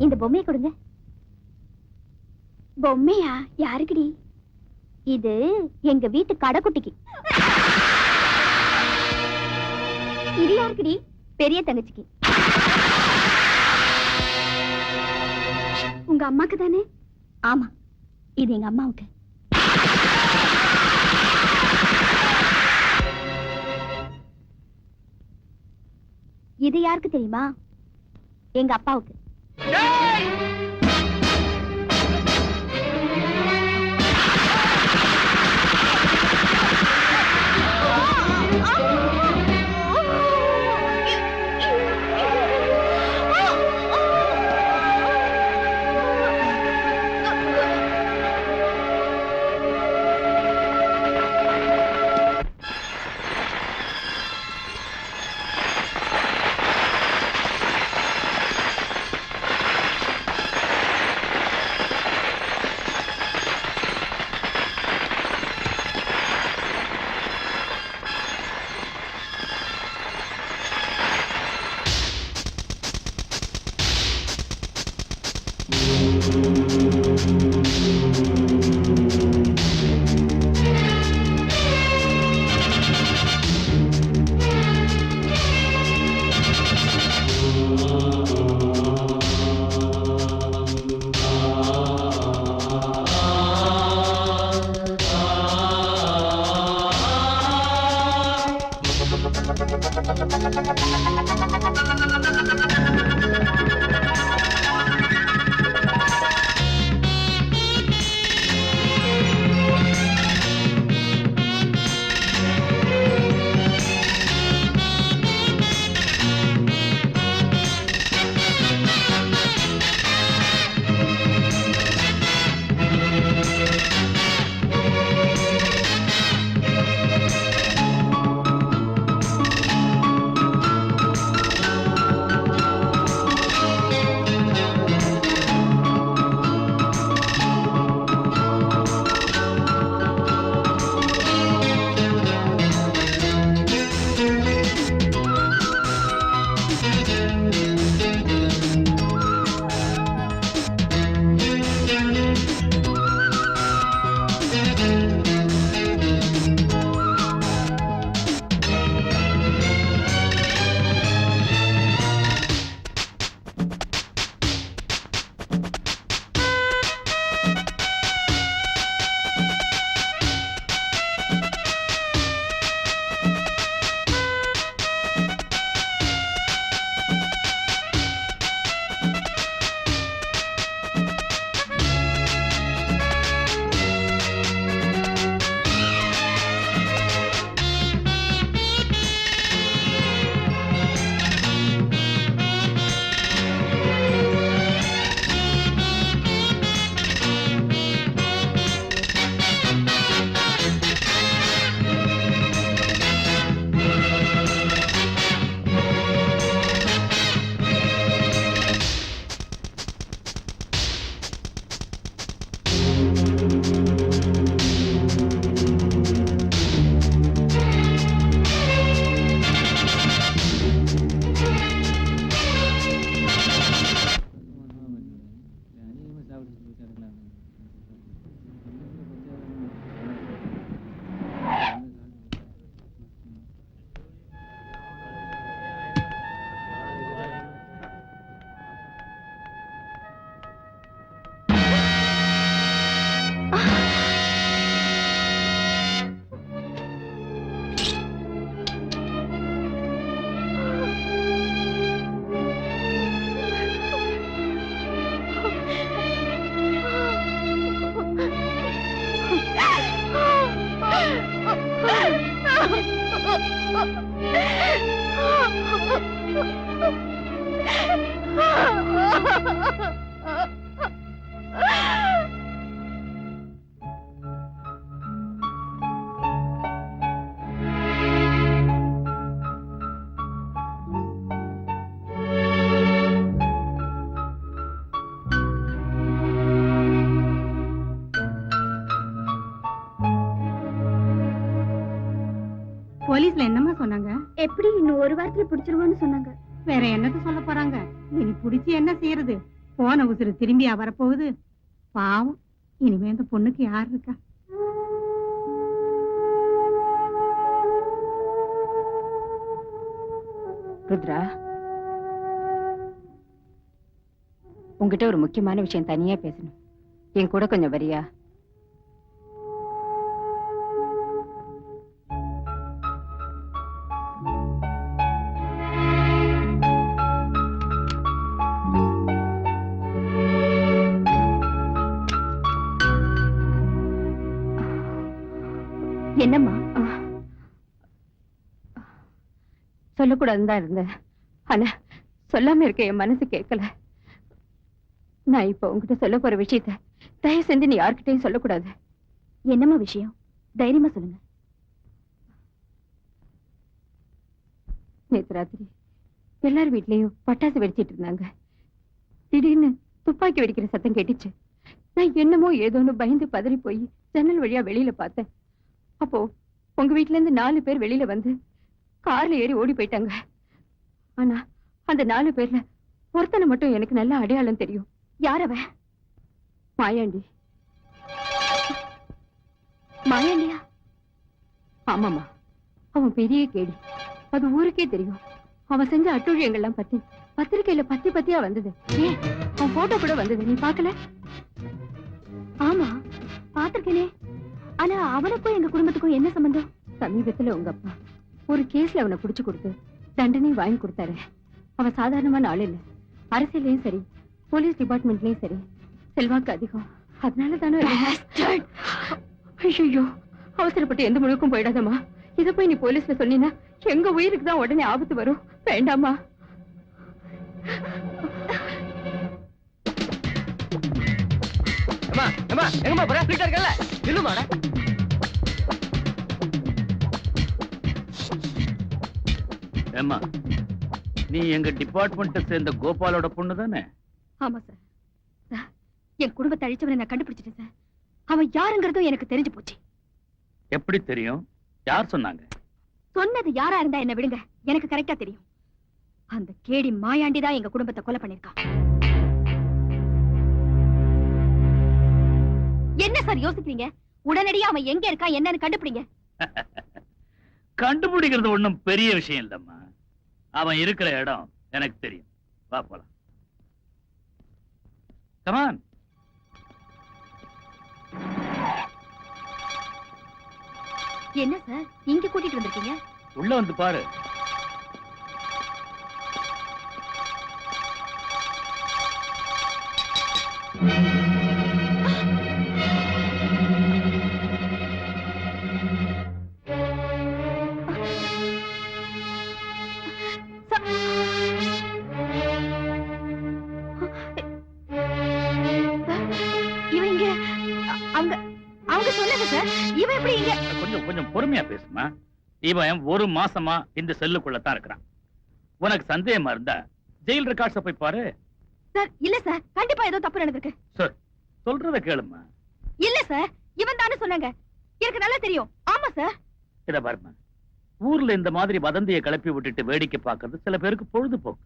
இந்த பொம்மையை கொடுங்க. பொம்மையா? யாருக்குடி? இது எங்க வீட்டு கடைக்குட்டிக்கு. இது யாருக்குடி? பெரிய தங்கச்சிக்கு. உங்க அம்மாக்கு தானே? ஆமா, இது எங்க அம்மாவுக்கு. இது யாருக்கு தெரியுமா? எங்க அப்பாவுக்கு. போலீஸ்ல என்னமா சொன்னாங்க? எப்படி இன்னும் ஒரு வாரத்துல பிடிச்சிருவோம்னு சொன்னாங்க. வேற என்னது சொல்ல போறாங்க? இனி புடிச்சு என்ன செய்யறது? போன உசுறு திரும்பியா வரப்போகுது? பாவம், இனிமே இந்த பொண்ணுக்கு யார் இருக்கா? ருத்ரா, உங்ககிட்ட ஒரு முக்கியமான விஷயம் தனியா பேசணும். என் கூட கொஞ்சம் வரியா? என்னம்மா? சொல்லக்கூடாதுன்னு தான் இருந்தேன். ஆனா சொல்லாம இருக்க என் மனசு கேட்கல. நான் இப்ப உங்ககிட்ட சொல்ல போற விஷயத்த தயவு செஞ்சு நீ யார்கிட்டயும் சொல்லக்கூடாது. என்னம்மா விஷயம்? தைரியமா சொல்லுங்க. நேத்து ராத்திரி எல்லார் வீட்லயும் பட்டாசு வெடிச்சிட்டு இருந்தாங்க. திடீர்னு துப்பாக்கி வெடிக்கிற சத்தம் கேட்டுச்சு. நான் என்னமோ ஏதோன்னு பயந்து பதறி போய் ஜன்னல் வழியா வெளியில பார்த்தேன். அப்போ உங்க வீட்டுல இருந்து 4 பேர் வெளியில வந்து கார்ல ஏறி ஓடி போயிட்டாங்க. ஆனா அந்த 4 பேர்ல ஒருத்தனை மட்டும் எனக்கு நல்ல அடையாளம் தெரியும். யார் அவன்? மாயாண்டி. மாயாண்டியா? ஆமாமா, அவன் பெரிய கேடி. அது ஊருக்கே தெரியும். அவன் செஞ்ச அட்டூழியங்கள்லாம் பத்தி பத்திரிக்கையில பத்தியா வந்தது. ஏன், அவன் போட்டோ கூட வந்தது. நீ பாக்கல? ஆமா, பாத்திருக்கேனே. ஆனா அவனுக்கும் எங்க குடும்பத்துக்கும் என்ன சம்பந்தம்? சமீபத்துல உங்க அப்பா ஒரு கேஸ்ல அவனை புடிச்சு கொடுத்து தண்டனை வாங்கி கொடுத்தாரு. அவன் சாதாரணமான ஆள் இல்ல. அரசியலையும் சரி, போலீஸ் டிபார்ட்மெண்ட்லயும் சரி செல்வாக்கு அதிகம். அதனால தானே. ஐயோ, அவசரப்பட்டு எந்த முடிவுக்கும் போயிடாதம்மா. இத போய் நீ போலீஸ்ல சொன்னீன்னா எங்க உயிருக்கு தான் உடனே ஆபத்து வரும். வேண்டாமா? ஏம்மா, நீ எங்க டிபார்ட்மெண்ட் சேர்ந்த கோபாலோட பொண்ணு தானே? ஆமா சார். என் குடும்பத்தை அழிச்சவனை நான் கண்டுபிடிச்சிட்டேன் சார். அவன் யாருங்கிறதும் எனக்கு தெரிஞ்சு போச்சு. எப்படி தெரியும்? யார் சொன்னாங்க? சொன்னது யாரா இருந்தா என்ன விடுங்க, எனக்கு கரெக்டா தெரியும். அந்த கேடி மாயாண்டி தான் எங்க குடும்பத்தை கொலை பண்ணிருக்கான். என்ன சார் யோசிக்கிறீங்க? உடனடியா அவன் எங்க இருக்கான் என்னன்னு கண்டுபிடிங்க. கண்டுபிடிக்கிறது ஒண்ணும் பெரிய விஷயம் இல்லம்மா. அவன் இருக்கிற இடம் எனக்கு தெரியும். வா போலாம். கமான். என்ன சார் இங்க கூட்டிட்டு வந்திருக்கீங்க? உள்ள வந்து பாரு. இவன் இங்க அவங்க அவங்க சொன்னது சார். இவன் எப்படி இங்க? கொஞ்சம் கொஞ்சம் பொறுமையா பேசுமா. இவன் 1 மாசமா இந்த செல்லுக்குள்ளதான் இருக்கிறான். உனக்கு சந்தேகமா இருந்தா ஜெயில் ரெக்கார்ட்ஸ் போய் பாரு. சார் இல்ல சார், கண்டிப்பா ஏதோ தப்பு நடந்திருக்கு. சார் சொல்றத கேளுமா. இல்ல சார், இவன் தானே சொன்னாங்க. எனக்கு நல்லா தெரியும். ஆமா சார். இத பாருமா, ஊர்ல இந்த மாதிரி வதந்தியை கிளப்பி விட்டுட்டு வேடிக்கை பார்க்கறது சில பேருக்கு பொழுதுபோக்கு.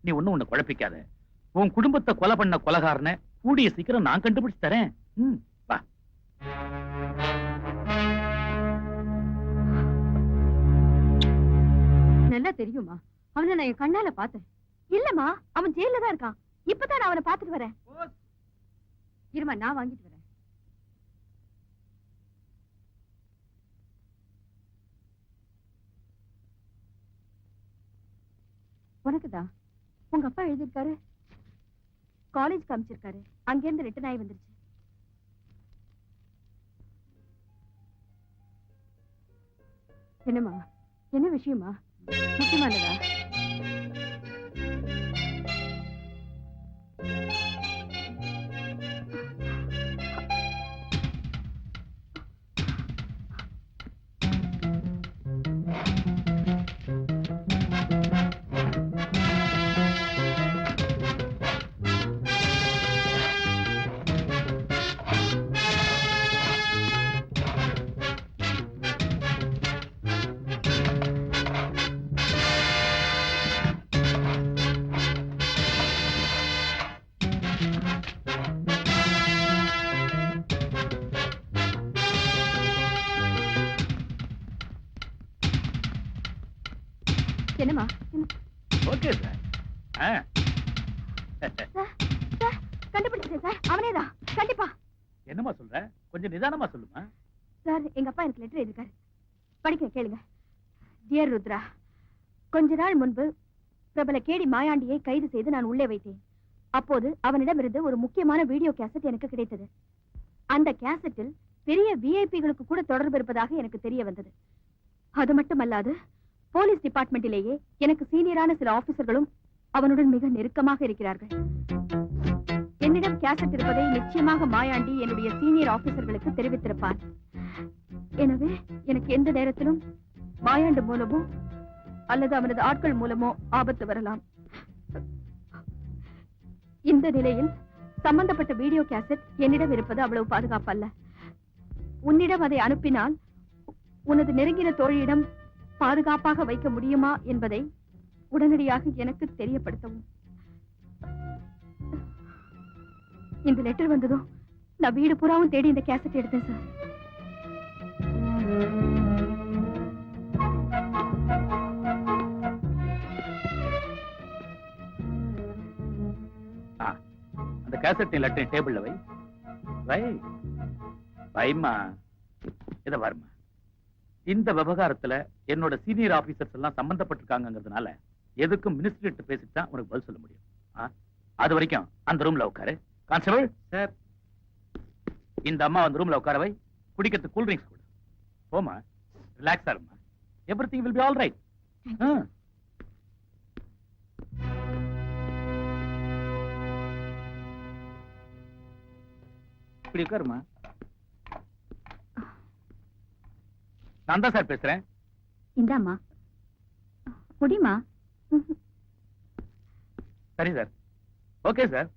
நீ ஒண்ணு குழப்பிக்காத. உன் குடும்பத்தை கொலை பண்ண கொலைகாரனை கூடிய சீக்கிரம் நான் கண்டுபிடிச்சு தரேன். வா. நல்லா தெரியுமா? அவனை நான் என் கண்ணால பார்த்தேன். இல்லம்மா, அவன் ஜெயில தான் இருக்கான். இப்பதான் நான் அவனை பாத்துட்டு வரேன். இருமா, நான் வாங்கிட்டு வரேன். உனக்குதான். உங்க அப்பா எழுதியிருக்காரு. காலேஜ் காமிச்சிருக்காரு. அங்கிருந்து ரிட்டர்ன் ஆகி வந்துருச்சு. என்னம்மா, என்ன விஷயமா? முக்கியமானதா? என்னம்மா? Okay sir. கண்டுபிடிச்சேன் சார், அவனேதான் கண்டிப்பா. என்னம்மா சொல்ற? கொஞ்சம் நிதானமா சொல்லுமா. சார், எங்க அப்பா எனக்கு லெட்டர் எழுதிருக்காரு, படிக்க கேளுங்க. டியர் ருத்ரா, கொஞ்ச நாள் முன்பு பிரபல கேடி மாயாண்டியை கைது செய்து நான் உள்ளே வைத்தேன். அப்போது அவனிடமிருந்து ஒரு முக்கியமான வீடியோ கேசட் எனக்கு கிடைத்தது. அந்த கேசட்டில் பெரிய விஐபிகளுக்கு கூட தொடர்பு இருப்பதாக எனக்கு தெரிய வந்தது. அது மட்டுமல்லாது போலீஸ் டிபார்ட்மெண்டிலேயே எனக்கு சீனியரான சில ஆபீசர்களும் அவனுடன் மிக நெருக்கமாக இருக்கிறார்கள். என்னிடம் கேசட் இருப்பதை நிச்சயமாக மாயாண்டி என்னுடைய சீனியர் ஆபீசர்களுக்கு தெரிவித்திருப்பான். எனவே எனக்கு எந்த நேரத்திலும் மாயாண்டு மூலமோ அல்லது அவனது ஆட்கள் மூலமோ ஆபத்து வரலாம். இந்த நிலையில் சம்பந்தப்பட்ட வீடியோ கேசட் என்னிடம் இருப்பது அவ்வளவு பாதுகாப்பல்ல. உன்னிடம் அதை அனுப்பினால் உனது நெருங்கின தோழியிடம் பாதுகாப்பாக வைக்க முடியுமா என்பதை உடனடியாக எனக்கு தெரியப்படுத்தவும். இந்த லெட்டர் வந்ததும் நான் வீடு பூராவும் தேடி இந்த கேசட் எடுத்தேன் சார். அந்த கேசட் லெட்டர் டேபிள்ல வை. வை வைமா. இத வருமா, இந்த விவகாரத்துல என்னோட சீனியர் ஆபீசர்ஸ் எல்லாம் சம்பந்தப்பட்டிருக்காங்கிறதுனால எதுக்கும் மினிஸ்டர் பேசிட்டு தான் உனக்கு பதில் சொல்ல முடியும். அது வரைக்கும் அந்த ரூம்ல உட்காரு. கான்ஸ்டபிள் சார், இந்த அம்மா அந்த ரூம்ல உட்கார வை. குடிக்கிறதுக்கு கூல் ட்ரிங்க்ஸ் கொடு. போமா, ரிலாக்ஸா இருமா. Everything will be all right. இப்படி உட்காருமா. நான் தான் சார் பேசுறேன். இந்தாம்மா, குடிமா. சரி சார், ஓகே சார்.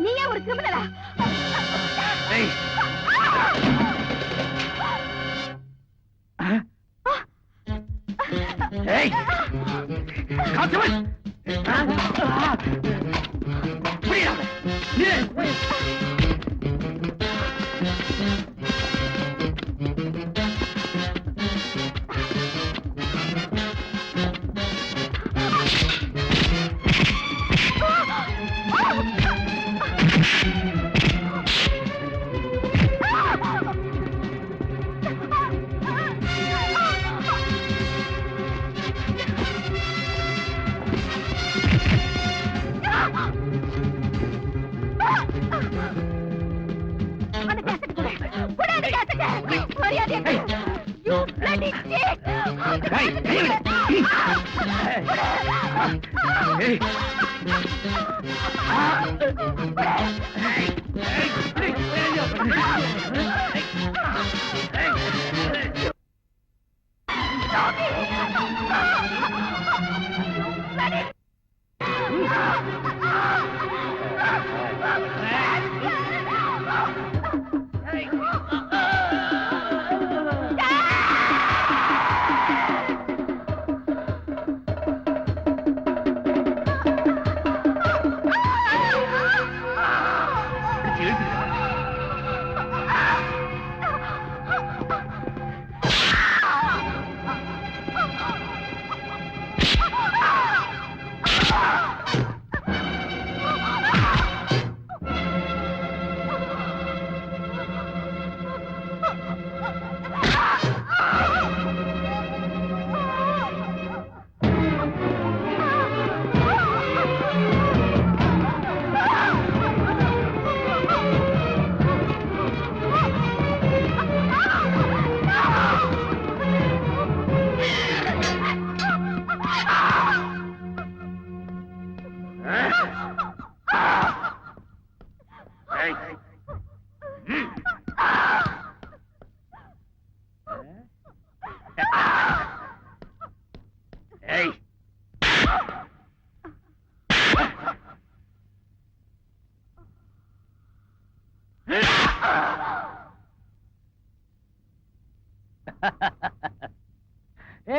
நீயே ஒரு கிரிமினலா?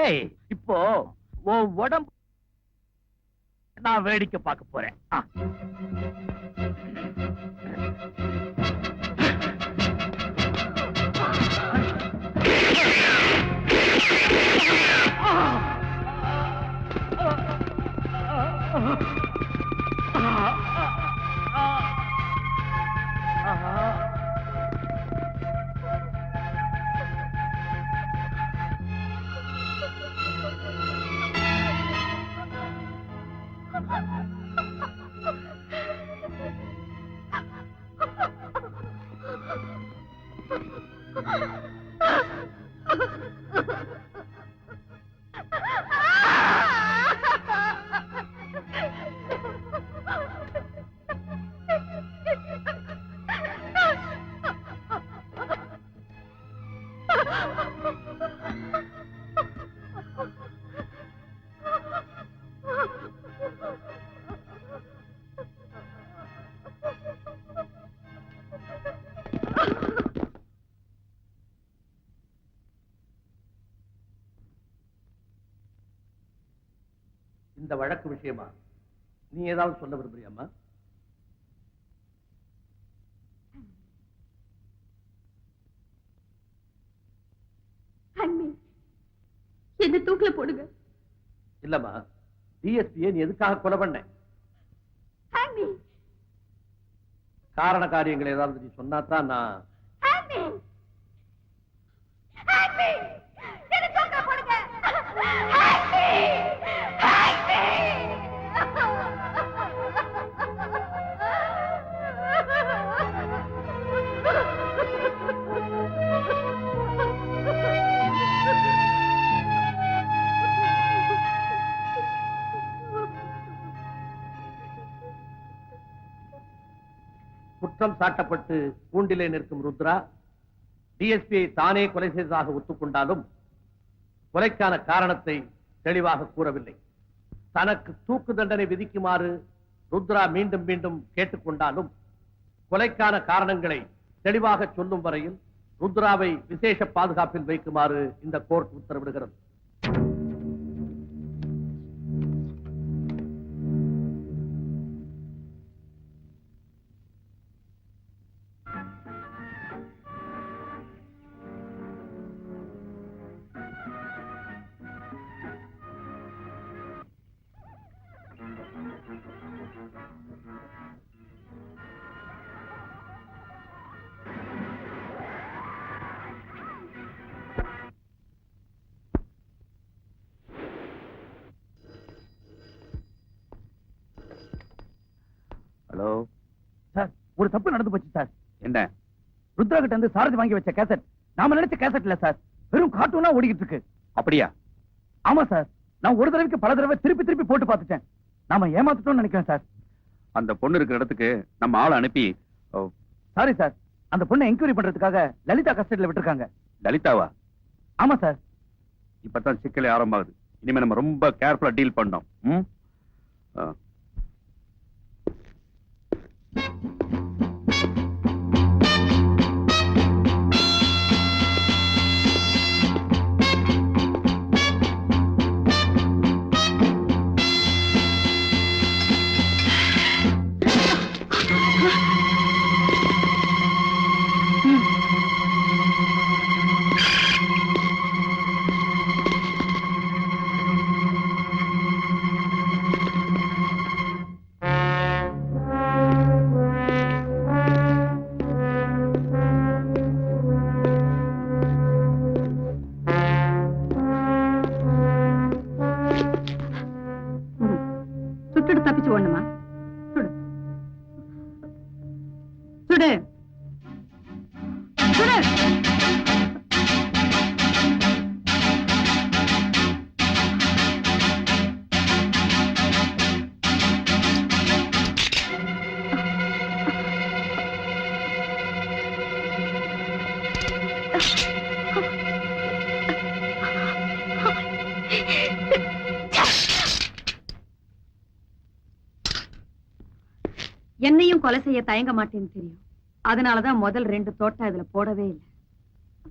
ஏய், இப்போ உன் உடம்பு நான் வேடிக்கை பார்க்க போறேன். இந்த வழக்கு விஷயமா நீ ஏதாவது சொல்ல விரும்புறியாமா? என்ன தூக்கில போடுங்க. இல்லம்மா, டிஎஸ்பியை நீ எதுக்காக கொலை பண்ண? காரண காரியங்கள் ஏதாவது நீ சொன்னாதான் நான் குற்றம் சாட்டப்பட்டு கூண்டிலே நிற்கும் ருத்ரா டிஎஸ்பியை தானே கொலை செய்ததாக ஒத்துக்கொண்டாலும் கொலைக்கான காரணத்தை தெளிவாக கூறவில்லை. தனக்கு தூக்கு தண்டனை விதிக்குமாறு ருத்ரா மீண்டும் மீண்டும் கேட்டுக்கொண்டாலும் கொலைக்கான காரணங்களை தெளிவாக சொல்லும் வரையில் ருத்ராவை விசேஷ பாதுகாப்பில் வைக்குமாறு இந்த கோர்ட் உத்தரவிடுகிறது. ஹலோ சார், ஒரு தப்பு நடந்து போச்சு சார். என்ன? ருத்ரா கிட்ட இருந்து சாரதி வாங்கி வச்ச கேசட் நாம நினைச்ச கேசட் இல்ல சார், வெறும் கார்ட்டூனா ஓடிக்கிட்டு இருக்கு. அப்படியா? ஆமா சார், நான் ஒரு தடவைக்கு பல தடவை திருப்பி திருப்பி போட்டு பார்த்துட்டேன். நாம ஏமாத்துட்டோம்னு நினைக்கிறேன் சார். அந்த பொண்ணு இருக்கிற இடத்துக்கு நம்ம ஆளை அனுப்பி. சாரி சார், அந்த பொண்ணை என்கொயரி பண்றதுக்காக லலிதா கஸ்டடியில விட்டுருக்காங்க. லலிதாவா? ஆமா சார். இப்பதான் சிக்கலே ஆரம்பமாகுது. இனிமே நம்ம ரொம்ப கேர்ஃபுல்லா டீல் பண்ணோம். சுட்டுடு தப்பிச்சு ஓடணுமா? சுடு சுடு சுடு. என்னையும் கொலை செய்ய தயங்க மாட்டேன்னு தெரியும். அதனாலதான் முதல் 2 தோட்டா இதுல போடவே இல்லை.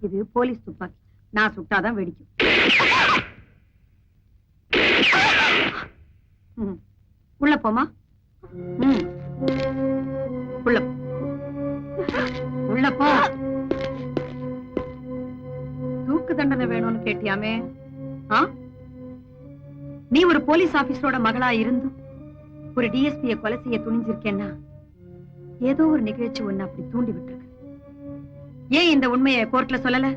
இது போலீஸ் துப்பாக்கி. நான் சுட்டாதான் வெடிக்கும். உள்ள போமா. உள்ள உள்ள போ. தூக்கு தண்டனை வேணும்னு கேட்டியாமே? நீ ஒரு போலீஸ் ஆபீசரோட மகளா இருந்தும் ஒரு டிஎஸ்பியை கொலை செய்ய துணிஞ்சிருக்கேன்னா ஏதோ ஒரு நிகழ்ச்சி ஒண்ணு அப்படி தூண்டி விட்டுருக்கு. ஏன் இந்த உண்மையை கோர்ட்ல சொல்லல?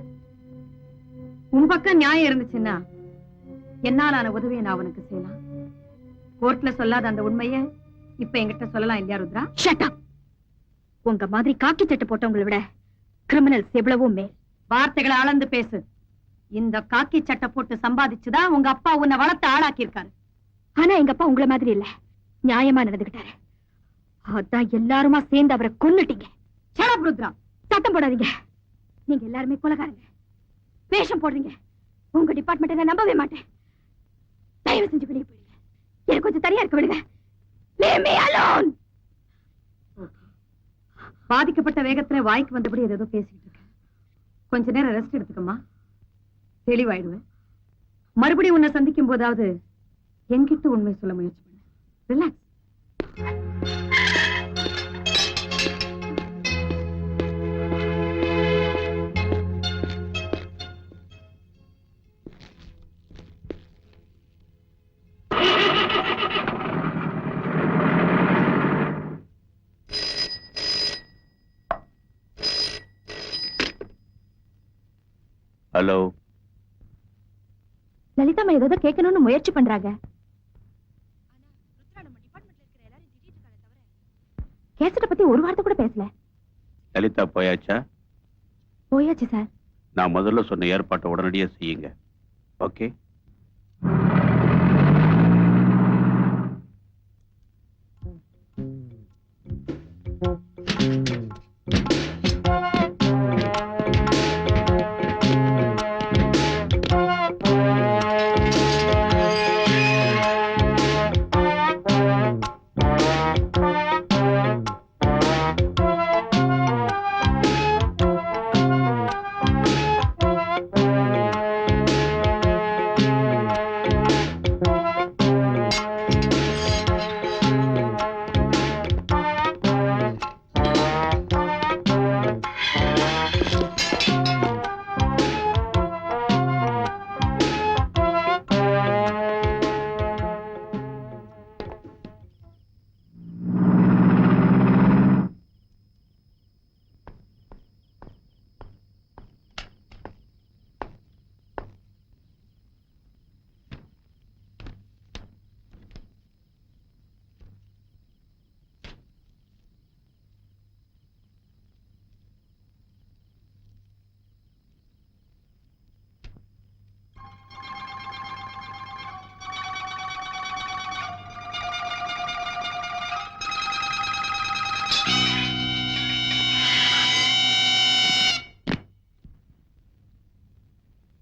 உன் பக்கம் நியாயம் இருந்துச்சுன்னா என்னாலான உதவியை நான் உனக்கு செய்யலாம். கோர்ட்ல சொல்லாத அந்த உண்மைய இப்ப என்கிட்ட சொல்லலாம் இல்லையா ருத்ரா? Shut up. உங்க மாதிரி காக்கி சட்டை போட்டவங்களை விட கிரிமினல்ஸ் எவ்வளவோ மேல். வார்த்தைகளை அளந்து பேசு. இந்த காக்கி சட்டை போட்டு சம்பாதிச்சுதான் உங்க அப்பா உன்னை வளர்த்து ஆளாக்கி இருக்காரு. ஆனா எங்க அப்பா உங்களை மாதிரி இல்ல, நியாயமா நடந்துகிட்டாரு. அதான் எல்லாருமா சேர்ந்து அவரை கொன்னுட்டீங்க. Shut up Rudra. சத்தம் போடாதீங்க. நீங்க எல்லாருமே கொலைகாரங்க, வேஷம் போடுறீங்க. உங்க டிபார்ட்மெண்ட் நான் நம்பவே மாட்டேன். தயவு செஞ்சு வெளியே போயிடுங்க. எனக்கு கொஞ்சம் தனியா இருக்க விடுங்க. Leave me alone. பாதிக்கப்பட்ட வேகத்துல வாய்க்கு வந்தபடி ஏதோ பேசிட்டு இருக்க. கொஞ்ச நேரம் ரெஸ்ட் எடுத்துக்கமா, தெளிவாயிடுவேன். மறுபடியும் உன்னை சந்திக்கும் போதாவது என்கிட்ட உண்மை சொல்ல முயற்சி பண்ண. ரிலாக்ஸ். ஹலோ. லலிதாமா ஏதோ கேட்கணும்னு முயற்சி பண்றாங்க. கேசட்ட பத்தி ஒரு வார்த்தை கூட பேசல. லலிதா போயாச்சா? போயாச்சு சார். நான் முதல்ல சொன்ன ஏற்பாட்டை உடனடியா செய்யுங்க. ஓகே.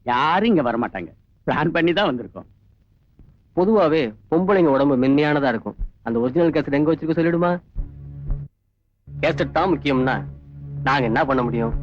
யாரும் இங்க வரமாட்டாங்க. பிளான் பண்ணி தான் வந்திருக்கோம். பொதுவாவே பொம்பளைங்க உடம்பு மென்மையானதா இருக்கும். அந்த ஒரிஜினல் கேசட் எங்க வச்சிருக்க சொல்லிடுமா? கேசட் தான் முக்கியம்னா நாங்க என்ன பண்ண முடியும்?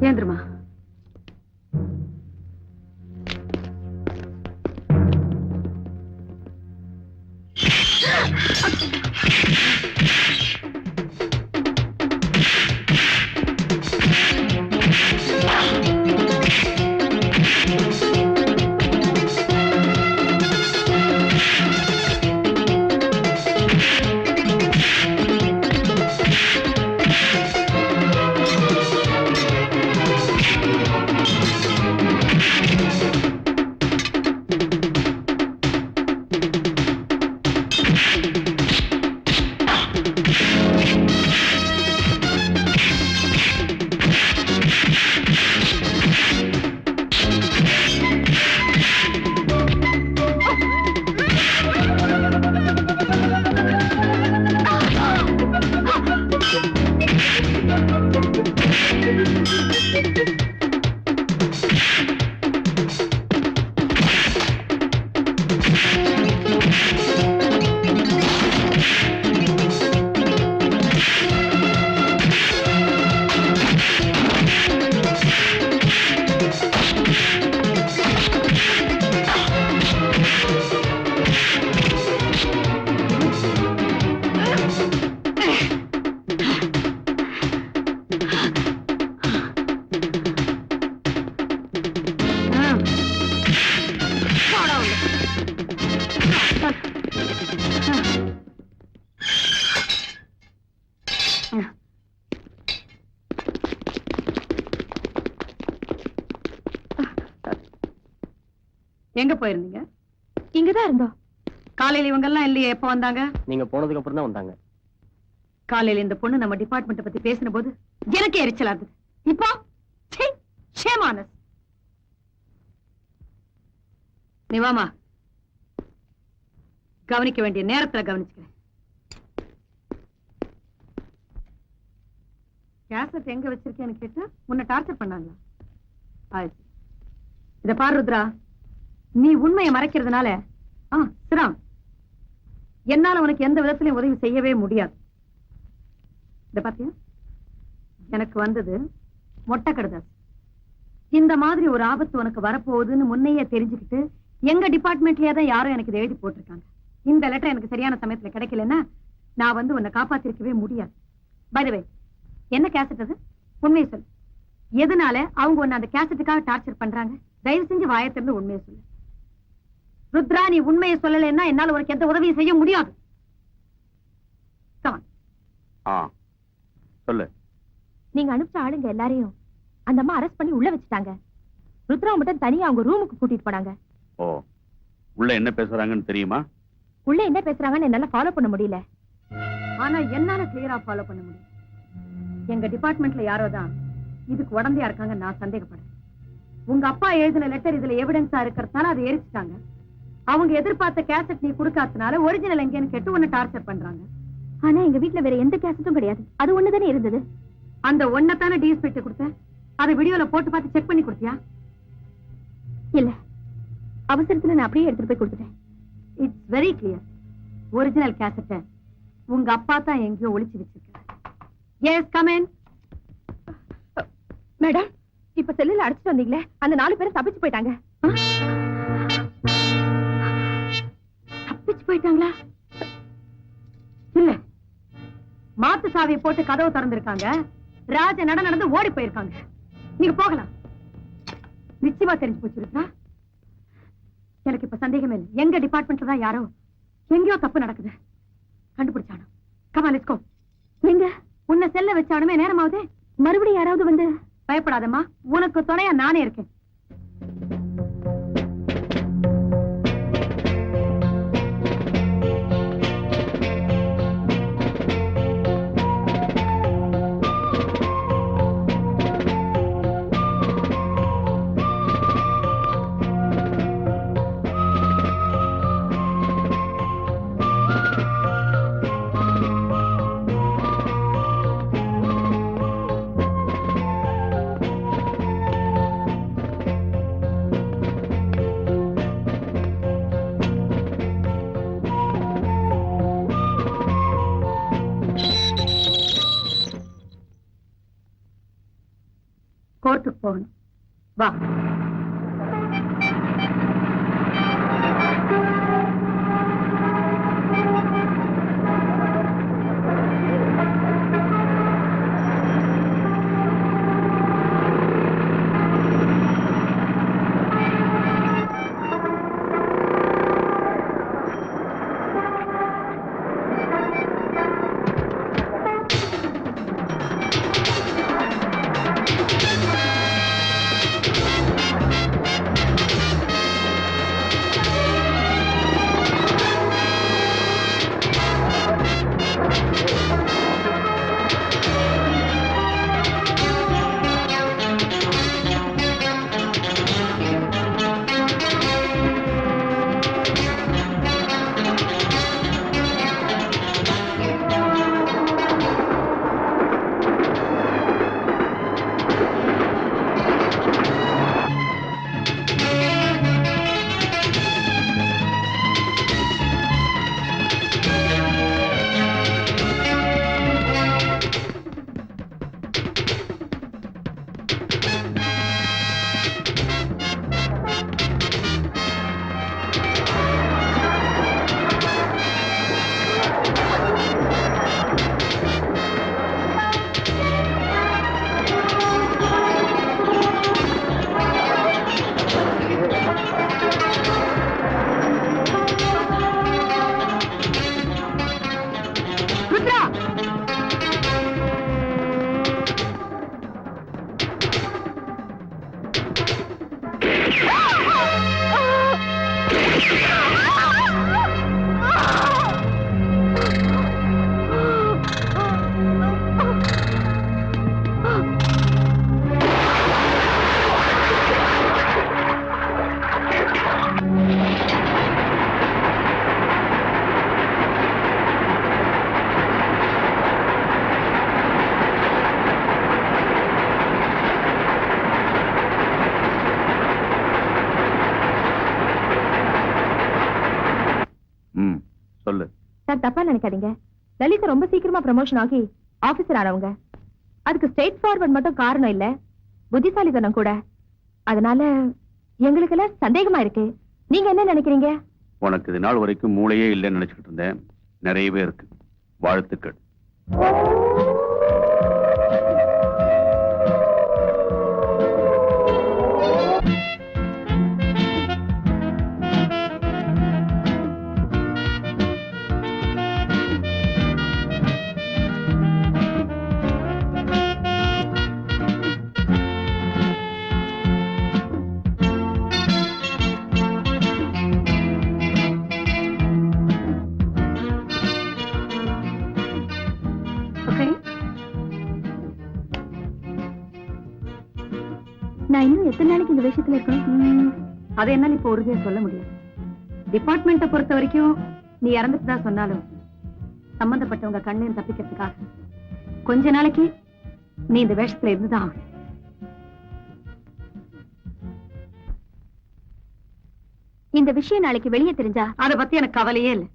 ஏந்திரமா. எங்க போயிருந்தீங்க? இங்கதான் இருந்தோம். காலையில இவங்க எல்லாம் இல்லையே, எப்ப வந்தாங்க? நீங்க போனதுக்கு அப்புறம் தான் வந்தாங்க. காலையில இந்த பொண்ணு நம்ம டிபார்ட்மெண்ட் பத்தி பேசின போது எனக்கு எரிச்சலா இருந்தது. இப்போ ஷேமானஸ். நீ வாமா, கவனிக்க வேண்டிய நேரத்துல கவனிச்சுக்கிறேன். கேசட் எங்க வச்சிருக்கேன்னு கேட்டு உன்னை டார்ச்சர் பண்ணாங்களா? ஆயிடுச்சு. இத பாரு ருத்ரா, நீ உண்மையை மறைக்கிறதுனால சிராம், என்னால உனக்கு எந்த விதத்திலையும் உதவி செய்யவே முடியாது. இத பாத்தியா, எனக்கு வந்தது மொட்டை கடுதாசி. இந்த மாதிரி ஒரு ஆபத்து உனக்கு வரப்போகுதுன்னு முன்னையே தெரிஞ்சுக்கிட்டு எங்க டிபார்ட்மெண்ட்லயே தான் யாரும் எனக்கு இதை எழுதி போட்டிருக்காங்க. இந்த லெட்டர் எனக்கு சரியான சமயத்துல கிடைக்கலன்னா நான் வந்து உன்னை காப்பாத்திருக்கவே முடியாது. பை தி வே, என்ன கேசட் அது? உண்மையை சொல்லு. எதனால அவங்க உன்னை அந்த கேசட்டுக்காக டார்ச்சர் பண்றாங்க? தயவு செஞ்சு வாயத்திலிருந்து உண்மையை சொல்லு. ருத்ரா, நீ உண்மையை சொல்லலைன்னா என்னால உனக்கு எந்த உதவியும் செய்ய முடியாது. சொல்லு. நீங்க அனுப்பிச்ச ஆளுங்க எல்லாரையும் அந்த அம்மா அரெஸ்ட் பண்ணி உள்ள வச்சுட்டாங்க. ருத்ரா மட்டும் தனியா அவங்க ரூமுக்கு கூட்டிட்டு போனாங்க. ஓ, உள்ள என்ன பேசுறாங்கன்னு தெரியுமா? உள்ள என்ன பேசுறாங்கன்னு என்னால ஃபாலோ பண்ண முடியல. ஆனா என்னால கிளியரா ஃபாலோ பண்ண முடியும். எங்க டிபார்ட்மெண்ட்ல யாரோ தான் இதுக்கு உடந்தையா இருக்காங்க நான் சந்தேகப்படுறேன். உங்க அப்பா எழுதின லெட்டர் இதுல எவிடன்ஸா இருக்கிறதுனால அதை எரிச்சுட்டாங்க. அவங்க எதிர்பார்த்த கேசட் நீ கொடுக்காதனால ஒரிஜினல் எங்கேன்னு கேட்டு உன்னை டார்ச்சர் பண்றாங்க. ஆனா எங்க வீட்டுல வேற எந்த கேசட்டும் கிடையாது. அது ஒண்ணுதானே இருந்தது. அந்த ஒன்னதானே டிஎஸ்பி கொடுத்த, அதை வீடியோல போட்டு பார்த்து செக் பண்ணி கொடுத்தியா? இல்ல, அவசரத்துல நான் அப்படியே எடுத்துட்டு போய் கொடுத்துட்டேன். It's very clear. ஒரிஜினல் கேசட்டை உங்க அப்பா தான் எங்கேயோ ஒளிச்சு வச்சிருக்காரு. S, come in. மேடம், இப்ப செல்லுல அடிச்சுட்டு வந்தீங்களே, அந்த 4 பேரும் தப்பிச்சு போயிட்டாங்க. தப்பிச்சு போயிட்டாங்களா? இல்ல, மாத்து சாவியை போட்டு கதவு திறந்திருக்காங்க. ராஜ நடந்து ஓடி போயிருக்காங்க. நீங்க போகலாம். நிச்சயமா தெரிஞ்சு போச்சிருக்கா? எனக்கு இப்ப சந்தேகமே இல்லை. எங்க டிபார்ட்மெண்ட்ல தான் யாரோ எங்கேயோ தப்பு நடக்குது. கண்டுபிடிச்சானோ? கமா, லெட்ஸ் கோ. எங்க உன்னை செல்ல வச்சானுமே நேரமாவதே. மறுபடியும் யாராவது வந்து? பயப்படாதம்மா, உனக்கு துணையா நானே இருக்கேன். கோர்ட்டுக்கு போகணும். வா. சொல்லு. சார் தப்பா நினைக்காதீங்க. லலிதா ரொம்ப சீக்கிரமா ப்ரமோஷன் ஆகி ஆபீசர் ஆனவங்க. அதுக்கு ஸ்ட்ரெயிட் ஃபார்வர்ட் மட்டும் காரணம் இல்ல, புத்திசாலித்தனம் கூட. அதனால எங்களுக்கெல்லாம் சந்தேகமா இருக்கு. நீங்க என்ன நினைக்கிறீங்க? உனக்கு இது நாள் வரைக்கும் மூளையே இல்லைன்னு நினைச்சுக்கிட்டு இருந்தேன். நிறையவே இருக்கு. வாழ்த்துக்கள். நான் இன்னும் எத்தனை நாளைக்கு இந்த விஷயத்துல இருக்கணும்? அதை என்னால இப்ப உறுதியா சொல்ல முடியாது. டிபார்ட்மெண்ட்டை பொறுத்த வரைக்கும் நீ இறந்துட்டு தான் சொன்னாலும் சம்பந்தப்பட்டவங்க கண்ணையும் தப்பிக்கிறதுக்காக கொஞ்ச நாளைக்கு நீ இந்த வேஷத்துல இருந்துதான் ஆகணும். இந்த விஷயம் நாளைக்கு வெளியே தெரிஞ்சா அதை பத்தி எனக்கு கவலையே இல்லை.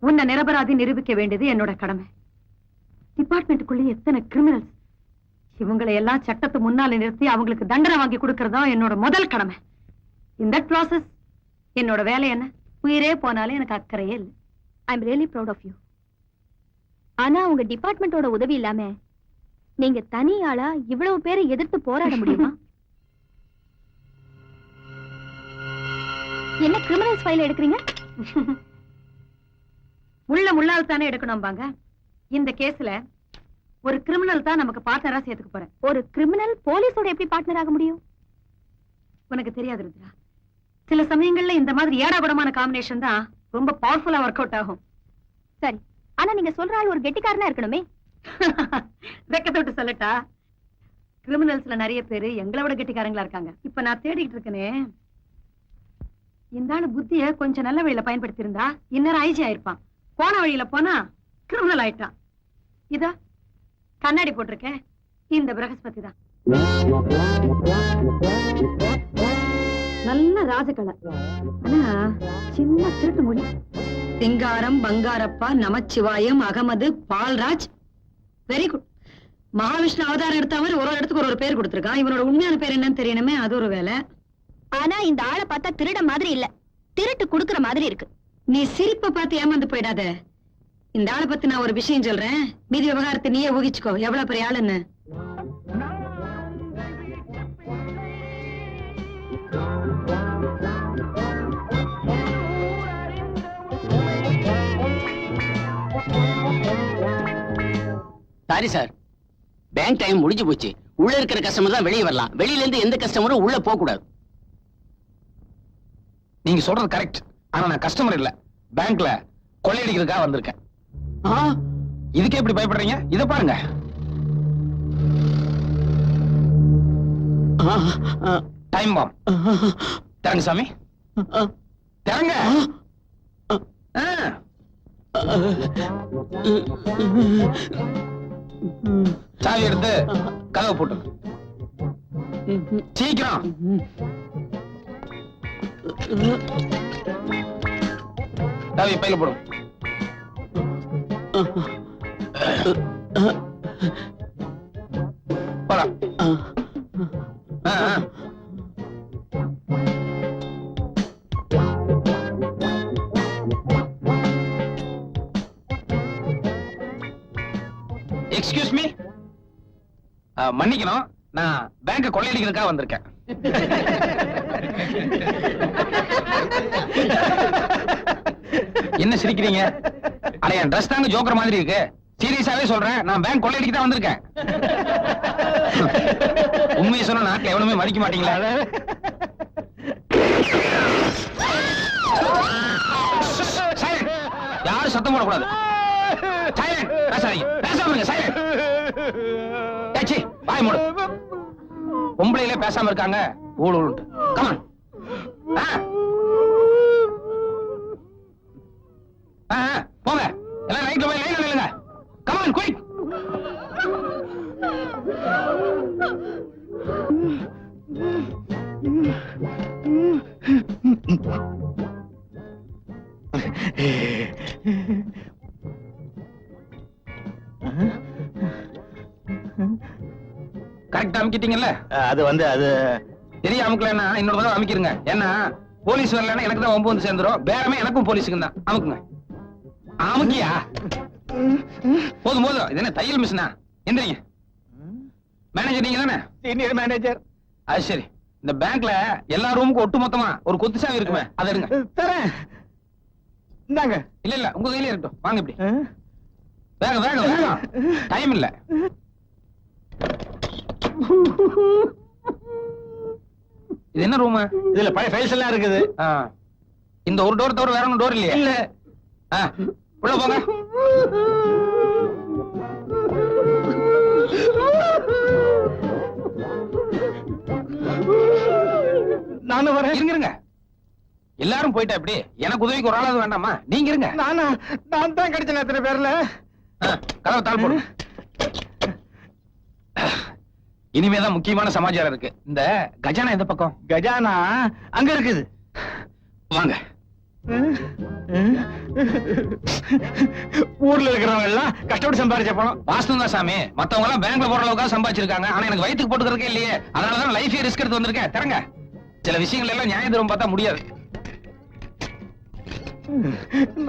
உன்னை நிரபராதி நிரூபிக்க வேண்டியது என்னோட கடமை. டிபார்ட்மெண்ட்டுக்குள்ளே எத்தனை கிரிமினல்ஸ், இவங்களை எல்லாம் சட்டத்து முன்னால நிறுத்தி அவங்களுக்கு தண்டனை வாங்கி கொடுக்கறதா என்னோட முதல் கடமை. இந்த ப்ராசஸ் என்னோட வேலை என்ன, உயிரே போனாலும் எனக்கு அக்கறையே இல்லை. I am really proud of you. ஆனா உங்க டிபார்ட்மெண்டோட உதவி இல்லாம நீங்க தனி ஆளா இவ்வளவு பேரை எதிர்த்து போராட முடியுமா? என்ன கிரிமினல்ஸ் ஃபைல் எடுக்கிறீங்க? முள்ள முள்ளால் தானே எடுக்கணும் பாங்க. இந்த கேஸ்ல ஒரு கிரிமினல் தான் நமக்கு பார்ட்னரா சேர்த்துக்க போறேன். ஒரு கிரிமினல் போலீஸோட எப்படி பார்ட்னர் ஆக முடியும்? உனக்கு தெரியாது ருத்ரா, சில சமயங்கள்ல இந்த மாதிரி ஏடாகுடமான காம்பினேஷன் தான் ரொம்ப பவர்ஃபுல்லா ஒர்க் அவுட் ஆகும். சரி, ஆனா நீங்க சொல்ற ஆள் ஒரு கெட்டிக்காரனா இருக்கணுமே. வெக்கத்தோட்டு சொல்லட்டா, கிரிமினல்ஸ்ல நிறைய பேரு எங்களை விட கெட்டிக்காரங்களா இருக்காங்க. இப்ப நான் தேடிட்டு இருக்கனே, இந்த ஆளு புத்திய கொஞ்சம் நல்ல வழியில பயன்படுத்தி இருந்தா இன்னும் ஐஜி ஆயிருப்பான். போன வழியில போனா கிரிமினல் ஆயிட்டான். இதா கண்ணாடி போட்டிருக்கேன், இந்த பிரகஸ்பதி தான். நல்ல ராஜகலை, ஆனா சின்ன திருட்டு மொழி. சிங்காரம், பங்காரப்பா, நமச்சிவாயம், அகமது, பால்ராஜ். Very good. மகாவிஷ்ணு அவதாரம் எடுத்த மாதிரி ஒரு இடத்துக்கு ஒரு பேர் கொடுத்திருக்கான். இவனோட உண்மையான பேர் என்னன்னு தெரியணுமே, அது ஒரு வேலை. ஆனா இந்த ஆளை பார்த்தா திருட மாதிரி இல்ல, திருட்டு குடுக்கற மாதிரி இருக்கு. நீ சிரிப்பை பார்த்து ஏமாந்து போயிடாத. இந்த ஆளை பத்தி நான் ஒரு விஷயம் சொல்றேன், மீதி விவகாரத்தை நீயே ஊகிச்சுக்கோ எவ்வளவு பெரிய ஆளுன்னு. சாரி சார், பேங்க் டைம் முடிஞ்சு போச்சு. உள்ள இருக்கிற கஸ்டமர் தான் வெளியே வரலாம், வெளியில இருந்து எந்த கஸ்டமரும் உள்ள போக கூடாது. நீங்க சொல்றது கரெக்ட். ஆனா நான் கஸ்டமர் இல்ல, பேங்க்ல கொள்ளையடிக்கிறதுக்காக வந்திருக்கேன். இதுக்கே இப்படி பயப்படுறீங்க? இத பாருங்க. Time bomb. தரங்க சாமி, தரங்க. சாவி எடுத்து கதவை போட்டு சீக்கிரம். சாவி பையில போடும். போலாம். எக்ஸ்கியூஸ் மீ, மன்னிக்கணும், நான் பேங்க கொள்ளையடிக்கிறதுக்காக வந்திருக்கேன். என்ன சிரிக்கிறீங்க? அட என் ட்ரெஸ் தாங்க ஜோக்கர் மாதிரி இருக்கு. சீரியஸாவே சொல்றேன், நான் பேங்க் கொள்ளையடிக்க தான் வந்திருக்கேன். உண்மையை சொன்ன நாட்டுல எவனுமே மதிக்க மாட்டீங்களா? யாரும் சத்தம் போடக்கூடாது. பொம்பளையிலே பேசாம இருக்காங்க. கமான். போங்க எல்லாம் ரைட்ல போய் லைன்ல நில்லுங்க. Come on quick. கரெக்டா அமுக்கிட்டீங்கல்ல? அது தெரிய அமுக்கலன்னா இன்னொரு தடவை அமுக்கிருங்க. ஏன்னா போலீஸ் வரலன்னா எனக்கு தான் 9 சேர்ந்துரும். பேரமே எனக்கும் போலீஸுக்கு தான். அமுக்குங்க. அமுக்கியா? போதும் போதும். இது என்ன தையல் மிஷினா? எந்திரிங்க. மேனேஜர் நீங்க தானே? Senior manager. அது சரி. இந்த பேங்க்ல எல்லா ரூமுக்கும் ஒட்டு மொத்தமா ஒரு கொத்து சாவி இருக்குமே, அதை எடுங்க. தரேன். இந்தாங்க. இல்ல இல்ல, உங்க கையில இருக்கட்டும். வாங்க இப்படி. வேகம் வேகம் வேகம். டைம் இல்ல. இது என்ன ரூம்? இதுல பழைய ஃபைல்ஸ் எல்லாம் இருக்குது. இந்த ஒரு டோர் தவிர வேற ஒன்னும் டோர் இல்லையா? இல்ல. உள்ள போங்க. நானும் வரேன். இருங்க. எல்லாரும் போயிட்டா எப்படி? எனக்கு உதவிக்கு ஒரு ஆளாவது வேண்டாமா? நீங்க இருங்க. நான் தான் கிடைச்சேன். எத்தனை பேர்ல கதவை தாழ் போடு. இனிமேதான் முக்கியமான சமாச்சாரம் இருக்கு. இந்த கஜானா எந்த பக்கம்? கஜானா அங்க இருக்குது. வாங்க. ஊர்ல இருக்கிறவங்க எல்லாம் கஷ்டப்பட்டு சம்பாதிச்ச பணம். வாஸ்து தான் சாமி. மத்தவங்க எல்லாம் பேங்க்ல போற அளவுக்கு சம்பாதிச்சிருக்காங்க. ஆனா எனக்கு வயிற்றுக்கு போட்டுக்கிறதுக்கே இல்லையே. அதனாலதான் லைஃபே ரிஸ்க் எடுத்து வந்திருக்கேன். தரங்க. சில விஷயங்கள் எல்லாம் நியாய தர்மம் பார்த்தா முடியாது.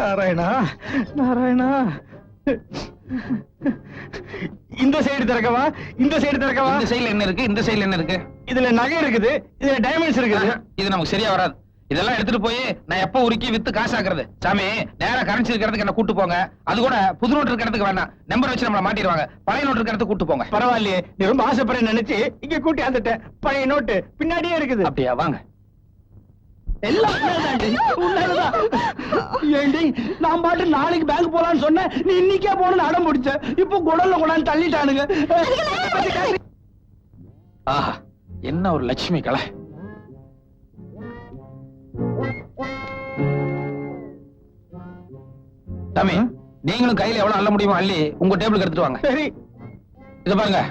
நாராயணா நாராயணா. இந்த சைடு திறக்கவா? இந்த சைடு திறக்கவா? இந்த சைடுல என்ன இருக்கு? இந்த சைடுல என்ன இருக்கு? இதுல நகை இருக்குது, இதுல டைமண்ட்ஸ் இருக்குது. இது நமக்கு சரியா வராது. இதெல்லாம் எடுத்துட்டு போய் நான் எப்ப உருக்கி வித்து காசாக்குறது? சாமி, நேரா கரன்சி இருக்கிறதுக்கு என்ன கூட்டு போங்க. அது கூட புது நோட்டு இருக்கிறதுக்கு வேணாம். நம்பர் வச்சு நம்மள மாட்டிடுவாங்க. பழைய நோட்டு இருக்கிறதுக்கு கூட்டு போங்க. பரவாயில்லையே, நீ ரொம்ப ஆசைப்படுற நினைச்சு இங்க கூட்டி வந்துட்டேன். பழைய நோட்டு பின்னாடியே இருக்குது. அப்படியா? வாங்க. எல்லாம் ஏண்டி, நான் பாட்டு நாளைக்கு பேங்க் போலான்னு சொன்னேன். நீ இன்னைக்கே போன அடம் பிடிச்ச. இப்போ குடல்ல கொண்டாந்து தள்ளிட்டானுங்க. ஆஹா, என்ன ஒரு லட்சுமி கலை. தம்பி, நீங்களும் கையில எவ்வளவு அள்ள முடியுமோ அள்ளி உங்க டேபிளுக்கு எடுத்துட்டு வாங்க. சரி. இத பாருங்க,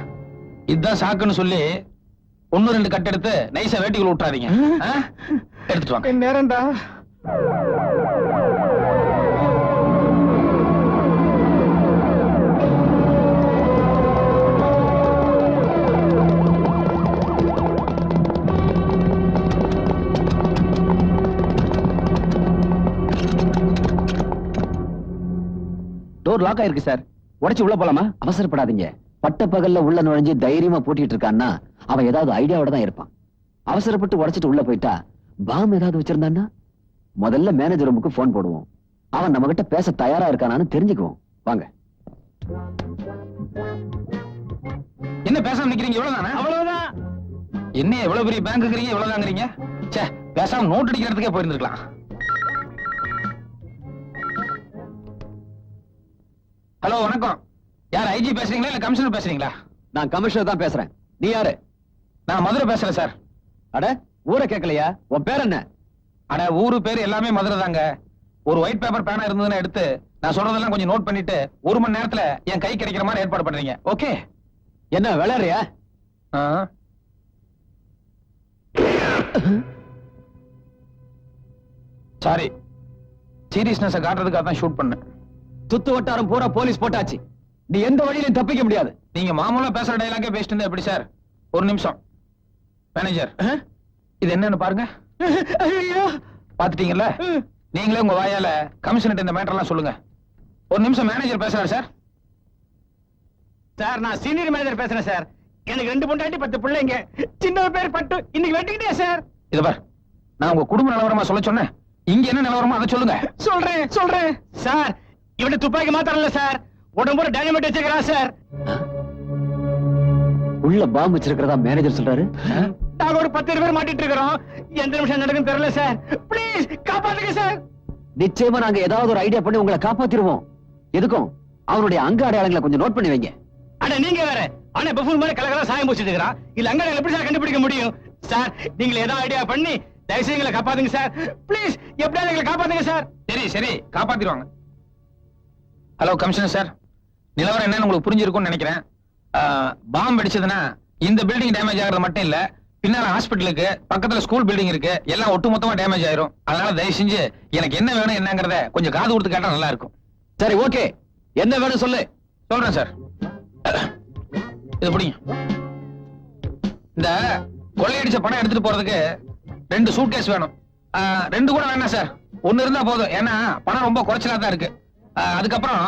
இதுதான் சாக்குன்னு சொல்லி 1-2 கட் எடுத்து நைஸா வேட்டிக்குள்ள விட்டுறாதீங்க. எடுத்துட்டு வாங்க. நேரம்டா. டோர் லாக் ஆயிருக்கு சார். உடைச்சு உள்ள போலாமா? அவசரப்படாதீங்க. பட்ட பகல்ல உள்ள நுழைஞ்சு தைரியமா பூட்டிட்டு இருக்கான்னா அவன் ஏதாவது ஐடியாவோட தான் இருப்பான். அவசரப்பட்டு உடைச்சிட்டு உள்ள போயிட்டா பாம் ஏதாவது வச்சிருந்தான்னா முதல்ல மேனேஜர் ரூமுக்கு போன் போடுவோம். அவன் நம்ம கிட்ட பேச தயாரா இருக்கானான்னு தெரிஞ்சுக்குவோம். வாங்க. என்ன பேசாம நிக்கிறீங்க? இவ்வளவுதானே? அவ்வளவுதான். என்ன எவ்வளவு பெரிய பேங்க் இருக்கீங்க, இவ்வளவுதாங்கிறீங்க? ச்சே, பேசாம நோட் அடிக்கிறதுக்கே போயிருந்திருக்கலாம். ஹலோ, வணக்கம். யார், ஐஜி பேசுறீங்களா இல்ல கமிஷனர் பேசுறீங்களா? நான் கமிஷனர் தான் பேசுறேன். நீ யாரு? நான் மதுரை பேசுறேன் சார். அட, ஊரை கேட்கலையா? உன் பேர் என்ன? அட, ஊரு பேர் எல்லாமே மதுரை தாங்க. ஒரு ஒயிட் பேப்பர் பேனா இருந்ததுன்னு எடுத்து நான் சொல்றதெல்லாம் கொஞ்சம் நோட் பண்ணிட்டு 1 மணி நேரத்துல என் கை கிடைக்கிற மாதிரி ஏற்பாடு பண்றீங்க. ஓகே? என்ன விளையாடுறியா? சாரி, சீரியஸ்னஸ் காட்டுறதுக்காக தான் ஷூட் பண்ணேன். சுத்து வட்டாரம் பூரா போலீஸ் போட்டாச்சு. நீ எந்த வழியிலும் தப்பிக்க முடியாது. நீங்க மாமூலா பேசுற டயலாக்கே பேசிட்டு இருந்தா எப்படி சார்? ஒரு நிமிஷம். மேனேஜர், இது என்னன்னு பாருங்க. பாத்துட்டீங்கல்ல? நீங்களே உங்க வாயால கமிஷனர் இந்த மேட்டர் எல்லாம் சொல்லுங்க. ஒரு நிமிஷம், மேனேஜர் பேசுறாரு சார். சார், நான் சீனியர் மேனேஜர் பேசுறேன் சார். எனக்கு 2 பொண்டாட்டி 10 பிள்ளைங்க. சின்ன பேர் பட்டு இன்னைக்கு வெட்டிக்கிட்டே சார். இத பார், நான் உங்க குடும்ப நிலவரமா சொல்ல சொன்னேன். இங்க என்ன நிலவரமா அதை சொல்லுங்க. சொல்றேன் சார். இவன் துப்பாக்கி மாத்திரல சார், உடம்பு டைனமைட் வச்சிருக்கான் சார். உள்ள பாம்பு வச்சிருக்கிறதா மேனேஜர் சொல்றாரு. நாங்க ஒரு 10 பேர் மாட்டிட்டு இருக்கிறோம். எந்த நிமிஷம் நடக்கும் தெரியல சார். ப்ளீஸ் காப்பாத்துங்க சார். நிச்சயமா நாங்க ஏதாவது ஒரு ஐடியா பண்ணி உங்களை காப்பாத்திடுவோம். எதுக்கும் அவனுடைய அங்க அடையாளங்களை கொஞ்சம் நோட் பண்ணி வைங்க. அட, நீங்க வேற. ஆனா பஃபூன் மாதிரி கலகலா சாயம் பூச்சிட்டு இருக்கிறான். இல்ல அங்க எப்படி சார் கண்டுபிடிக்க முடியும்? சார், நீங்க ஏதாவது ஐடியா பண்ணி தயவுசெய்து எங்களை காப்பாத்துங்க சார். ப்ளீஸ், எப்படியாவது எங்களை காப்பாத்துங்க சார். சரி, காப்பாத்திடுவாங்க. ஹலோ கமிஷனர் சார், நிலவரம் என்னன்னு உங்களுக்கு புரிஞ்சிருக்கும்னு நினைக்கிறேன். பாம்பு வெடிச்சதுன்னா இந்த பில்டிங் டேமேஜ் ஆகிறது மட்டும் இல்ல, பின்னால ஹாஸ்பிட்டலுக்கு பக்கத்துல ஸ்கூல் பில்டிங் இருக்கு, எல்லாம் ஒட்டுமொத்தமா டேமேஜ் ஆயிரும். அதனால தயவு செஞ்சு எனக்கு என்ன வேணும் என்னங்கறத கொஞ்சம் காது கொடுத்து கேட்டா நல்லா இருக்கும். சரி, ஓகே. என்ன வேணும் சொல்லு. சொல்றேன் சார். இது பிடிங்க. இந்த கொள்ளையடிச்ச பணம் எடுத்துட்டு போறதுக்கு 2 சூட்கேஸ் வேணும். 2 கூட வேணாம் சார், 1 இருந்தா போதும். ஏன்னா பணம் ரொம்ப குறைச்சலா தான் இருக்கு. அதுக்கப்புறம்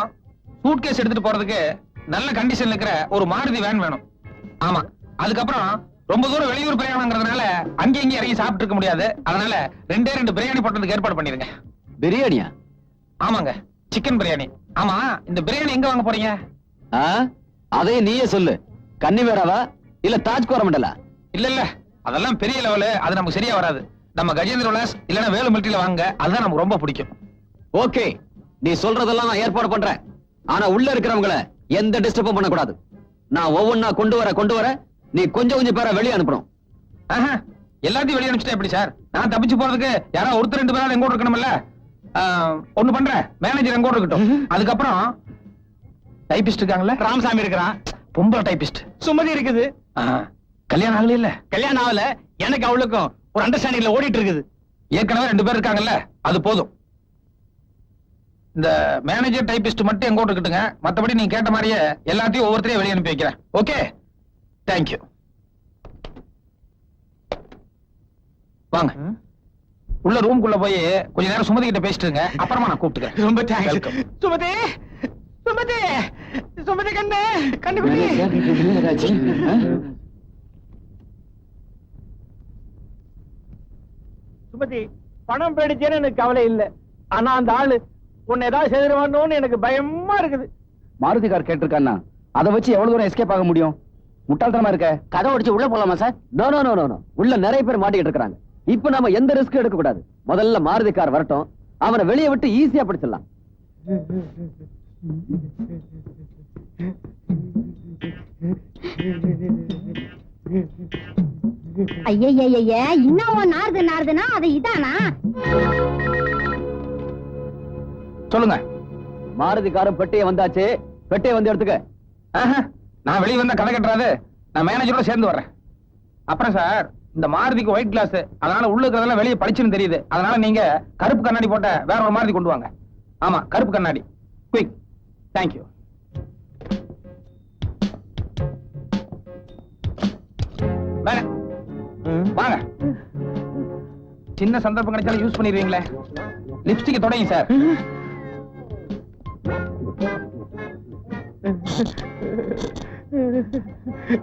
சூட்கேஸ் எடுத்துட்டு போறதுக்கு நல்ல கண்டிஷன்ல இருக்கிற ஒரு மாருதி வேன் வேணும். ஆமா. அதுக்கப்புறம் ரொம்ப தூரம் வெளியூர் பிரயாணம்ங்கிறதுனால அங்கே இங்கே இறங்கி சாப்பிட்டு இருக்க முடியாது. அதனால 2 பிரியாணி போட்டதுக்கு ஏற்பாடு பண்ணிருங்க. பிரியாணியா? ஆமாங்க, சிக்கன் பிரியாணி. ஆமா, இந்த பிரியாணி எங்க வாங்க போறீங்க? அதையும் நீயே சொல்லு. கன்னிவேராவா இல்ல தாஜ் கோரமண்டலா? இல்ல, அதெல்லாம் பெரிய லெவலு, அது நமக்கு சரியா வராது. நம்ம கஜேந்திர விலாஸ் இல்லனா வேலு மில்ட்டில வாங்க, அதுதான் நமக்கு ரொம்ப பிடிக்கும். ஓகே, நீ சொல்றதெல்லாம் நான் ஏற்பாடு பண்றேன். ஆனா உள்ள இருக்கிறவங்களை எந்த டிஸ்டர்பும் பண்ண கூடாது. நான் ஒவ்வொன்னா கொண்டு வர நீ கொஞ்சம் பேரை வெளியே அனுப்பணும். எல்லாத்தையும் வெளியே அனுப்பிச்சிட்டா எப்படி சார்? நான் தப்பிச்சு போறதுக்கு யாரா ஒருத்தர் 2 பேராவது எங்கூட இருக்கணும்ல. ஒண்ணு பண்றேன், மேனேஜர் எங்கூட இருக்கட்டும். அதுக்கப்புறம் டைபிஸ்ட் இருக்காங்கல்ல, ராமசாமி இருக்கிறான். பொம்பளை டைபிஸ்ட் சுமதி இருக்குது. கல்யாணம் ஆகல இல்ல? கல்யாணம் ஆகல. எனக்கு அவளுக்கும் ஒரு அண்டர்ஸ்டாண்டிங்ல ஓடிட்டு இருக்குது. ஏற்கனவே 2 பேர் இருக்காங்கல்ல, அது போதும். இந்த மேனேஜர் டைபிஸ்ட் மட்டும் எங்கூட இருக்கட்டுங்க. மத்தபடி நீங்க கேட்ட மாதிரியே எல்லாத்தையும் ஒவ்வொருத்தரையும் வெளியே அனுப்பி வைக்கிறேன். Okay, thank you. வாங்க, உள்ள ரூம்குள்ள போய் கொஞ்ச நேரம் சுமதி கிட்ட பேசிட்டுங்க. அப்புறமா நான் கூப்பிட்டுக்கிறேன். ரொம்ப தேங்க்ஸ். சுமதி, கண்ணு குட்டி. சுமதி, பணம் போயிடுச்சேன்னு எனக்கு கவலை இல்ல. ஆனா அந்த ஆளு உன்னை ஏதாவது செய்திருவானோன்னு எனக்கு பயமா இருக்குது. மாருதி கார் கேட்டிருக்கான்னா அதை வச்சு எவ்வளவு தூரம் எஸ்கேப் ஆக முடியும்? முட்டாள்தனமா இருக்க. கதை உடைச்சு உள்ள போலாமா sir? No no no no. உள்ள நிறைய பேர் மாட்டிக்கிட்டு இருக்காங்க. இப்ப நாம எந்த ரிஸ்க் எடுக்க கூடாது. முதல்ல மாருதி கார் வரட்டும், அவனை வெளியே விட்டு ஈஸியா பிடிச்சிடலாம். ஐயய்ய, இன்னும் நாறுதுன்னா அது இதானா? சொல்லுங்க. மாருதி காரும் பெட்டியை வந்தாச்சு. பெட்டியை வந்து எடுத்துக்க. நான் வெளியே வந்தா கதை கட்டுறாது. நான் மேனேஜரோட சேர்ந்து வர்றேன். அப்புறம் சார், இந்த மாருதிக்கு ஒயிட் கிளாஸ், அதனால உள்ள இருக்கிறதெல்லாம் வெளியே படிச்சுன்னு தெரியுது. அதனால நீங்க கருப்பு கண்ணாடி போட்ட வேற ஒரு மாருதி கொண்டு வாங்க. ஆமா, கருப்பு கண்ணாடி. குயிக். தேங்க்யூ. வாங்க. சின்ன சந்தர்ப்பம் கிடைச்சாலும் யூஸ் பண்ணிடுவீங்களே. லிப்ஸ்டிக் தொடங்க சார்.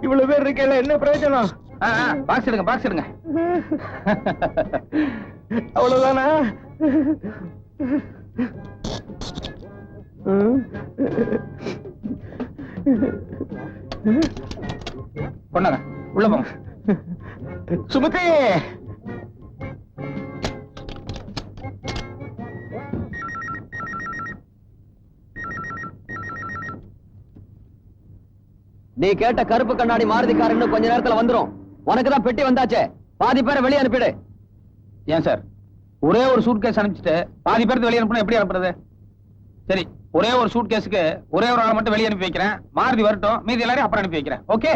இவ்வளவு பேர் இருக்கல என்ன பிரயோஜனம்? பாக்ஸ் எடுங்க, பாக்ஸ் எடுங்க. அவ்வளவுதானா? கொண்டாங்க, உள்ள போங்க. சுமதி, நீ கேட்ட கருப்பு கண்ணாடி மாருதி கார் இன்னும் கொஞ்ச நேரத்துல வந்துரும். உனக்கு தான் பெட்டி வந்தாச்சே, பாதி பேரை வெளியே அனுப்பிடு. ஏன் சார், ஒரே ஒரு சூட் கேஸ் அனுப்பிச்சுட்டு பாதி பேருக்கு வெளியே அனுப்பணும், எப்படி அனுப்புறது? சரி, ஒரே ஒரு சூட் கேஸுக்கு ஒரே ஒரு ஆளை மட்டும் வெளியே அனுப்பி வைக்கிறேன். மாருதி வரட்டும், மீதி எல்லாரையும் அப்புறம் அனுப்பி வைக்கிறேன். ஓகே?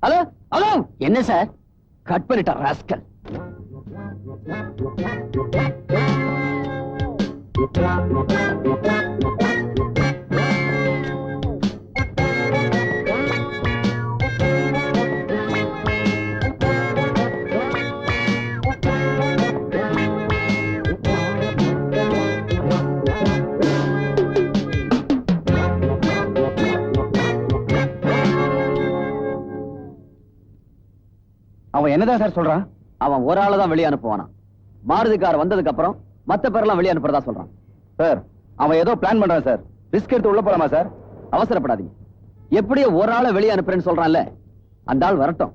ஹலோ ஹலோ, என்ன சார்? கட் பண்ணிட்டா ராஸ்கல். அவன் என்னதான் சார் சொல்றான்? அவன் ஒரு ஆளை தான் வெளியே அனுப்புவானா. மாருதி கார் வந்ததுக்கு அப்புறம் மத்த பேரெல்லாம் வெளியே அனுப்புறதா சொல்றான். சார், அவன் ஏதோ பிளான் பண்றான் சார். ரிஸ்க் எடுத்து உள்ள போலாமா சார்? அவசரப்படாதீங்க. எப்படியோ ஒரு ஆளை வெளியே அனுப்புறேன்னு சொல்றான்ல, அந்த ஆள் வரட்டும்.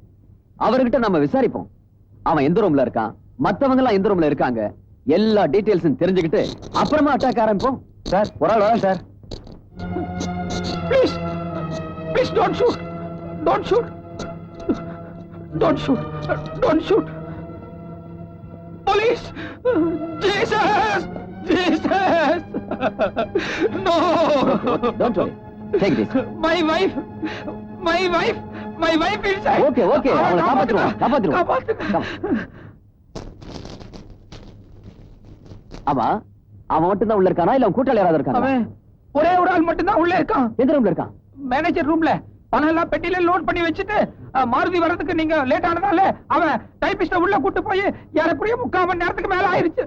அவர்கிட்ட நம்ம விசாரிப்போம். அவன் எந்த ரூம்ல இருக்கான், மத்தவங்க எல்லாம் எந்த ரூம்ல இருக்காங்க, எல்லா டீடைல்ஸும் தெரிஞ்சுக்கிட்டு அப்புறமா அட்டாக் ஆரம்பிப்போம். சார், ஒரு ஆள் வரேன் sir. Please, please don't shoot, don't shoot, don't shoot, don't shoot. Police! Jesus! Jesus! No! Don't worry. Take this. My wife! My wife! My wife inside! Okay, okay. அவனை காப்பாத்துருவோம், காப்பாத்துருவோம். காப்பாத்துங்க. ஆமா, அவன் மட்டும் தான் உள்ள இருக்கானா இல்ல அவன் கூட்டாளி யாராவது இருக்கானா? அவன் ஒரே ஒரு ஆள் மட்டும் தான் உள்ள இருக்கான். எந்த ரூம்ல இருக்கான்? மேனேஜர் ரூம்ல. பணம் எல்லாம் பெட்டியில லோட் பண்ணி வச்சுட்டு மாருதி வரதுக்கு நீங்க லேட் ஆனதால அவன் டைபிஸ்ட உள்ள கூட்டு போய் ஏறக்குறைய 3/4 மணி நேரத்துக்கு மேல ஆயிருச்சு.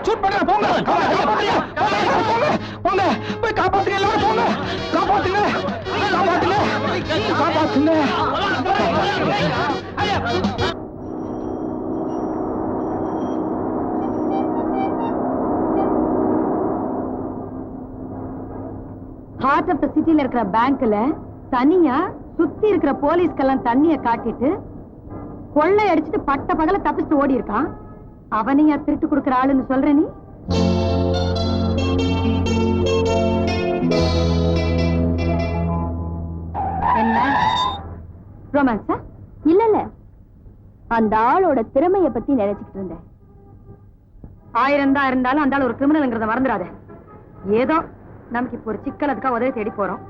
ஷூட் பண்ணா போங்க, போங்க, போய் காப்பாத்துங்க, எல்லாரும் போங்க, காப்பாத்துங்க, காப்பாத்துங்க, காப்பாத்துங்க. ஹார்ட் ஆஃப் த சிட்டில இருக்கிற பேங்க்ல தனியா சுத்தி இருக்கிற போலீஸ்க்கெல்லாம் தண்ணிய காட்டிட்டு கொள்ளை அடிச்சுட்டு பட்ட பகல தப்பிச்சுட்டு ஓடி இருக்கான். அவனையா திருட்டு கொடுக்கிற ஆளுன்னு சொல்ற நீ? என்ன ரொமான்ஸா? இல்ல இல்ல, அந்த ஆளோட திறமைய பத்தி நினைச்சுக்கிட்டு இருந்தேன். 1000 தான் இருந்தாலும் அந்த ஆள் ஒரு கிரிமினல்ங்கிறத மறந்துடாத. ஏதோ நமக்கு இப்போ ஒரு சிக்கல், அதுக்காக உதவி தேடி போறோம்.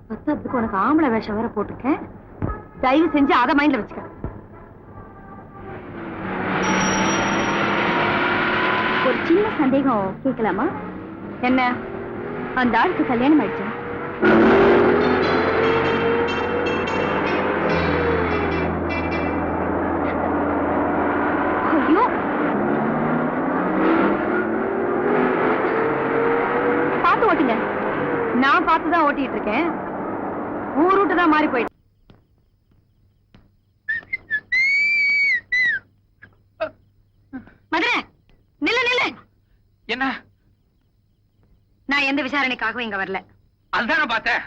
பத்தத்துக்கு உனக்கு ஆம்பளை வேஷம் வேற போட்டிருக்கேன். தயவு செஞ்சு அதை மைண்ட்ல வச்சுக்க. ஒரு சின்ன சந்தேகம் கேட்கலாமா? என்ன, அந்த ஆளுக்கு கல்யாணம் ஆயிடுச்சு? ஐயோ, பார்த்து ஓட்டுங்க. நான் பார்த்துதான் ஓட்டிட்டு இருக்கேன். ஊர் ரூட்டு தான் மாறி போயிட்டு. மதுரை, நில்லு நில்லு. என்ன? நான் எந்த விசாரணைக்காகவும் இங்க வரல. அதுதான் பார்த்தேன்.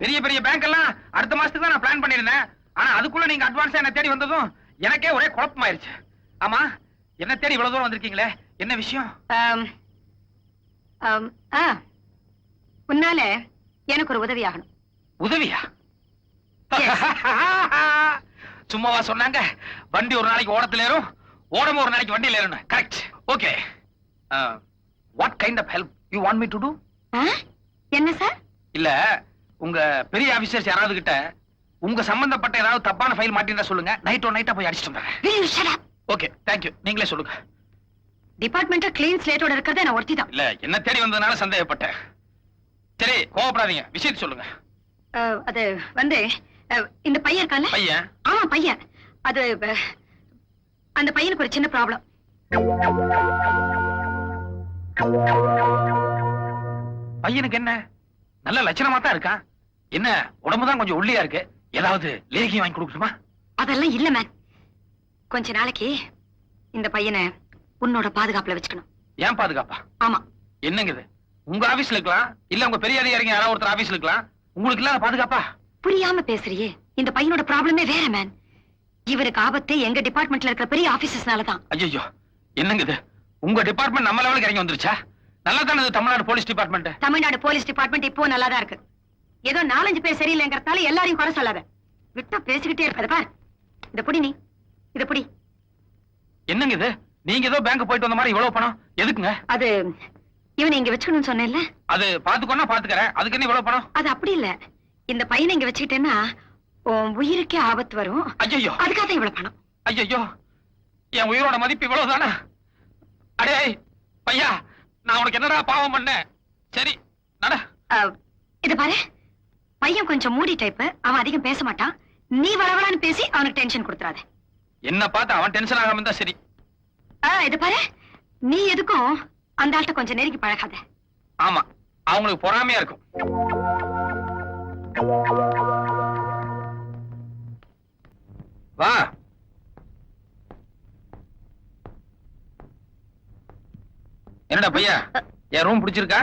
பெரிய பெரிய பேங்க் எல்லாம் அடுத்த மாசத்துக்கு தான் நான் பிளான் பண்ணிருந்தேன். ஆனா அதுக்குள்ள நீங்க அட்வான்ஸா என்ன தேடி வந்ததும் எனக்கே ஒரே குழப்பமாயிருச்சு. ஆமா, என்ன தேடி இவ்வளவு தூரம் வந்திருக்கீங்களே, என்ன விஷயம்? உன்னால எனக்கு ஒரு உதவி ஆகணும். உதவியா? சும்மாவா சொன்னாங்க? வண்டி ஒரு நாளைக்கு ஓடத்துல ஏறும், ஓடமும் ஒரு நாளைக்கு வண்டியில ஏறும். Correct. Okay. What kind of help you want me to do? என்ன சார்? இல்ல, உங்க பெரிய ஆபீசர்ஸ் யாராவது கிட்ட உங்க சம்பந்தப்பட்ட ஏதாவது தப்பான ஃபைல் மாட்டிருந்தா சொல்லுங்க. நைட்டா போய் அடிச்சிட்டு வந்துறேன். Okay, thank you. நீங்களே சொல்லுங்க. டிபார்ட்மெண்டல் கிளீன் ஸ்லேட்டோட இருக்கிறதே நான் ஒருத்தி தான். இல்ல, என்ன தேடி வந்ததுனால சந்தேகப்பட்டேன். சரி, கோவப்படாதீங்க, விஷயத்தை சொல்லுங்க. அது வந்து இந்த பையன் இருக்கான்ல? பையன்? ஆமா பையன். அது அந்த பையனுக்கு ஒரு சின்ன ப்ராப்ளம். பையனுக்கு என்ன நல்ல லட்சணமா தான் இருக்கான். என்ன உடம்புதான் கொஞ்சம் ஒல்லியா இருக்கு. ஏதாவது லேகியம் வாங்கி கொடுக்கணுமா? அதெல்லாம் இல்ல மேன். கொஞ்ச நாளைக்கு இந்த பையனை உன்னோட பாதுகாப்புல வச்சுக்கணும். ஏன் பாதுகாப்பா? ஆமா. என்னங்க இது? உங்க ஆபீஸ்ல இருக்கலாம், இல்ல உங்க பெரிய அதிகாரிங்க யாராவது ஒருத்தர் ஆபீஸ்ல இருக்கலாம். உங்களுக்கு இல்லாத பாதுகாப்பா? புரியாம பேசுறியே. இந்த பையனோட ப்ராப்ளமே வேற மேன். இவருக்கு ஆபத்தே எங்க டிபார்ட்மெண்ட்ல இருக்கிற பெரிய ஆபீசர்ஸ்னாலதான். ஐயோ, என்னங்க இது? உங்க டிபார்ட்மெண்ட் நம்ம லெவலுக்கு இறங்கி வந்துருச்சா? நல்லா தானே இது Tamil Nadu police department. Tamil Nadu police department இப்போ நல்லாதான் இருக்கு. ஏதோ 4-5 பேர் சரியில்லைங்கிறதால எல்லாரையும் குறை சொல்லாத. விட்டா பேசிக்கிட்டே இருப்பது பார். இத புடி நீ. இத புடி. என்னங்க இது? நீங்க ஏதோ பேங்க் போயிட்டு வந்த மாதிரி இவ்வளவு பணம் எதுக்குங்க? அது இவனை இங்க வச்சுக்கணும்னு சொன்னேன்ல. அது பாத்துக்கோன்னா பாத்துக்கறேன். அதுக்கு என்ன இவ்வளவு பணம்? அது அப்படி இல்ல. இந்த பையனை இங்க வச்சுக்கிட்டேன்னா உன் உயிருக்கே ஆபத்து வரும். ஐயோ, அதுக்காக இவ்வளவு பணம். ஐயோ, என் உயிரோட மதிப்பு இவ்வளவுதானா? அடே பையா, நான் உனக்கு என்னடா பாவம் பண்ணேன்? சரி நட. இத பாரு, பையன் கொஞ்சம் மூடி டைப். அவன் அதிகம் பேச மாட்டான். நீ வளவளான்னு பேசி அவனுக்கு டென்ஷன் கொடுத்துறாத. என்ன பார்த்து அவன் டென்ஷன் ஆகாம இருந்தா சரி. இத பாரு, நீ எதுக்கும் அந்த ஆள்கிட்ட கொஞ்சம் நெருங்கி பழகாத. ஆமா, அவங்களுக்கு பொறாமையா இருக்கும். வா. என்னடா பையா, என் ரூம் பிடிச்சிருக்கா?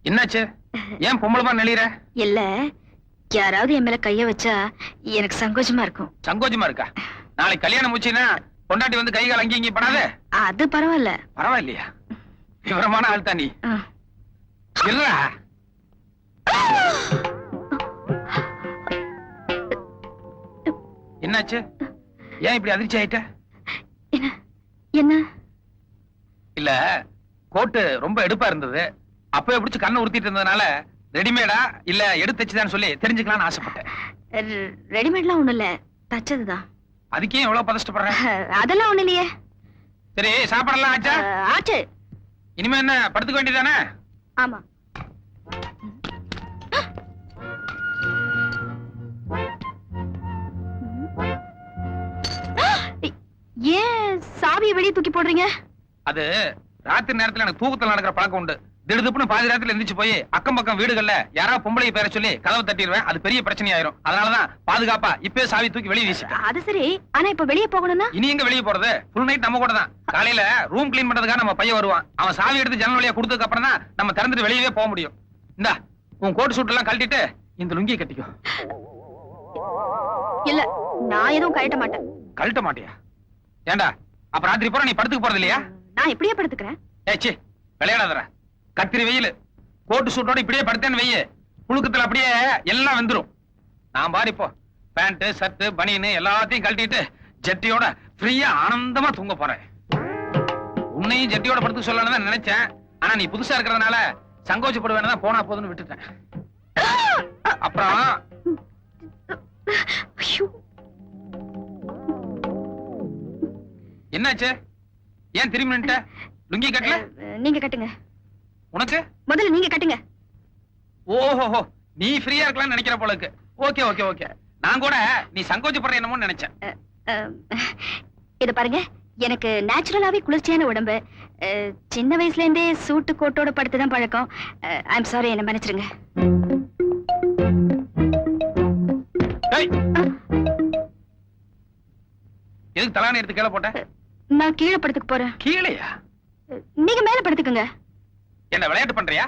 என்னாச்சு? ஏன் பொம்பளமா நெளிற? இல்ல, யாராவது என் மேல கைய வச்சா எனக்கு சங்கோஜமா இருக்கும். சங்கோஜமா இருக்கா? நாளைக்கு கல்யாணம் முடிச்சுன்னா பொண்டாட்டி வந்து கை கால் அங்கி இங்கி படாத. அது பரவாயில்ல. பரவாயில்லையா? விவரமான ஆள் தான் நீ. இல்ல என்னாச்சு? ஏன் இப்படி அதிர்ச்சி ஆயிட்ட? என்ன? இல்ல, கோட்டு ரொம்ப எடுப்பா இருந்தது. அப்பவே பிடிச்சு கண்ணை உறுத்திட்டு இருந்ததுனால ரெடிமேடா இல்ல எடுத்து தச்சுதான்னு சொல்லி தெரிஞ்சுக்கலாம்னு ஆசைப்பட்டேன். ரெடிமேட்லாம் ஒண்ணு இல்ல, தச்சதுதான். அதுக்கே எவ்வளவு பதஷ்டப்படுறேன்? அதெல்லாம் ஒண்ணு இல்லையே. சரி, சாப்பாடெல்லாம் ஆச்சா? ஆச்சு. இனிமே என்ன, படுத்துக்க வேண்டியதானே? ஆமா. ஏன் சாவியை வெளியே தூக்கி போடுறீங்க? அது ராத்திரி நேரத்துல எனக்கு தூக்கத்துல நடக்கிற பழக்கம் உண்டு. திடுதுப்புன்னு பாதி நேரத்துல எந்திரிச்சு போய் அக்கம் பக்கம் வீடுகள்ல யாராவது பொம்பளை பேர சொல்லி கதவை தட்டிடுவேன். அது பெரிய பிரச்சனை ஆயிரும். அதனாலதான் பாதுகாப்பா இப்பவே சாவி தூக்கி வெளியே வீசிட்டேன். அது சரி, ஆனா இப்ப வெளியே போகணும்னா? இனி எங்க வெளியே போறது? ஃபுல் நைட் நம்ம கூட தான். காலையில ரூம் கிளீன் பண்றதுக்காக நம்ம பையன் வருவான். அவன் சாவி எடுத்து ஜன்னல் வழியா கொடுத்ததுக்கு அப்புறம் தான் நம்ம திறந்துட்டு வெளியவே போக முடியும். இந்தா, உன் கோட் சூட் எல்லாம் கழட்டிட்டு இந்த லுங்கியை கட்டிக்கோ. இல்ல, நான் எதுவும் கழட்ட மாட்டேன். கழட்ட மாட்டியா? ஏண்டா, அப்ப ராத்திரி பூரா நீ படுத்துக்க போறது இல்லையா? நான் இப்படியே படுத்துக்கிறேன். ஏச்சி, விளையாடாதற. கத்திரி வெயில் கோட்டு சூட்டோட இப்படியே படுத்தேன்னு வெய்ய, புழுக்கத்துல அப்படியே எல்லாம் வந்துரும். நான் பாரு இப்போ பேண்ட் ஷர்ட் பனியன் எல்லாத்தையும் கழட்டிட்டு ஜட்டியோட ஃப்ரீயா ஆனந்தமா தூங்க போறேன். உன்னையும் ஜட்டியோட படுத்து சொல்லணும்னு தான் நினைச்சேன். ஆனா நீ புதுசா இருக்கிறதுனால சங்கோச்சப்படுவேன்னு தான் போனா போதுன்னு விட்டுட்டேன். அப்புறம் என்னாச்சு? ஏன் திரும்பி நின்னுட்ட? லுங்கி கட்டல? நீங்க கட்டுங்க. உனக்கு முதல்ல நீங்க கட்டுங்க. ஓஹோ, நீ ஃப்ரீயா இருக்கலாம்னு நினைக்கிற போல இருக்கு. Okay okay okay. நான் கூட நீ சங்கோச்சப்படுற என்னமோன்னு நினைச்சேன். இத பாருங்க, எனக்கு நேச்சுரலாவே குளிர்ச்சியான உடம்பு. சின்ன வயசுல இருந்தே சூட்டு கோட்டோட படுத்துதான் பழக்கம். ஐ எம் சாரி, என்ன மன்னிச்சிருங்க. எதுக்கு தலானி எடுத்து கீழே போட்ட? நான் கீழே படுத்துக்க போறேன். கீழையா? நீங்க மேல படுத்துக்குங்க. என்ன விளையாட்டு பண்றியா?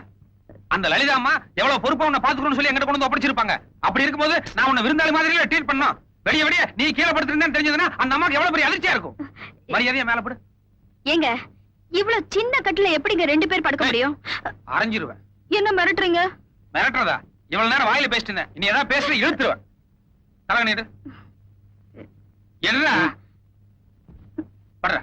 அந்த லலிதா அம்மா எவ்வளவு பொறுப்பா உன்னை பாத்துக்கணும்னு சொல்லி எங்கிட்ட கொண்டு வந்து ஒப்படைச்சிருப்பாங்க. அப்படி இருக்கும்போது நான் உன்னை விருந்தாளி மாதிரி ட்ரீட் பண்ணோம். வெளிய வெளிய நீ கீழே படுத்துருந்தேன்னு தெரிஞ்சதுன்னா அந்த அம்மாக்கு எவ்வளவு பெரிய அதிர்ச்சியா இருக்கும். மரியாதையா மேல படு. ஏங்க, இவ்வளவு சின்ன கட்டுல எப்படிங்க 2 பேர் படுக்க முடியும்? அரைஞ்சிருவேன். என்ன மிரட்டுறீங்க? மிரட்டுறதா? இவ்வளவு நேரம் வாயில பேசிட்டு இருந்தேன். இனி ஏதாவது பேசுற இழுத்துருவேன். தலக நீடு. என்ன படுற?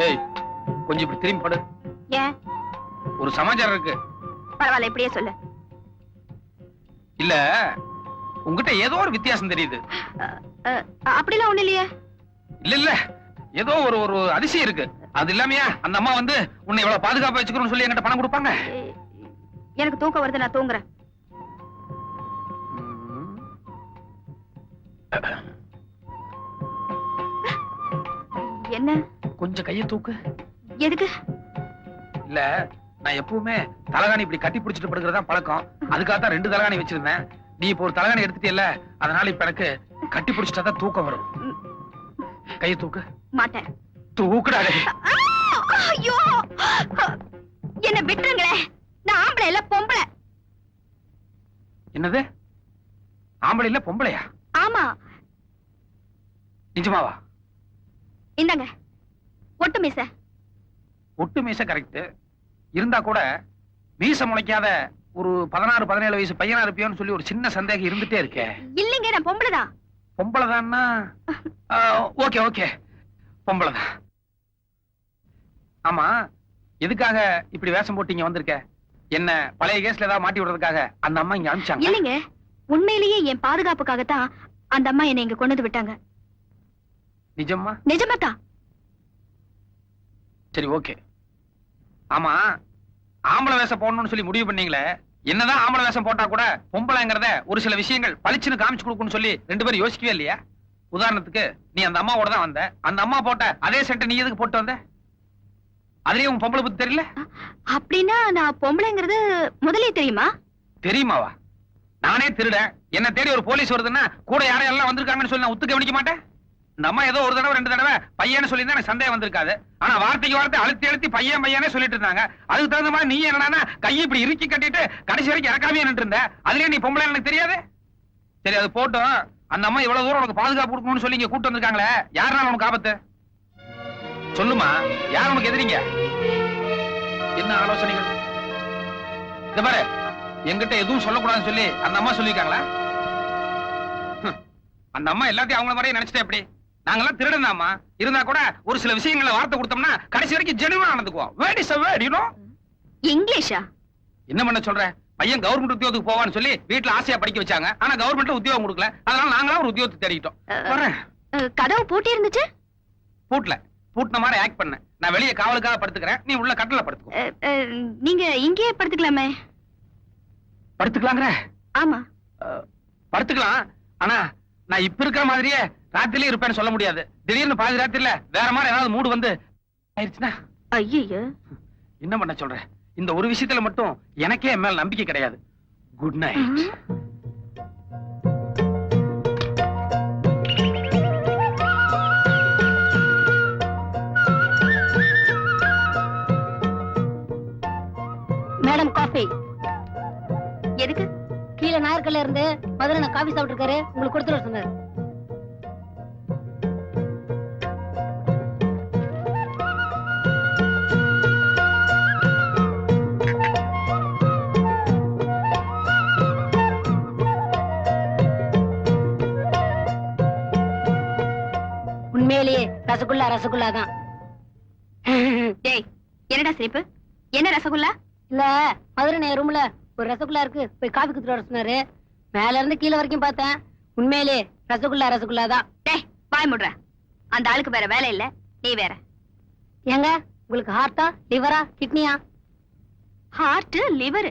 ஏய், கொஞ்சம் இப்படி திரும்பி படு. ஏன்? ஒரு சமாச்சாரம் இருக்கு. பரவாயில்ல, இப்படியே சொல்லு. இல்ல, உங்ககிட்ட ஏதோ ஒரு வித்தியாசம் தெரியுது. அப்படிலாம் ஒண்ணு இல்லையே. இல்ல இல்ல, ஏதோ ஒரு ஒரு அதிசயம் இருக்கு. அது இல்லாமையா அந்த அம்மா வந்து உன்னை இவ்வளவு பாதுகாப்பா வச்சுக்கணும்னு சொல்லி என்கிட்ட பணம் கொடுப்பாங்க? எனக்கு தூக்கம் வருது, நான் தூங்குறேன். என்ன? கொஞ்சம் கையை தூக்கு. எதுக்கு? இல்ல, நான் எப்பவுமே தலகாணி இப்படி கட்டி பிடிச்சிட்டு படுக்கிறதா பழக்கம். அதுக்காகத்தான் 2 தலகாணி வச்சிருந்தேன். நீ இப்போ ஒரு தலகாணி எடுத்துட்டியல்ல, அதனால இப்ப எனக்கு கட்டி பிடிச்சிட்டாதான் தூக்கம் வரும். கையை தூக்கு. மாட்டேன். தூக்குடாடே. ஐயோ, என்ன விட்டுருங்களே. நான் ஆம்பளை இல்ல, பொம்பளை. என்னது? ஆம்பளை இல்ல பொம்பளையா? ஆமா. நிஜமாவா? இந்தாங்க ஒட்டு மீச. ஒட்டு மீச கரெக்ட். இருந்தா கூட மீச முளைக்காத ஒரு 16-17 வயசு பையனா இருப்பியோன்னு சொல்லி ஒரு சின்ன சந்தேகம் இருந்துட்டே இருக்கே. இல்லைங்க, நான் பொம்பளைதான். பொம்பளைதான்னா ஓகே ஓகே, பொம்பளைதான். ஆமா, எதுக்காக இப்படி வேஷம் போட்டு இங்க வந்திருக்க? என்ன பழைய கேஸ்ல ஏதாவது மாட்டி விடுறதுக்காக அந்த அம்மா இங்க அனுப்பிச்சாங்க? இல்லைங்க, உண்மையிலேயே என் பாதுகாப்புக்காகத்தான் அந்த அம்மா என்னை இங்க கொண்டு வந்து விட்டாங்க. நிஜமா? நிஜமாதான். சரி ஓகே. ஆமா, ஆம்பளை வேஷம் போடணும்னு சொல்லி முடிவு பண்ணீங்களே, என்னதான் ஆம்பளை வேஷம் போட்டா கூட பொம்பளைங்கிறத ஒரு சில விஷயங்கள் பளிச்சுன்னு காமிச்சு கொடுக்குன்னு சொல்லி 2 பேரும் யோசிக்கவே இல்லையா? உதாரணத்துக்கு நீ அந்த அம்மாவோட தான் வந்த, அந்த அம்மா போட்ட அதே சென்ட் நீ எதுக்கு போட்டு வந்த? அதுலயே உன் பொம்பளை பத்தி தெரியல? அப்படின்னா நான் பொம்பளைங்கிறது முதலே தெரியுமா? தெரியுமாவா? நானே திருடன், என்ன தேடி ஒரு போலீஸ் வருதுன்னா கூட யாரையெல்லாம் வந்திருக்காங்கன்னு சொல்லி நான் ஒத்து கவனிக்க மாட்டேன். இந்த அம்மா ஏதோ ஒரு தடவை 2 தடவை பையன்னு சொல்லி எனக்கு சந்தேகம் வந்திருக்காது. ஆனா வார்த்தைக்கு வார்த்தை அழுத்தி அழுத்தி பையன் பையனே சொல்லிட்டு இருந்தாங்க. அதுக்கு தகுந்த மாதிரி நீ என்னன்னா கையை இப்படி இறுக்கி கட்டிட்டு கடைசி வரைக்கும் இறக்காமே நின்று இருந்த. அதுலயே நீ பொம்பளை எனக்கு தெரியாது. சரி, அது போட்டோம். அந்த அம்மா இவ்வளவு தூரம் உனக்கு பாதுகாப்பு கொடுக்கணும்னு சொல்லி இங்க கூட்டு வந்திருக்காங்களே, யாருனால உனக்கு ஆபத்து? சொல்லுமா, யார் உனக்கு எதிரிங்க? என்ன ஆலோசனைகள்? இந்த பாரு, என்கிட்ட எதுவும் சொல்லக்கூடாதுன்னு சொல்லி அந்த அம்மா சொல்லிருக்காங்களா? அந்த அம்மா எல்லாத்தையும் அவங்கள மாதிரியே நினைச்சிட்டே எப்படி? நாங்கெல்லாம் திருடனாமா இருந்தா கூட ஒரு சில விஷயங்களை வார்த்தை கொடுத்தோம்னா கடைசி வரைக்கும் ஜெனுவனா நடந்துக்குவோம். Word is a word, you know? இங்கிலீஷா? என்ன பண்ண சொல்ற? பையன் கவர்மெண்ட் உத்தியோகத்துக்கு போவான்னு சொல்லி வீட்டுல ஆசையா படிக்க வச்சாங்க. ஆனா கவர்மெண்ட்ல உத்தியோகம் கொடுக்கல. அதனால நாங்களா ஒரு உத்தியோகத்தை தேடிட்டோம். கதவு பூட்டி இருந்துச்சு. பூட்டின மாதிரி ஆக்ட் பண்ண. நான் வெளியே காவலுக்காக படுத்துக்கிறேன், நீ உள்ள கட்டல படுத்துக்கோ. நீங்க இங்கேயே படுத்துக்கலாமே. படுத்துக்கலாங்கிற? ஆமா, படுத்துக்கலாம். ஆனா நான் இப்ப இருக்கிற மாதிரியே ராத்திரிலே இருப்பேன்னு சொல்ல முடியாது. திடீர்னு பாதி ராத்திரில வேற மாதிரி ஏதாவது மூடு வந்து ஆயிடுச்சுன்னா? ஐயோ, என்ன பண்ண சொல்ற? இந்த ஒரு விஷயத்துல மட்டும் எனக்கே என் மேல நம்பிக்கை கிடையாது. Good night. Madam coffee. எதுக்கு? கீழே நாயர்கல்ல இருந்து மதுரை காஃபி சாப்பிட்டு இருக்காரு, உங்களுக்கு கொடுத்துட்டு வர சொன்னாரு. உண்மையிலேயே ரசகுல்லா தான். டேய், என்னடா சிரிப்பு? என்ன ரசகுல்லா? இல்ல, மதுரை ரூம்ல ஒரு ரசகுல்லா இருக்கு, போய் காஃபி குடுத்துட்டு வர சொன்னாரு. மேல இருந்து கீழே வரைக்கும் பார்த்தேன். உண்மையிலே ரசகுல்லா தான். டேய், வாய் முடுற. அந்த ஆளுக்கு வேற வேலை இல்ல, நீ வேற. ஏங்க, உங்களுக்கு ஹார்ட்டா, லிவரா, கிட்னியா? Heart, liver.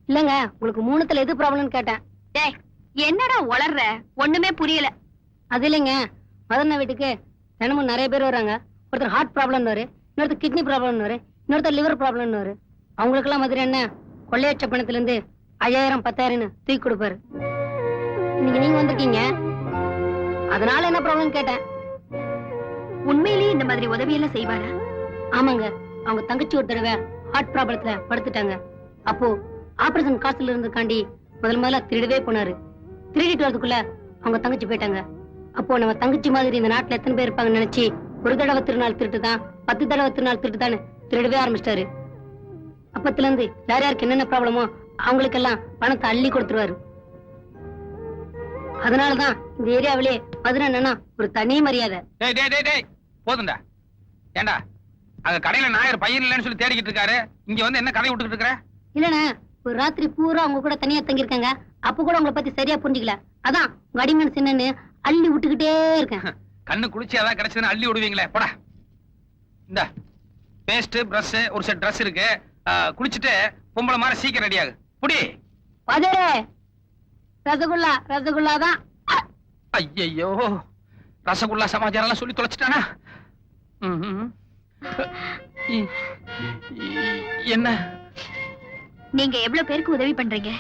இல்லங்க, உங்களுக்கு 3த்துல எது ப்ராப்ளம்னு கேட்டேன். டேய், என்னடா உளர்ற? ஒண்ணுமே புரியல. அது இல்லைங்க, மதுரை வீட்டுக்கு தினமும் நிறைய பேர் வராங்க. ஒருத்தர் ஹார்ட் ப்ராப்ளம் வரு, இன்னொருத்தர் கிட்னி ப்ராப்ளம் வரு, இன்னொருத்தர் லிவர் ப்ராப்ளம் வரு. அவங்களுக்கெல்லாம் மதுரை என்ன கொள்ளையற்ற பணத்துல இருந்து 5000 10,000 தூக்கி கொடுப்பாரு. இன்னைக்கு நீங்க வந்திருக்கீங்க, அதனால என்ன ப்ராப்ளம் கேட்டேன். உண்மையிலேயே இந்த மாதிரி உதவியெல்லாம் செய்வாரா? ஆமாங்க, அவங்க தங்கச்சி ஒரு தடவை ஹார்ட் ப்ராப்ளத்துல படுத்துட்டாங்க. அப்போ ஆபரேஷன் காசுல இருந்துக்காண்டி முதல்ல திருடவே போனாரு. திருடிட்டு வரதுக்குள்ள அவங்க தங்கச்சி போயிட்டாங்க. அப்போ நம்ம தங்கச்சி மாதிரி இந்த நாட்டுல எத்தனை பேர் இருப்பாங்கன்னு நினைச்சு ஒரு தடவை திருநாள் திருட்டுதான், 10 தடவை திருநாள் திருட்டுதான்னு திருடவே ஆரம்பிச்சிட்டாரு. அப்பத்துல இருந்து யார் யாருக்கு என்னென்ன ப்ராப்ளமோ அவங்களுக்கெல்லாம் பணத்தை அள்ளி கொடுத்துருவாரு. அதனாலதான் இந்த ஏரியாவிலே மதுரை என்னன்னா ஒரு தனி மரியாதை. போதுண்டா. ஏண்டா, அங்க கடையில நாயர் பையன் இல்லைன்னு சொல்லி தேடிக்கிட்டு இருக்காரு, இங்க வந்து என்ன கதை விட்டுக்கிட்டு இருக்கிற? இல்லண்ணா, ஒரு ராத்திரி பூரா அவங்க கூட தனியா தங்கியிருக்காங்க. அப்ப கூட உங்களை பத்தி சரியா புரிஞ்சுக்கல. அதான் உங்க அடிமன் சின்னன்னு அள்ளி விட்டுக்கிட்டே இருக்கேன். கண்ணு குளிச்சு ஏதாவது கிடைச்சதுன்னு அள்ளி விடுவீங்களே போடா. இந்த பேஸ்ட் பிரஷ் ஒரு செட் ட்ரெஸ் இருக்கு. குளிச்சுட்டு பொம்பளை மாதிரி சீக்கிரம் ரெடி ஆகு. புடி. பதரே ரசகுல்லா ரசகுல்லா தான். ஐயோ ரசகுல்லா சமாச்சாரம் எல்லாம் சொல்லி தொலைச்சிட்டானா? என்ன நீங்க எவ்வளவு பேருக்கு உதவி பண்றீங்க?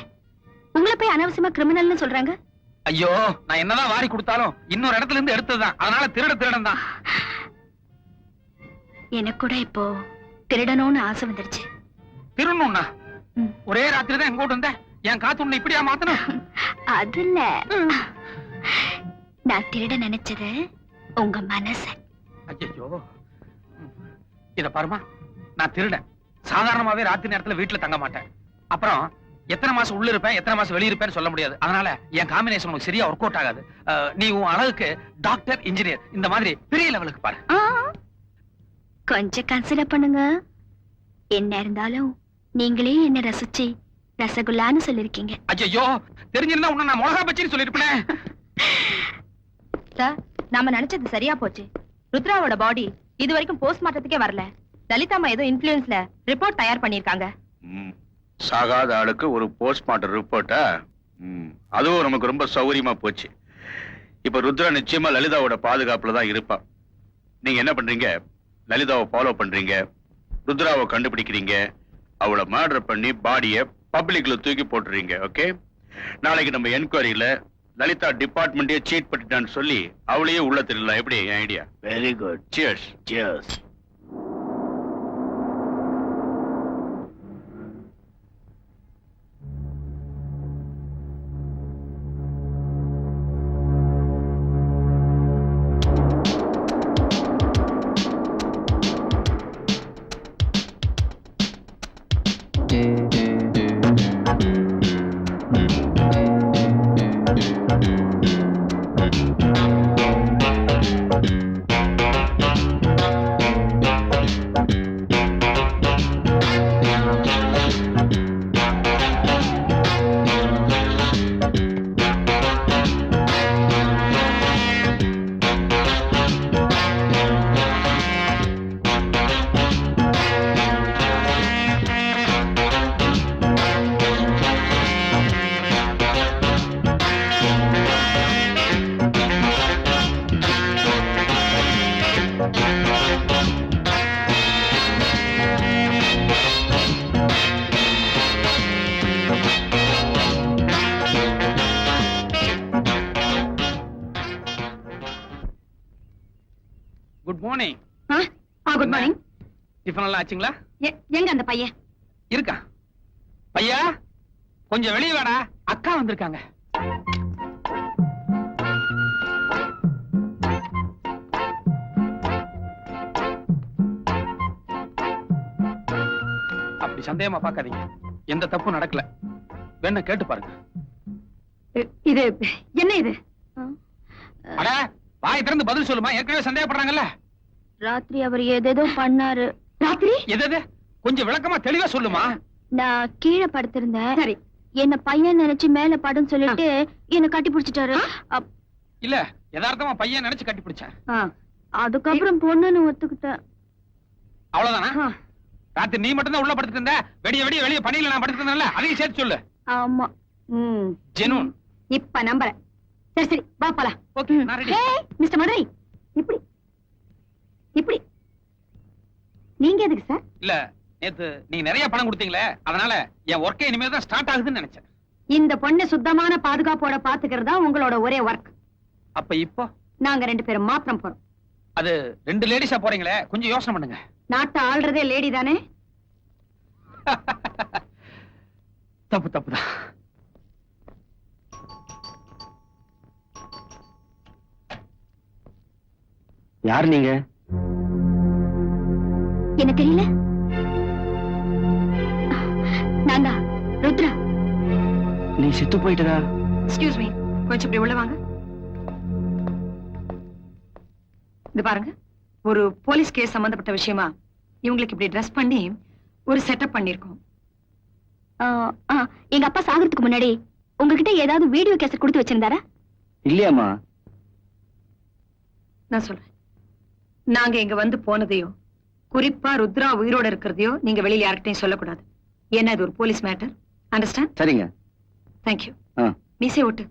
உங்களை போய் அனாவசியமா கிரிமினல்னு சொல்றாங்க. ஐயோ நான் என்னதான் வாரி கொடுத்தாலும் இன்னொரு இடத்துல இருந்து எடுத்ததுதான். அதனால திருடன் தான். எனக்கு கூட இப்போ திருடணும்னு ஆசை வந்துருச்சு. திருடணும்னா ஒரே ராத்திரி தான் எங்க கூட வந்த என் காத்து உன்னை இப்படியா மாத்தணும்? அது இல்ல, நான் திருட நினைச்சது உங்க மனச. ஐயோ இத பாருமா, நான் திருடன். சாதாரணமாவே ராத்திரி நேரத்துல வீட்டுல தங்க மாட்டேன். அப்புறம் எத்தனை மாசம் உள்ள இருப்பேன் எத்தனை மாசம் வெளிய இருப்பேன்னு சொல்ல முடியாது. அதனால என் காம்பினேஷன் உனக்கு சரியா ஒர்க் அவுட் ஆகாது. நீ உன் அழகுக்கு டாக்டர், இன்ஜினியர் இந்த மாதிரி பெரிய லெவலுக்கு பாரு. கொஞ்சம் கன்சிடர் பண்ணுங்க. என்ன இருந்தாலும் நீங்களே என்ன ரசிச்சு ரசகுல்லான்னு சொல்லிருக்கீங்க. ஐயோ தெரிஞ்சிருந்தா உன்னை நான் மிளகா பச்சின்னு சொல்லிருப்பேன். சார், நாம நினைச்சது சரியா போச்சு. ருத்ராவோட பாடி இது வரைக்கும் போஸ்ட்மார்ட்டத்துக்கே வரல. லலிதாமா ஏதோ இன்ஃப்ளூயன்ஸ்ல ரிப்போர்ட் தயார் பண்ணிருக்காங்க. சாகாத ஆளுக்கு ஒரு போஸ்ட்மார்ட்டம் ரிப்போர்ட்டா? அதுவும் நமக்கு ரொம்ப சௌகரியமா போச்சு. இப்ப ருத்ரா நிச்சயமா லலிதாவோட பாதுகாப்புல தான் இருப்பா. நீங்க என்ன பண்றீங்க? லலிதாவை ஃபாலோ பண்றீங்க, ருத்ராவை கண்டுபிடிக்கிறீங்க, அவளை மர்டர் பண்ணி பாடியை பப்ளிக்ல தூக்கி போட்டுறீங்க. ஓகே, நாளைக்கு நம்ம என்கொயரியில லலிதா டிபார்ட்மெண்டே சீட் பண்ணிட்டான்னு சொல்லி அவளையே உள்ள தெரியலாம். எப்படி idea? Very good. Cheers. Cheers. Good morning. Good morning. Tiffin எல்லாம் ஆச்சுங்களா? எங்க அந்த பையன் இருக்கா? பையா கொஞ்சம் வெளியே வாடா, அக்கா வந்திருக்காங்க. அப்படி சந்தேகமா பார்க்காதீங்க, எந்த தப்பும் நடக்கல. வேணா கேட்டு பாருங்க. இது என்ன? இது அட வாய் திறந்து பதில் சொல்லுமா, ஏற்கனவே சந்தேகப்படுறாங்கல்ல. ராத்திரி அவர் ஏதேதோ பண்ணாரு. ராத்திரி எது? கொஞ்சம் விளக்கமா தெளிவா சொல்லுமா. நான் கீழே படுத்திருந்தேன். சரி, என்ன பையன் நினைச்சு மேல படுன்னு சொல்லிட்டு என்ன கட்டி பிடிச்சிட்டாரு. இல்ல யதார்த்தமா பையன் நினைச்சு கட்டி பிடிச்சேன். அதுக்கப்புறம் பொண்ணுன்னு ஒத்துக்கிட்டேன். அவ்வளவுதானா? ராத்திரி நீ மட்டும் தான் உள்ள படுத்துட்டு இருந்த, வெடிய வெளிய பணியில நான் படுத்துட்டு இருந்தேன்ல, அதையும் சேர்த்து சொல்லு. ஆமா. ஜெனூன். இப்ப நம்புறேன். சரி சரி, வா போலாம். ஓகே, நான் ரெடி. மிஸ்டர் மதுரை, இப்படி இப்படி நீங்க எதுக்கு சார்? இல்ல நேத்து நீங்க நிறைய பணம் கொடுத்தீங்களே, அதனால என் ஒர்க்கே இனிமே தான் ஸ்டார்ட் ஆகுதுன்னு நினைச்சேன். இந்த பொண்ணு சுத்தமான பாதுகாப்போட பாத்துக்கிறதா உங்களோட ஒரே ஒர்க். அப்ப இப்போ நாங்க 2 பேரும் மாத்திரம் போறோம். அது 2 லேடிஸா போறீங்களே, கொஞ்சம் யோசனை பண்ணுங்க. நாட்டை ஆள்றதே லேடி தானே? தப்புதான். யார் நீங்க? என்ன தெரியல? நான் தான் ருத்ரா. நீ செத்து போயிட்டதா? எக்ஸ்கியூஸ் மீ, கொஞ்சம் இப்படி உள்ள வாங்க. இது பாருங்க, ஒரு போலீஸ் கேஸ் சம்பந்தப்பட்ட விஷயமா இவங்களுக்கு இப்படி ட்ரெஸ் பண்ணி ஒரு செட்டப் பண்ணிருக்கோம். எங்க அப்பா சாகிறதுக்கு முன்னாடி உங்ககிட்ட ஏதாவது வீடியோ கேசட் கொடுத்து வச்சிருந்தாரா? இல்லையாமா. நான் சொல்றேன். நாங்க இங்க வந்து போனதையோ குறிப்பா ருத்ரா உயிரோட இருக்கிறதையோ நீங்க வெளியில யார்கிட்டயும் சொல்லக்கூடாது. ஏன்னா இது ஒரு போலீஸ் மேட்டர். அண்டர்ஸ்டாண்ட்? சரிங்க. தேங்க்யூ. ஆ. மீசை ஓட்டு.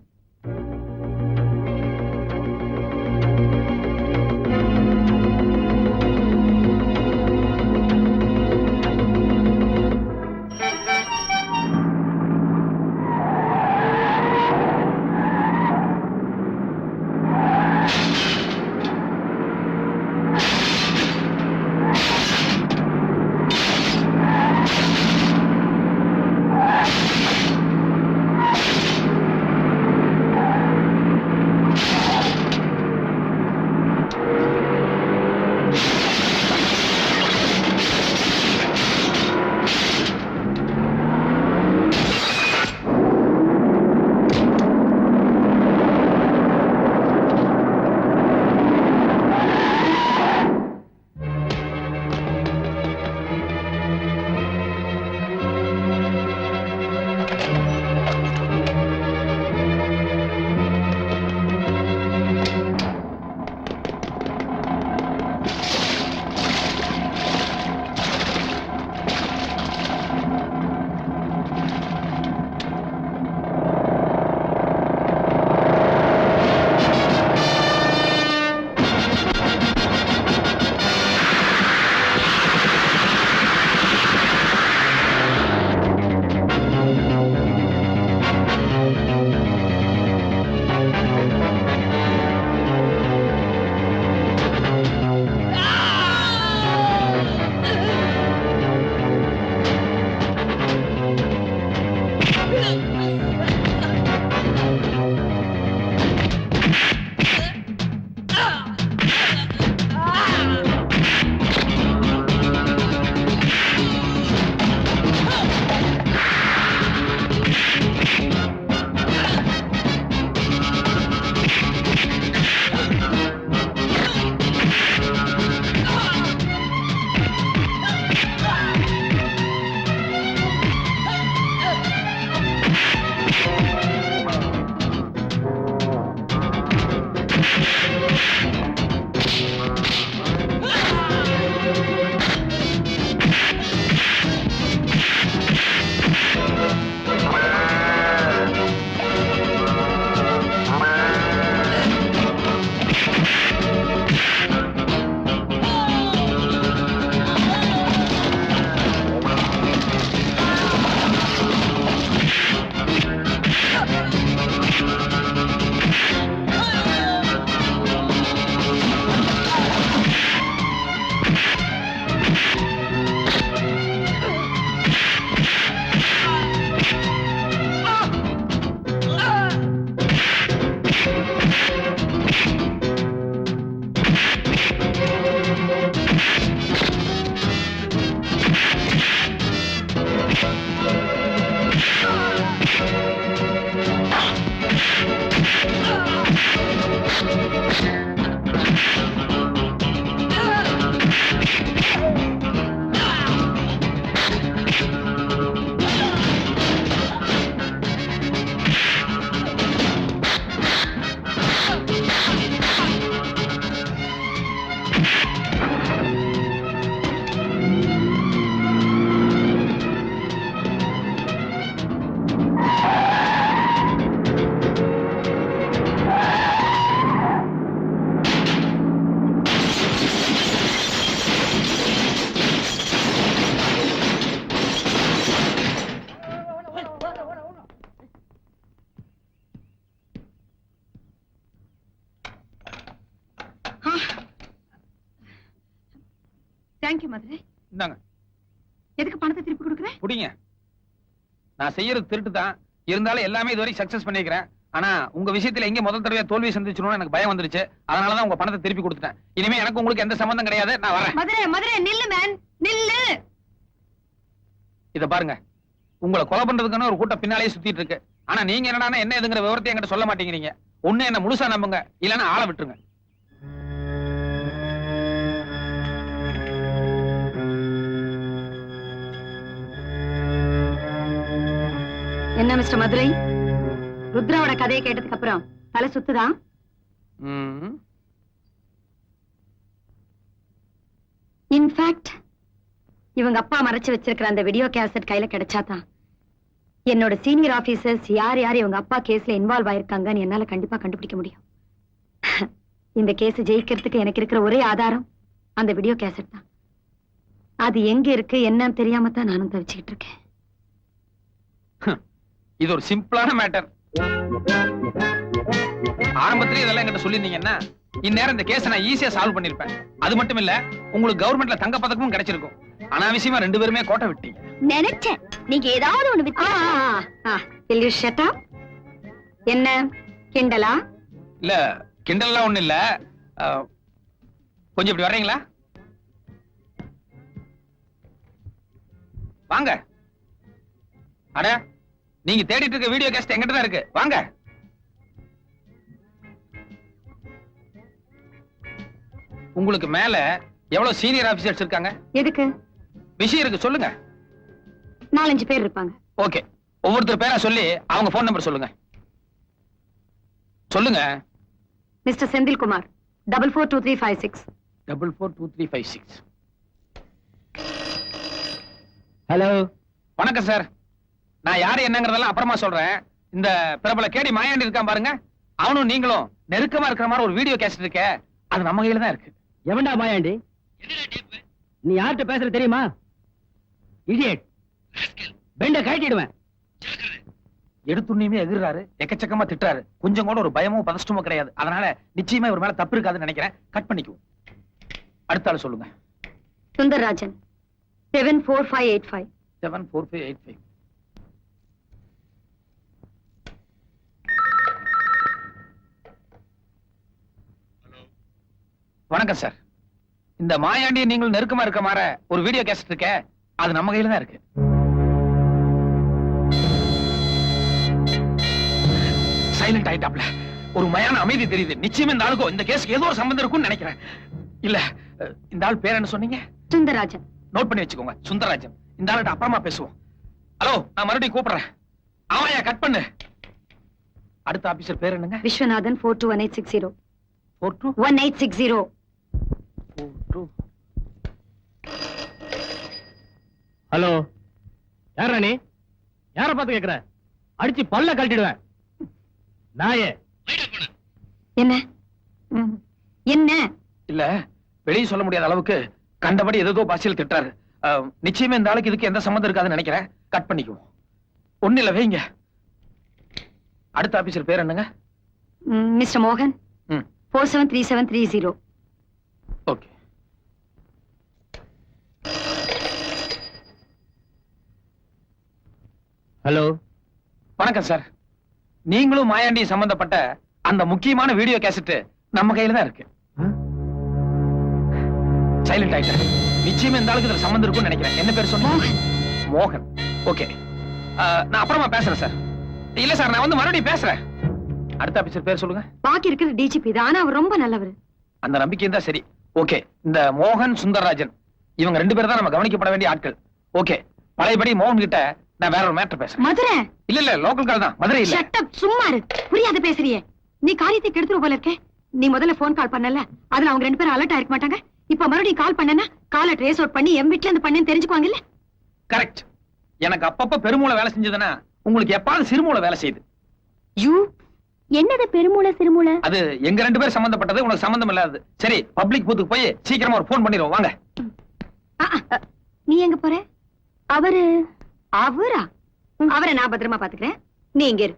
தேங்க்யூ மதுரை. இந்தாங்க. எதுக்கு பணத்தை திருப்பி கொடுக்குறேன்? புடிங்க. நான் செய்யறது திருட்டு தான், இருந்தாலும் எல்லாமே இதுவரை சக்சஸ் பண்ணிக்கிறேன். ஆனா உங்க விஷயத்துல எங்க முதல் தடவை தோல்வி சந்திச்சிடணும்னு எனக்கு பயம் வந்துருச்சு. அதனாலதான் உங்க பணத்தை திருப்பி கொடுத்துட்டேன். இனிமே எனக்கு உங்களுக்கு எந்த சம்பந்தம் கிடையாது. நான் வரேன். மதுரை மதுரை நில்லு மேன், நில்லு. இத பாருங்க, உங்களை கொலை பண்றதுக்குன்னு ஒரு கூட்டம் பின்னாலேயே சுத்திட்டு இருக்கு. ஆனா நீங்க என்னன்னா என்ன எதுங்கிற விவரத்தை என்கிட்ட சொல்ல மாட்டேங்கிறீங்க. ஒண்ணு என்ன முழுசா நம்புங்க, இல்லன்னா ஆளை விட்டுருங்க. என்ன மிஸ்டர் மதுரை, ருத்ராவோட கதையை கேட்டதுக்கு அப்புறம் தலை சுத்துதா? இன்ஃபேக்ட் இவங்க அப்பா மறைச்சு வச்சிருக்கிற அந்த வீடியோ கேசட் கையில கிடைச்சாதான் என்னோட சீனியர் ஆபீசர்ஸ் யார் யார் இவங்க அப்பா கேஸ்ல இன்வால்வ் ஆயிருக்காங்கன்னு என்னால கண்டிப்பா கண்டுபிடிக்க முடியும். இந்த கேஸ் ஜெயிக்கிறதுக்கு எனக்கு இருக்கிற ஒரே ஆதாரம் அந்த வீடியோ கேசட் தான். அது எங்க இருக்கு என்னன்னு தெரியாம தான் நானும் தவிச்சுக்கிட்டு இருக்கேன். இது ஒரு சிம்பிளான மேட்டர். ஆரம்பத்திலே இதெல்லாம் என்கிட்ட சொல்லியிருந்தீங்கன்னா இந்நேரம் இந்த கேஸை நான் ஈஸியா சால்வ் பண்ணிருப்பேன். அது மட்டும் இல்ல, உங்களுக்கு கவர்மெண்ட்ல தங்க பதக்கமும் கிடைச்சிருக்கும். அனாவசியமா 2 பேருமே கோட்டை விட்டீங்க. நினைச்சேன் நீங்க ஏதாவது ஒண்ணு Will you shut up? என்ன கிண்டலா? இல்ல கிண்டல்லாம் ஒண்ணு இல்ல. கொஞ்சம் இப்படி வர்றீங்களா? வாங்க. அட, நீங்க தேடிட்டு இருக்க வீடியோ கேஸ்ட் எங்கிட்ட தான் இருக்கு. வாங்க. உங்களுக்கு மேல எவ்வளவு சீனியர் ஆபீசர்ஸ் இருக்காங்க? எதுக்கு? விஷயம் இருக்கு, சொல்லுங்க. 4-5 பேர் இருப்பாங்க. ஓகே, ஒவ்வொருத்தர் பேரா சொல்லி அவங்க போன் நம்பர் சொல்லுங்க. சொல்லுங்க. மிஸ்டர் செந்தில்குமார் 442356. 442356. ஹலோ, வணக்கம் சார். நான் யாரு என்னங்கறதெல்லாம் அப்புறமா சொல்றேன். இந்த பிரபல கேடி மாயாண்டி இருக்கான் பாருங்க, அவனும் நீங்களும் நெருக்கமா இருக்கிற மாதிரி ஒரு வீடியோ கேசட் இருக்கே, அது நம்ம கையில தான் இருக்கு. எவன்டா மாயாண்டி? நீ யார்கிட்ட பேசுற தெரியுமா? இடியட், பெண்ட கட்டிடுவேன். எடுத்துண்ணியுமே எதிர்றாரு, எக்கச்சக்கமா திட்டுறாரு. கொஞ்சம் கூட ஒரு பயமோ பதஷ்டமோ கிடையாது. அதனால நிச்சயமா இவர் மேல தப்பு இருக்காதுன்னு நினைக்கிறேன். கட் பண்ணிக்குவோம். அடுத்த ஆளு சொல்லுங்க. சுந்தரராஜன் 74585. 74585. வணக்கம் சார். இந்த மாயாண்டியை நீங்கள் நெருக்கமா இருக்க மாற ஒரு வீடியோ கேசட் இருக்க, அது நம்ம கையில தான் இருக்கு. சைலண்ட் ஆயிட்டாப்ல. ஒரு மயான அமைதி தெரியுது. நிச்சயமா இந்த ஆளுக்கும் இந்த கேஸ்க்கு ஏதோ ஒரு சம்பந்தம் இருக்கும்னு நினைக்கிறேன். இல்ல, இந்த ஆள் பேர் என்ன சொன்னீங்க? சுந்தரராஜன். நோட் பண்ணி வச்சுக்கோங்க, சுந்தரராஜன். இந்த ஆள்கிட்ட அப்புறமா பேசுவோம். ஹலோ, நான் மறுபடியும் கூப்பிடுறேன். ஆமாயா, கட் பண்ணு. அடுத்த ஆபீசர் பேர் என்னங்க? விஸ்வநாதன் 421860. 421860. 1860. ஹலோ, யாரா நீ? யார பார்த்து கேக்குற? அடிச்சு பல்ல கழட்டிடுவேன். நாயே. என்ன என்ன? இல்ல, வெளியே சொல்ல முடியாத அளவுக்கு கண்டபடி ஏதோ பாசியில் திட்டாரு. நிச்சயமா இந்த ஆளுக்கு இதுக்கு எந்த சம்மந்தம் இருக்காதுன்னு நினைக்கிறேன். கட் பண்ணிக்குவோம். ஒண்ணு இல்ல, வைங்க. அடுத்த ஆபீசர் பேர் என்னங்க? மிஸ்டர் மோகன் 473730. ஓகே. ஹலோ, வணக்கம் சார். நீங்களும் மாயாண்டியும் சம்பந்தப்பட்ட அந்த முக்கியமான வீடியோ கேசட் நம்ம கையில தான் இருக்கு. சைலண்ட் ஆயிட்டேன். நிச்சயமா இந்த ஆளுக்கு இதுல சம்பந்தம் இருக்கும்னு நினைக்கிறேன். என்ன பேர் சொன்னீங்க? மோகன். ஓகே, நான் அப்புறமா பேசுறேன் சார். இல்ல சார், நான் வந்து மறுபடியும் பேசுறேன். அடுத்த ஆபீசர் பேர் சொல்லுங்க. பாக்கி இருக்கிறது டிஜிபி தான், ஆனா அவர் ரொம்ப நல்லவர். அந்த நம்பிக்கை தான் சரி. ஓகே, இந்த மோகன் சுந்தரராஜன் இவங்க 2 பேரும் தான் நம்ம கவனிக்கப்பட வேண்டிய ஆட்கள். ஓகே, பழையபடி மோகன் கிட்ட நான் வேற ஒரு மேட்டர் பேசுறேன். மதுரை? இல்ல, லோக்கல் கால் தான். மதுரை இல்ல. ஷட் அப், சும்மா இரு. புரியாத பேசுறியே. நீ காரியத்தை கெடுத்துற போல இருக்கே. நீ முதல்ல போன் கால் பண்ணல, அதுல அவங்க 2 பேரும் அலர்ட் ஆயிருக்க மாட்டாங்க. இப்ப மறுபடியும் கால் பண்ணனா காலை ட்ரேஸ் அவுட் பண்ணி எம் வீட்ல இருந்து பண்ணேன்னு தெரிஞ்சுக்குவாங்க இல்ல? கரெக்ட். எனக்கு அப்பப்ப பெருமூளை வேலை செஞ்சதுன்னா உங்களுக்கு எப்பாவது சிறுமூளை வேலை செய்யுது. யூ என்னது பெருமூளை சிறுமூளை? அது எங்க 2 பேர் சம்பந்தப்பட்டது, உனக்கு சம்பந்தம் இல்லாதது. சரி, பப்ளிக் பூத்துக்கு போய் சீக்கிரமா ஒரு போன் பண்ணிடுவோம். வாங்க. நீ எங்க போற? அவரா? அவரை நான் பத்திரமா பாத்துக்கிறேன். நீ இங்க இரு.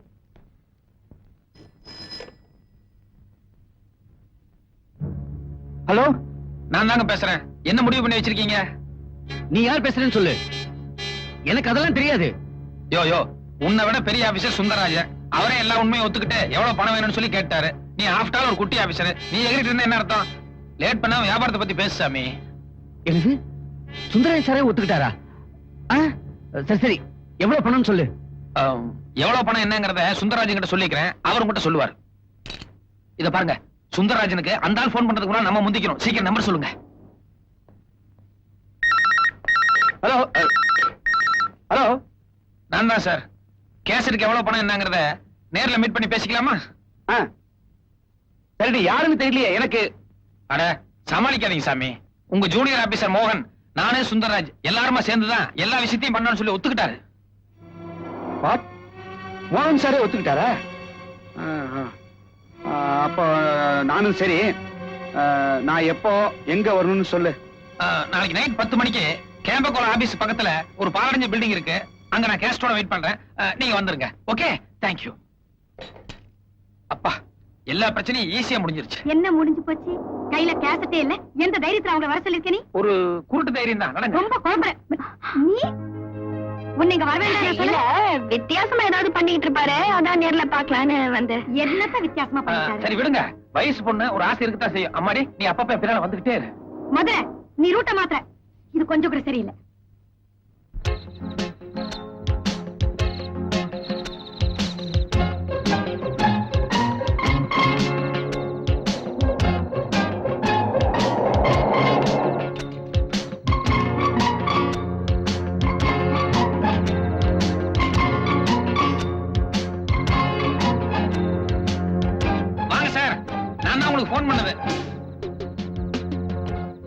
ஹலோ, நான் தாங்க பேசுறேன். என்ன முடிவு பண்ணி வச்சிருக்கீங்க? நீ யார் பேசுறேன்னு சொல்லு. எனக்கு அதெல்லாம் தெரியாது. யோ, உன்னை விட பெரிய ஆபீசர் சுந்தரராஜன். அவரே எல்லா உண்மையும் ஒத்துக்கிட்டு எவ்வளவு பணம் வேணும்னு சொல்லி கேட்டாரு. நீ ஆஃப்டர் ஆல் ஒரு குட்டி ஆபீசர். நீ எகிரிட்டு இருந்தா என்ன அர்த்தம்? லேட் பண்ணாம வியாபாரத்தை பத்தி பேசு சாமி. எனக்கு சுந்தரராஜன் சாரே ஒத்துக்கிட்டாரா? சரி, எவ்வளவு பணம்னு சொல்லு. எவ்வளவு பணம் என்னங்கறத சுந்தரராஜன் கிட்ட சொல்லிக்கிறேன். அவரும் கிட்ட சொல்லுவார். இத பாருங்க, சுந்தரராஜனுக்கு அந்த ஆள் போன் பண்றதுக்கு முன்னாடி நம்ம முந்திக்கணும். சீக்கிரம் நம்பர் சொல்லுங்க. ஹலோ, ஹலோ, நான் தான் சார். கேசட்டுக்கு எவ்வளவு பணம் என்னங்கறத நேர்ல மீட் பண்ணி பேசிக்கலாமா? சரி, யாருன்னு தெரியலையே எனக்கு. அட, சமாளிக்காதீங்க சாமி. உங்க ஜூனியர் ஆபீசர் மோகன், நானே சுந்தரராஜ் எல்லாருமா சேர்ந்துதான் எல்லா விஷயத்தையும் பண்ணணும்னு சொல்லி ஒத்துக்கிட்டாரு. மோகன் சாரே ஒத்துக்கிட்டாரா? அப்போ நானும் சரி. நான் எப்போ எங்க வரணும்னு சொல்லு. நாளைக்கு நைட் 10 மணிக்கு கேம்பகோல ஆபீஸ் பக்கத்துல ஒரு பாலடைஞ்ச பில்டிங் இருக்கு. அங்க நான் கேஸ்டோட வெயிட் பண்றேன். நீங்க வந்துருங்க. Okay, thank you. அப்பா, எல்லா பிரச்சனையும் ஈஸியா முடிஞ்சிருச்சு. என்ன முடிஞ்சு போச்சு? கையில கேசட்டே இல்ல. எந்த தைரியத்துல அவங்க வர சொல்லிருக்க நீ? ஒரு குருட்டு தைரியம் தான். நடங்க. ரொம்ப குழம்புற நீ. உன்னை இங்க வர வேண்டாம் சொல்ல. வித்தியாசமா ஏதாவது பண்ணிட்டு இருப்பாரு, அதான் நேர்ல பாக்கலான்னு வந்து. என்னத்த வித்தியாசமா பண்ணிட்டாரு? சரி விடுங்க. வயசு பொண்ணு ஒரு ஆசை இருக்குதான் செய்யும். அம்மாடி, நீ அப்பப்ப பின்னால வந்துகிட்டே இரு. மதுரை, நீ ரூட்ட மாத்திர. இது கொஞ்சம் கூட சரியில்லை. வாங்க சார், நான் தான் உங்களுக்கு போன் பண்ணது.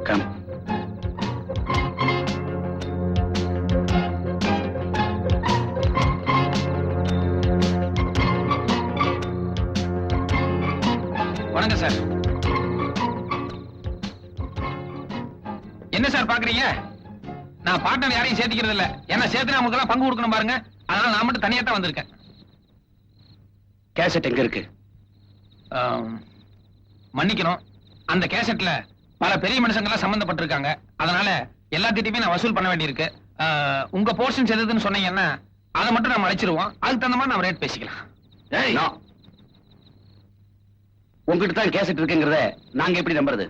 கம். வணக்கம் சார். என்ன சார் பாக்குறீங்க? நான் பார்ட்னர் யாரையும் சேர்த்துக்கிறது இல்ல. ஏன்னா சேர்த்து நமக்கு எல்லாம் பங்கு கொடுக்கணும் பாருங்க. அதனால நான் மட்டும் தனியா தான் வந்திருக்கேன். கேசட் எங்க இருக்கு? மன்னிக்கணும், அந்த கேசட்ல பல பெரிய மனுஷங்க எல்லாம் சம்பந்தப்பட்டிருக்காங்க. அதனால எல்லாத்திட்டையுமே நான் வசூல் பண்ண வேண்டியிருக்கு. உங்க போர்ஷன் எதுன்னு சொன்னீங்கன்னா அதை மட்டும் நம்ம அழைச்சிருவோம். அதுக்கு தகுந்த மாதிரி நம்ம ரேட் பேசிக்கலாம். ஏய், உங்ககிட்ட தான் கேசட் இருக்குங்கிறத நாங்க எப்படி நம்புறது?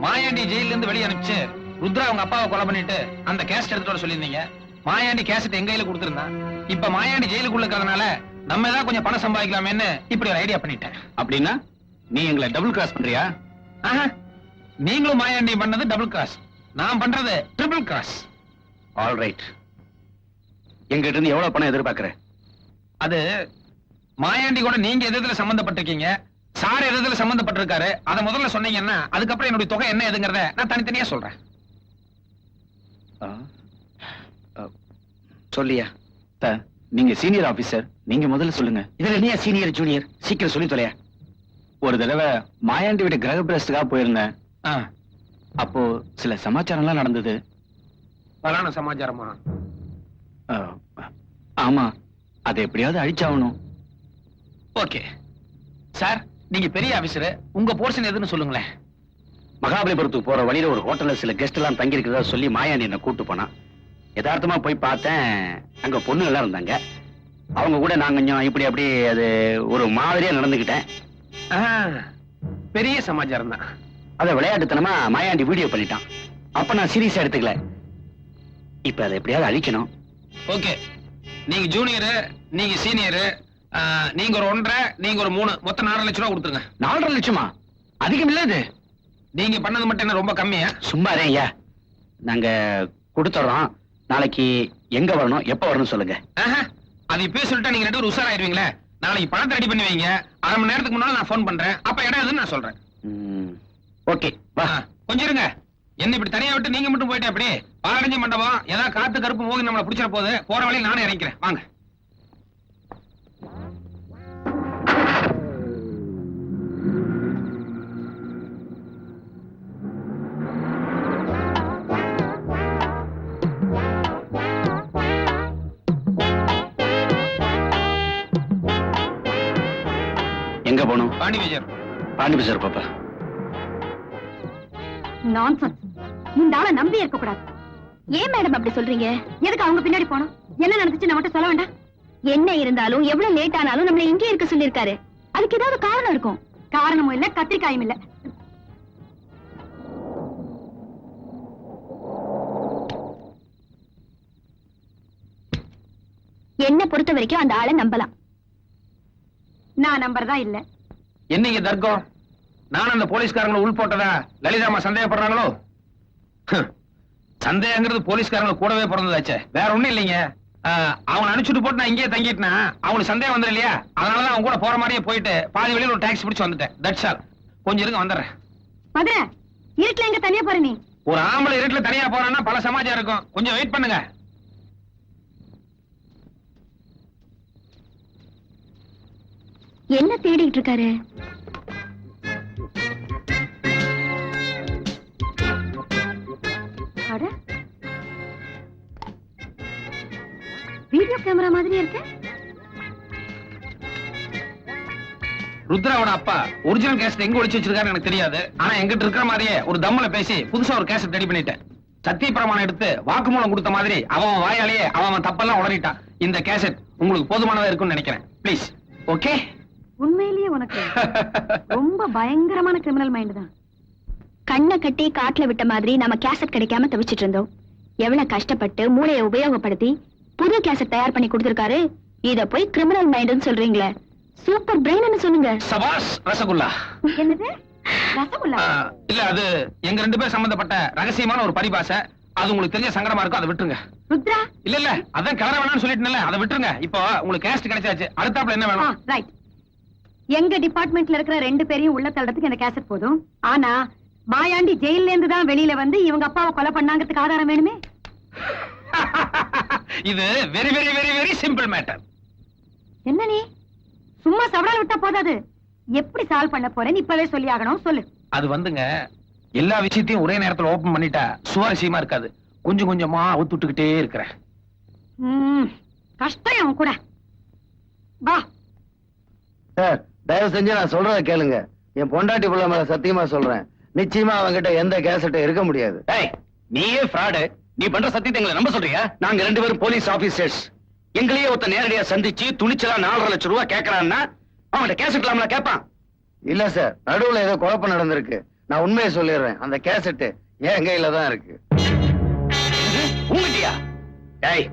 மாயாண்டி ஜெயில இருந்து வெளியே அனுப்பிச்சு ருத்ரா அவங்க அப்பாவை கொலை பண்ணிட்டு அந்த கேசட் எடுத்துட்டு வர சொல்லியிருந்தீங்க. மாயாண்டி கேசட் எங்க கையில கொடுத்திருந்தான். இப்ப மாயாண்டி ஜெயிலுக்குள்ள இருக்கிறதுனால நம்ம ஏதாவது கொஞ்சம் பணம் சம்பாதிக்கலாமேன்னு இப்படி ஒரு ஐடியா பண்ணிட்டேன். அப்படின்னா நீ எங்களை டபுள் கிராஸ் பண்றியா? ஆஹா, நீங்களும் மாயாண்டி பண்ணது டபுள் கிராஸ், நான் பண்றது ட்ரிபிள் கிராஸ். All right. எங்கிட்ட இருந்து எவ்வளவு பணம் எதிர்பார்க்கிற? அது மாயாண்டி கூட நீங்க எதுல சம்பந்தப்பட்டிருக்கீங்க, சார் எதுல சம்பந்தப்பட்டிருக்காரு, அதை முதல்ல சொன்னீங்கன்னா அதுக்கப்புறம் என்னுடைய தொகை என்ன எதுங்கிறத நான் தனித்தனியா சொல்றேன். சொல்லியா? நீங்க சீனியர் ஆபீசர், நீங்க முதல்ல சொல்லுங்க. இதுல நீ சீனியர் ஜூனியர், சீக்கிரம் சொல்லி தொலையா. ஒரு தடவை மாயாண்டி வீட்டு கிரக பிரஸ்துக்காக போயிருந்தேன். அப்போ சில சமாச்சாரம்லாம் நடந்தது. பலான சமாச்சாரமா? ஆமா, அதை எப்படியாவது அழிச்சாகணும். ஓகே சார், நீங்க பெரிய ஆபீசர், உங்க போர்ஷன் எதுன்னு சொல்லுங்களேன். மகாபலிபுரத்துக்கு போற வழியில ஒரு ஹோட்டல்ல சில கெஸ்ட் எல்லாம் தங்கி இருக்கிறதா சொல்லி மாயாண்டி என்ன கூட்டு போனா. யதார்த்தமா போய் பார்த்தேன், அங்க பொண்ணுங்க எல்லாம் இருந்தாங்க. அவங்க கூட நான் கொஞ்சம் இப்படி அப்படி அது ஒரு மாதிரியா நடந்துகிட்டேன். பெரிய சமாச்சாரம் தான். அத விளையாட்டுத்தனமா மாயாண்டி வீடியோ பண்ணிட்டான். அப்ப நான் சீரியஸா எடுத்துக்கல. இப்ப அதை எப்படியாவது அழிக்கணும். ஓகே, நீங்க ஜூனியர், நீங்க சீனியர், நீங்க ஒரு 1.5, நீங்க ஒரு 3, மொத்தம் 4 லட்சம் ரூபாய் கொடுத்துருங்க. 4.5 லட்சமா? அதிகம் இல்ல இது? நீங்க பண்ணது மட்டும் என்ன ரொம்ப கம்மியா? சும்மா ஐயா, நாங்க கொடுத்துறோம். நாளைக்கு எங்க வரணும், எப்ப வரணும் சொல்லுங்க. அது இப்பயே சொல்லிட்டா நீங்க 2 பேரும் உஷாராயிருவீங்களே. நாளைக்கு பணத்தை ரெடி பண்ணி வைங்க. 1/2 மணி நேரத்துக்கு முன்னால நான் போன் பண்றேன். அப்ப இடம் எதுன்னு நான் சொல்றேன். ஓகே, வா. கொஞ்சம் இருங்க. என்ன இப்படி தனியா விட்டு நீங்க மட்டும் போயிட்டே அப்படி பாலடைஞ்ச மண்டபம் ஏதாவது காத்து கருப்பு போது நம்மளை பிடிச்சிட போகுது. போற வழியில் நானே இறங்கிக்கிறேன். வாங்க. எங்க போகணும்? பாண்டி விஜயர். பாண்டி பஜார் பாப்பா. நான்சென்ஸ். இந்த ஆளை நம்பி இருக்க கூடாது. ஏன் மேடம் அப்படி சொல்றீங்க? எதுக்கு அவங்க பின்னாடி போனோம்? என்ன நடந்துச்சு நம்மகிட்ட சொல்ல வேண்டாம்? என்ன இருந்தாலும் எவ்வளவு லேட் ஆனாலும் நம்மள இங்கே இருக்க சொல்லிருக்காரு. அதுக்கு ஏதாவது காரணம் இருக்கும். காரணமும் இல்ல, கத்திரிக்காயும் இல்ல. என்ன பொறுத்த வரைக்கும் அந்த ஆளை நம்பலாம். நான் நம்பறதா இல்ல. என்னங்க தர்க்கம்? நான் அந்த போலீஸ்காரங்களை உள் போட்டதா லலிதாமா சந்தேகப்படுறாங்களோ? சந்தேகங்கிறது போலீஸ்காரங்க கூடவே பிறந்ததாச்சே, வேற ஒண்ணும் இல்லைங்க. அவனை அனுப்பிச்சுட்டு போட்டு நான் இங்கேயே தங்கிட்டேன்னா அவனுக்கு சந்தேகம் வந்துடும் இல்லையா? அதனாலதான் அவன் கூட போற மாதிரியே போயிட்டு பாதி வழியில் ஒரு டாக்ஸி பிடிச்சு வந்துட்டேன். That's all. கொஞ்சம் இருங்க, வந்துடுறேன். மதுரை, இருட்டுல எங்க தனியா போற நீ? ஒரு ஆம்பளை இருட்டுல தனியா போறான்னா பல சமாஜம் இருக்கும், கொஞ்சம் வெயிட் பண்ணுங்க. என்ன தேடிட்டு இருக்காரு? அட, வீடியோ கேமரா மாதிரி இருக்கு. ருத்ராவோட அப்பா ஒரிஜினல் கேசட் எங்க ஒளிச்சு வச்சிருக்காரு எனக்கு தெரியாது. ஆனா எங்கிட்ட இருக்கிற மாதிரியே ஒரு தம்மல பேசி புதுசா ஒரு கேசட் ரெடி பண்ணிட்டேன். சத்திய பிரமாணம் எடுத்து வாக்குமூலம் கொடுத்த மாதிரி அவன் வாயாலேயே அவன் தப்பெல்லாம் உளறிட்டான். இந்த கேசட் உங்களுக்கு போதுமானதா இருக்கும்னு நினைக்கிறேன். ப்ளீஸ். ஓகே? உண்மையிலேயே உனக்கு ரொம்ப பயங்கரமான கிரிமினல் மைண்ட் தான். கண்ணை கட்டி காட்டுல விட்ட மாதிரி நம்ம கேசட் கிடைக்காம தவிச்சிட்டு இருந்தோம். எவ்வளவு கஷ்டப்பட்டு மூளையை உபயோகப்படுத்தி புது கேசட் தயார் பண்ணி கொடுத்திருக்காரு. இத போய் கிரிமினல் மைண்ட்னு சொல்றீங்களே, சூப்பர் பிரெயின் சொல்லுங்க. சபாஸ் ரசகுல்லா. என்னது ரசகுல்லா? இல்ல, அது எங்க 2 பேர் சம்பந்தப்பட்ட ரகசியமான ஒரு பரிபாஷை. அது உங்களுக்கு தெரிஞ்ச சங்கடமா இருக்கும், அதை விட்டுருங்க. ருத்ரா, இல்ல அதான் கிளற வேணாம்னு சொல்லிட்டேன்ல, அதை விட்டுருங்க. இப்போ உங்களுக்கு கேசட் கிடைச்சாச்சு, அடுத்தாப்புல என்ன வேணும்? ரைட். எங்க டிபார்ட்மெண்ட்ல இருக்கிற 2 பேரையும் உள்ள தள்ளறதுக்கு இந்த கேசட் போதும். ஆனா மாயாண்டி ஜெயில இருந்து தான் வெளியில வந்து இவங்க அப்பாவை கொலை பண்ணாங்கிறதுக்கு ஆதாரம் வேணுமே. இது very very very very simple matter. என்ன நீ சும்மா சவடால் விட்டா போதாது, எப்படி சால்வ் பண்ண போறேன்னு இப்பவே சொல்லி ஆகணும். சொல்லு. அது வந்துங்க, எல்லா விஷயத்தையும் ஒரே நேரத்துல ஓபன் பண்ணிட்டா சுவாரஸ்யமா இருக்காது. கொஞ்சம் கொஞ்சமா அவுத்துட்டுக்கிட்டே இருக்கிறேன். கஷ்டம் அவன் கூட. வா. சார், தயவு செஞ்சு நான் சொல்றத கேளுங்க. என் பொண்டாட்டி புள்ள மேல சத்தியமா சொல்றேன், நிச்சயமா அவங்கிட்ட எந்த கேசட்டும் இருக்க முடியாது. நீயே ஃப்ராடு. நீ பண்ற சத்தியத்தை எங்களை நம்ப சொல்றியா? நாங்க 2 பேரும் போலீஸ் ஆபீசர்ஸ். எங்களையே ஒருத்த நேரடியா சந்திச்சு துணிச்சலா 4.5 லட்சம் ரூபாய் கேட்கறான்னா அவன்கிட்ட கேசட் இல்லாமல கேட்பான். இல்ல சார், நடுவுல ஏதோ குழப்பம் நடந்திருக்கு. நான் உண்மையை சொல்லிடுறேன், அந்த கேசட் என் கையில தான் இருக்கு. உங்கட்டியா? டேய்,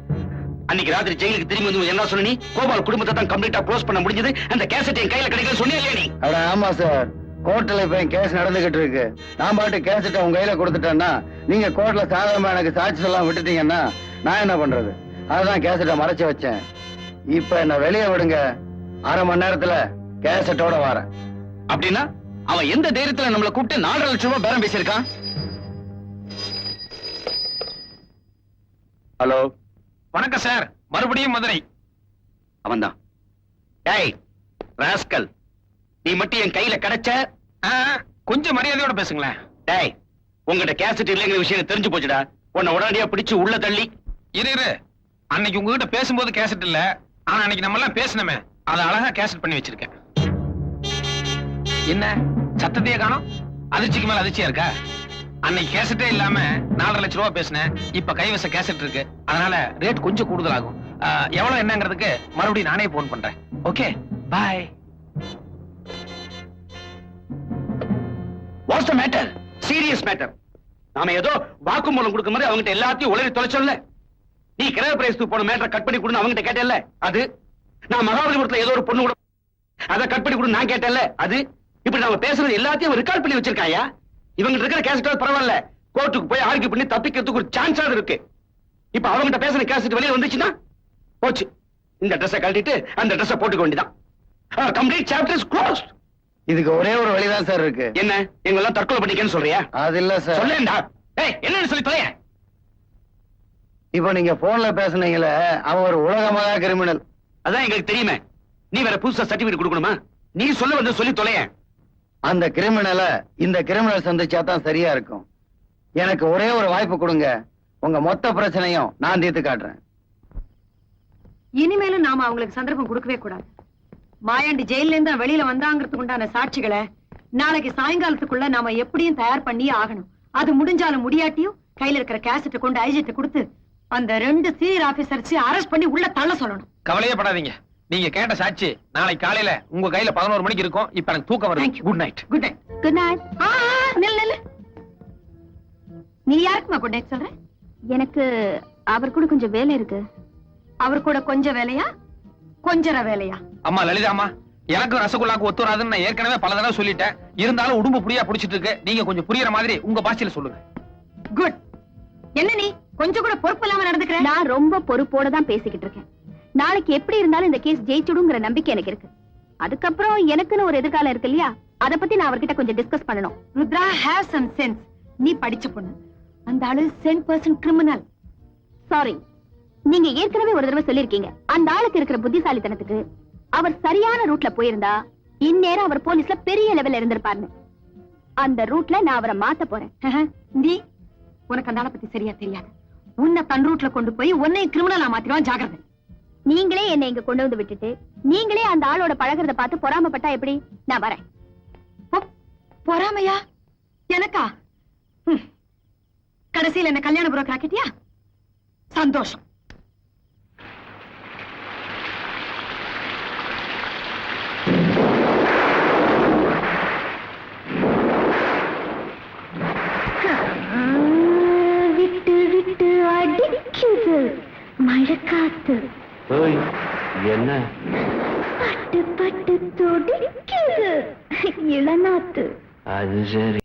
அன்னைக்கு ராத்திரி ஜெயிலுக்கு திரும்பி வந்து என்ன சொன்ன? நீ கோபால் குடும்பத்தை தான் கம்ப்ளீட்டா க்ளோஸ் பண்ண முடிஞ்சது, அந்த கேசட் என் கையில கிடைக்கல சொன்னியா இல்லையா நீ? அட ஆமா சார், கோர்ட்ல இப்ப என் கேஸ் நடந்துகிட்டு இருக்கு. நான் பாட்டு கேசட்டை உங்க கையில கொடுத்துட்டேன்னா, நீங்க கோர்ட்ல சாதாரணமா எனக்கு சாட்சி எல்லாம் விட்டுட்டீங்கன்னா நான் என்ன பண்றது? அதுதான் கேசட்டை மறைச்சு வச்சேன். இப்ப என்ன வெளியே விடுங்க, 1/2 மணி நேரத்துல கேசட்டோட வரேன். அப்படின்னா அவன் எந்த தைரியத்துல நம்மளை கூப்பிட்டு 4.5 லட்சம் ரூபாய் பேரம் பேசியிருக்கான்? ஹலோ, வணக்கம் சார், மறுபடியும் மதுரை. அவன்தான். டேய் ராஸ்கல், நீ மட்டும் என் கையில கிடைச்ச. கொஞ்சம் மரியாதையோட பேசுங்களேன். டேய், உங்ககிட்ட கேசட் இல்லைங்கிற விஷயம் தெரிஞ்சு போச்சுடா. உன்னை உடனடியா பிடிச்சு உள்ள தள்ளி. இரு, அன்னைக்கு உங்ககிட்ட பேசும்போது கேசட் இல்ல, ஆனா அன்னைக்கு நம்ம எல்லாம் பேசணுமே, அதை அழகா கேசட் பண்ணி வச்சிருக்கேன். என்ன சத்தத்தையே காணோம்? அதிர்ச்சிக்கு மேல அதிர்ச்சியா இருக்கா? அன்னைக்கு கேசட்டே இல்லாம 4.5 லட்சம் ரூபாய் பேசினேன். இப்ப கைவச கேசட் இருக்கு, அதனால ரேட் கொஞ்சம் கூடுதலாகும். எவ்வளவு என்னங்கிறதுக்கு மறுபடியும் நானே போன் பண்றேன். Okay, bye. What's the matter? Serious matter. நாம ஏதோ வாக்குமூலம் கொடுக்கும் மாதிரி அவங்ககிட்ட எல்லாத்தையும் உளறி தொலைச்சோம்ல. நீ கிரக பிரேசத்துக்கு போன மேட்டரை கட் பண்ணி கொடுன்னு அவங்ககிட்ட கேட்டேல்ல, அது. நான் மகாபலிபுரத்துல ஏதோ ஒரு பொண்ணு கூட அதை கட் பண்ணி கொடுன்னு நான் கேட்டேன்ல, அது. இப்படி நாம பேசுறது எல்லாத்தையும் ரெக்கார்ட் பண்ணி வச்சிருக்காயா? இவங்க இருக்கிற கேசட் பரவாயில்ல, கோர்ட்டுக்கு போய் ஆர்கியூ பண்ணி தப்பிக்கிறதுக்கு ஒரு சான்ஸ் இருக்கு. இப்ப அவங்ககிட்ட பேசுற கேசட் வெளியே வந்துச்சுன்னா போச்சு. இந்த ட்ரெஸ்ஸை கழட்டிட்டு அந்த ட்ரெஸ்ஸை போட்டுக்க வேண்டியதான். Complete chapter is closed. இதுக்கு ஒரே ஒரு வழிதான் சார் இருக்கு. என்ன, எங்க எல்லாம் தற்கொலை பண்ணிக்கன்னு சொல்றியா? அது இல்ல சார். சொல்லேன்டா. ஏய், என்னன்னு சொல்லி தொலைய. இப்ப நீங்க போன்ல பேசுனீங்களே, அவன் ஒரு உலகமாக கிரிமினல். அதான் எங்களுக்கு தெரியுமே. நீ வேற புதுசா சர்டிபிகேட் கொடுக்கணுமா? நீ சொல்ல வந்து சொல்லி தொலைய. அந்த கிரிமினலை இந்த கிரிமினல் சந்திச்சா தான் சரியா இருக்கும். எனக்கு ஒரே ஒரு வாய்ப்பு கொடுங்க, உங்க மொத்த பிரச்சனையும் நான் தீர்த்து காட்டுறேன். இனிமேலும் நாம அவங்களுக்கு சந்தர்ப்பம் கொடுக்கவே கூடாது. மாயாண்டி ஜெயில இருந்து வெளியில வந்தாங்கிறதுக்கு உண்டான சாட்சிகளை நாளைக்கு சாயங்காலத்துக்குள்ள நாம எப்படியும் தயார் பண்ணி ஆகணும். அது முடிஞ்சாலும் முடியாட்டியும் கையில இருக்கிற கேசட்டை கொண்டு ஐஜிட்ட கொடுத்து அந்த 2 சீனியர் ஆபீசர்ஸ் அரெஸ்ட் பண்ணி உள்ள தள்ள சொல்லணும். கவலையே படாதீங்க, நீங்க கேட்ட சாட்சி நாளைக்கு காலையில உங்க கையில 11 மணிக்கு இருக்கும். இப்ப எனக்கு தூக்கம் வருது. Good night. Good night. Good night. நெல் நீ யாருக்குமா குட் நைட் சொல்ற? எனக்கு அவர் கூட கொஞ்சம் வேலை இருக்கு. அவர் கூட கொஞ்சம் வேலையா, கொஞ்சர வேலையா? அம்மா லலிதாமா, எனக்கு ரசகுல்லாக்கு ஒத்து வராதுன்னு நான் ஏற்கனவே பல தடவை சொல்லிட்டேன். இருந்தாலும் உடம்பு புரியா பிடிச்சிட்டு இருக்கு. நீங்க கொஞ்சம் புரியுற மாதிரி உங்க பாஷையில சொல்லுங்க. குட். என்ன நீ கொஞ்சம் கூட பொறுப்பு இல்லாம நடந்துக்கிற? நான் ரொம்ப பொறுப்போட தான் பேசிக்கிட்டு இருக்கேன். நாளைக்கு எப்படி இருந்தாலும் இந்த கேஸ் ஜெயிச்சுடுங்கிற நம்பிக்கை எனக்கு இருக்கு. அதுக்கப்புறம் எனக்குன்னு ஒரு எதிர்காலம் இருக்கு இல்லையா? அத பத்தி நான் அவர்கிட்ட கொஞ்சம் டிஸ்கஸ் பண்ணணும். Rudra have some sense. நீ படிச்ச பொண்ணு, அந்த ஆளு 10% கிரிமினல். சாரி, நீங்க ஏற்கனவே ஒரு தடவை சொல்லிருக்கீங்க அந்த ஆளுக்கு இருக்கிற புத்திசாலித்தனத்துக்கு அவர் சரியான ரூட்ல போயிருந்தா இந்நேரம் அவர் போலீஸ்ல பெரிய லெவல்ல இருந்திருப்பாருன்னு. அந்த ரூட்ல நான் அவரை மாத்த போறேன். நீ உனக்கு அந்த ஆளை பத்தி சரியா தெரியாது. உன்னை தன் ரூட்ல கொண்டு போய் உன்னையும் கிரிமினலா மாத்திடுவான். ஜாகிரதை. நீங்களே என்னை இங்க கொண்டு வந்து விட்டுட்டு நீங்களே அந்த ஆளோட பழகிறத பார்த்து பொறாமப்பட்டா எப்படி? நான் வரேன். பொறாமையா? எனக்கா? கடைசியில் என்ன கல்யாண புரோக்கர் ஆக்கிட்டியா? சந்தோஷம். விட்டு விட்டு அடிக்குது மழைக்காத்து. என்ன பட்டு பட்டு துடிக்குது இளநாத்து. அது சரி.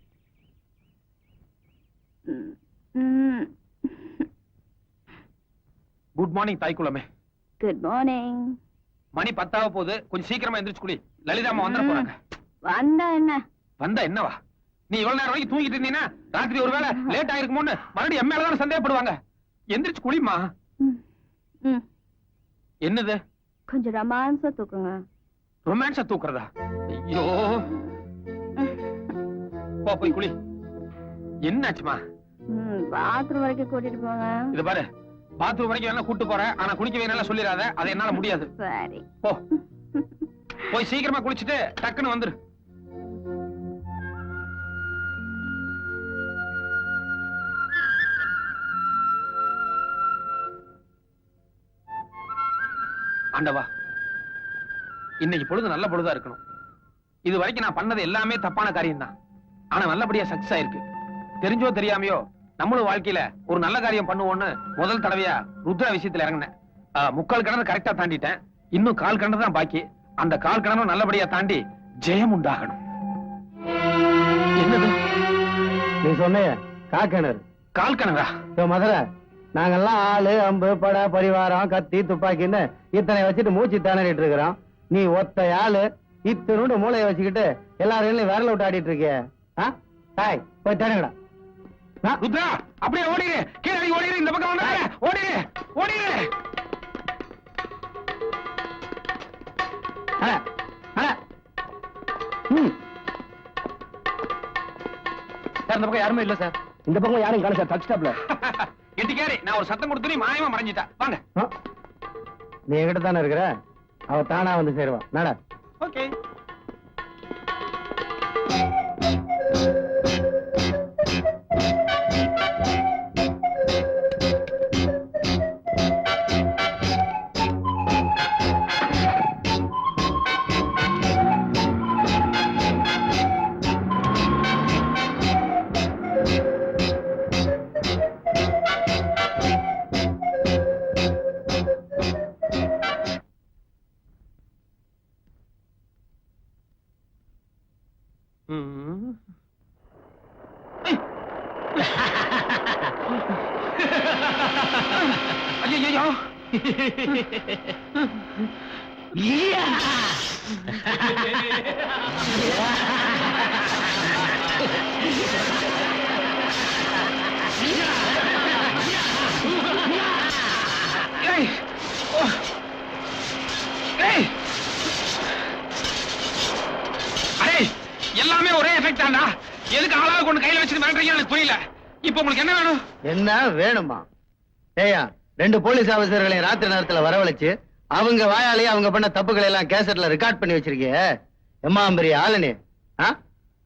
குட் மார்னிங் தாய்க்குளமே. Good morning. மணி 10 போகுது, கொஞ்சம் சீக்கிரமா எந்திரிச்சு குடி. லலிதாமா வந்துட போறாங்க. வந்தா என்ன? வந்தா என்னவா? நீ இவ்வளவு நேரம் வரைக்கும் தூங்கிட்டு இருந்தீங்கன்னா ராத்திரி ஒருவேளை லேட் ஆயிருக்குமோன்னு மறுபடியும் என் மேலதான் சந்தேகப்படுவாங்க. எந்திரிச்சு குளிமா. என்னது? கொஞ்சம் ரொமான்ஸா தூக்குங்க. ரொமான்ஸா தூக்குறதா? ஐயோ, போ போய் குளி. என்னாச்சுமா? பாத்ரூம் வரைக்கும் கூட்டிட்டு போங்க. இது பாரு, பாத்ரூம் வரைக்கும் வேணா கூட்டு போறேன், ஆனா குளிக்க வேணாலும் சொல்லிடாத. அது என்னால முடியாது. சரி போ, போய் சீக்கிரமா குளிச்சுட்டு டக்குன்னு வந்துரு. ஆண்டவா, இன்னைக்கு பொழுது நல்ல பொழுதா இருக்கணும். இது வரைக்கும் நான் பண்ணது எல்லாமே தப்பான காரியம் தான். ஆனா நல்லபடியா சக்சஸ் ஆயிருக்கு. தெரிஞ்சோ தெரியாமையோ நம்மளும் வாழ்க்கையில ஒரு நல்ல காரியம் பண்ணுவோம்னு முதல் தடவையா ருத்ரா விஷயத்துல இறங்கினேன். 3/4 கிணறு கரெக்டா தாண்டிட்டேன். இன்னும் 1/4 கிணறு தான் பாக்கி. அந்த 1/4 கிணறும் நல்லபடியா தாண்டி ஜெயம் உண்டாகணும். என்னது நீ சொன்ன காக்கிணறு? 1/4 கிணறா? மதுரை, நாங்கெல்லாம் ஆளு அம்பு பட பரிவாரம் கத்தி துப்பாக்கின்னு இத்தனை வச்சுட்டு மூச்சு திணறிட்டு இருக்கிறோம். நீ ஒத்த ஆளு இத்தனோட மூளையை வச்சுக்கிட்டு எல்லாரும் விரல விட்டு ஆடிட்டு இருக்கிய. போய் திணங்கடா. ருத்ரா, அப்படியே ஓடிடு. கீழே ஓடிடு. இந்த பக்கம் வந்தாங்க. ஓடிடு, ஓடிடு. சார், இந்த பக்கம் யாருமே இல்ல சார். இந்த பக்கம் யாரும் காண சார். டச் ஸ்டாப்ல கெட்டிக்காரி, நான் ஒரு சத்தம் கொடுத்து நீ மாயமா மறைஞ்சிட்டா. வாங்க. நீ என்கிட்ட தானே இருக்கிற, அவ தானா வந்து சேருவா. நட. ஓகே. ஐயோ, எல்லாமே ஒரே எஃபெக்ட் தான்டா. எதுக்கு ஆளாக கொண்டு கையில வச்சுட்டு மிரட்டுறீங்க எனக்கு புரியல. இப்ப உங்களுக்கு என்ன வேணும்? என்ன வேணுமா? ஏயா, 2 போலீஸ் ஆபீசர்களை ராத்திரி நேரத்துல வரவழைச்சு அவங்க வாயாலே அவங்க பண்ண தப்புகளை எல்லாம் கேசட்ல ரெக்கார்ட் பண்ணி வச்சிருக்கிய. எம்மா பெரிய ஆளுனே,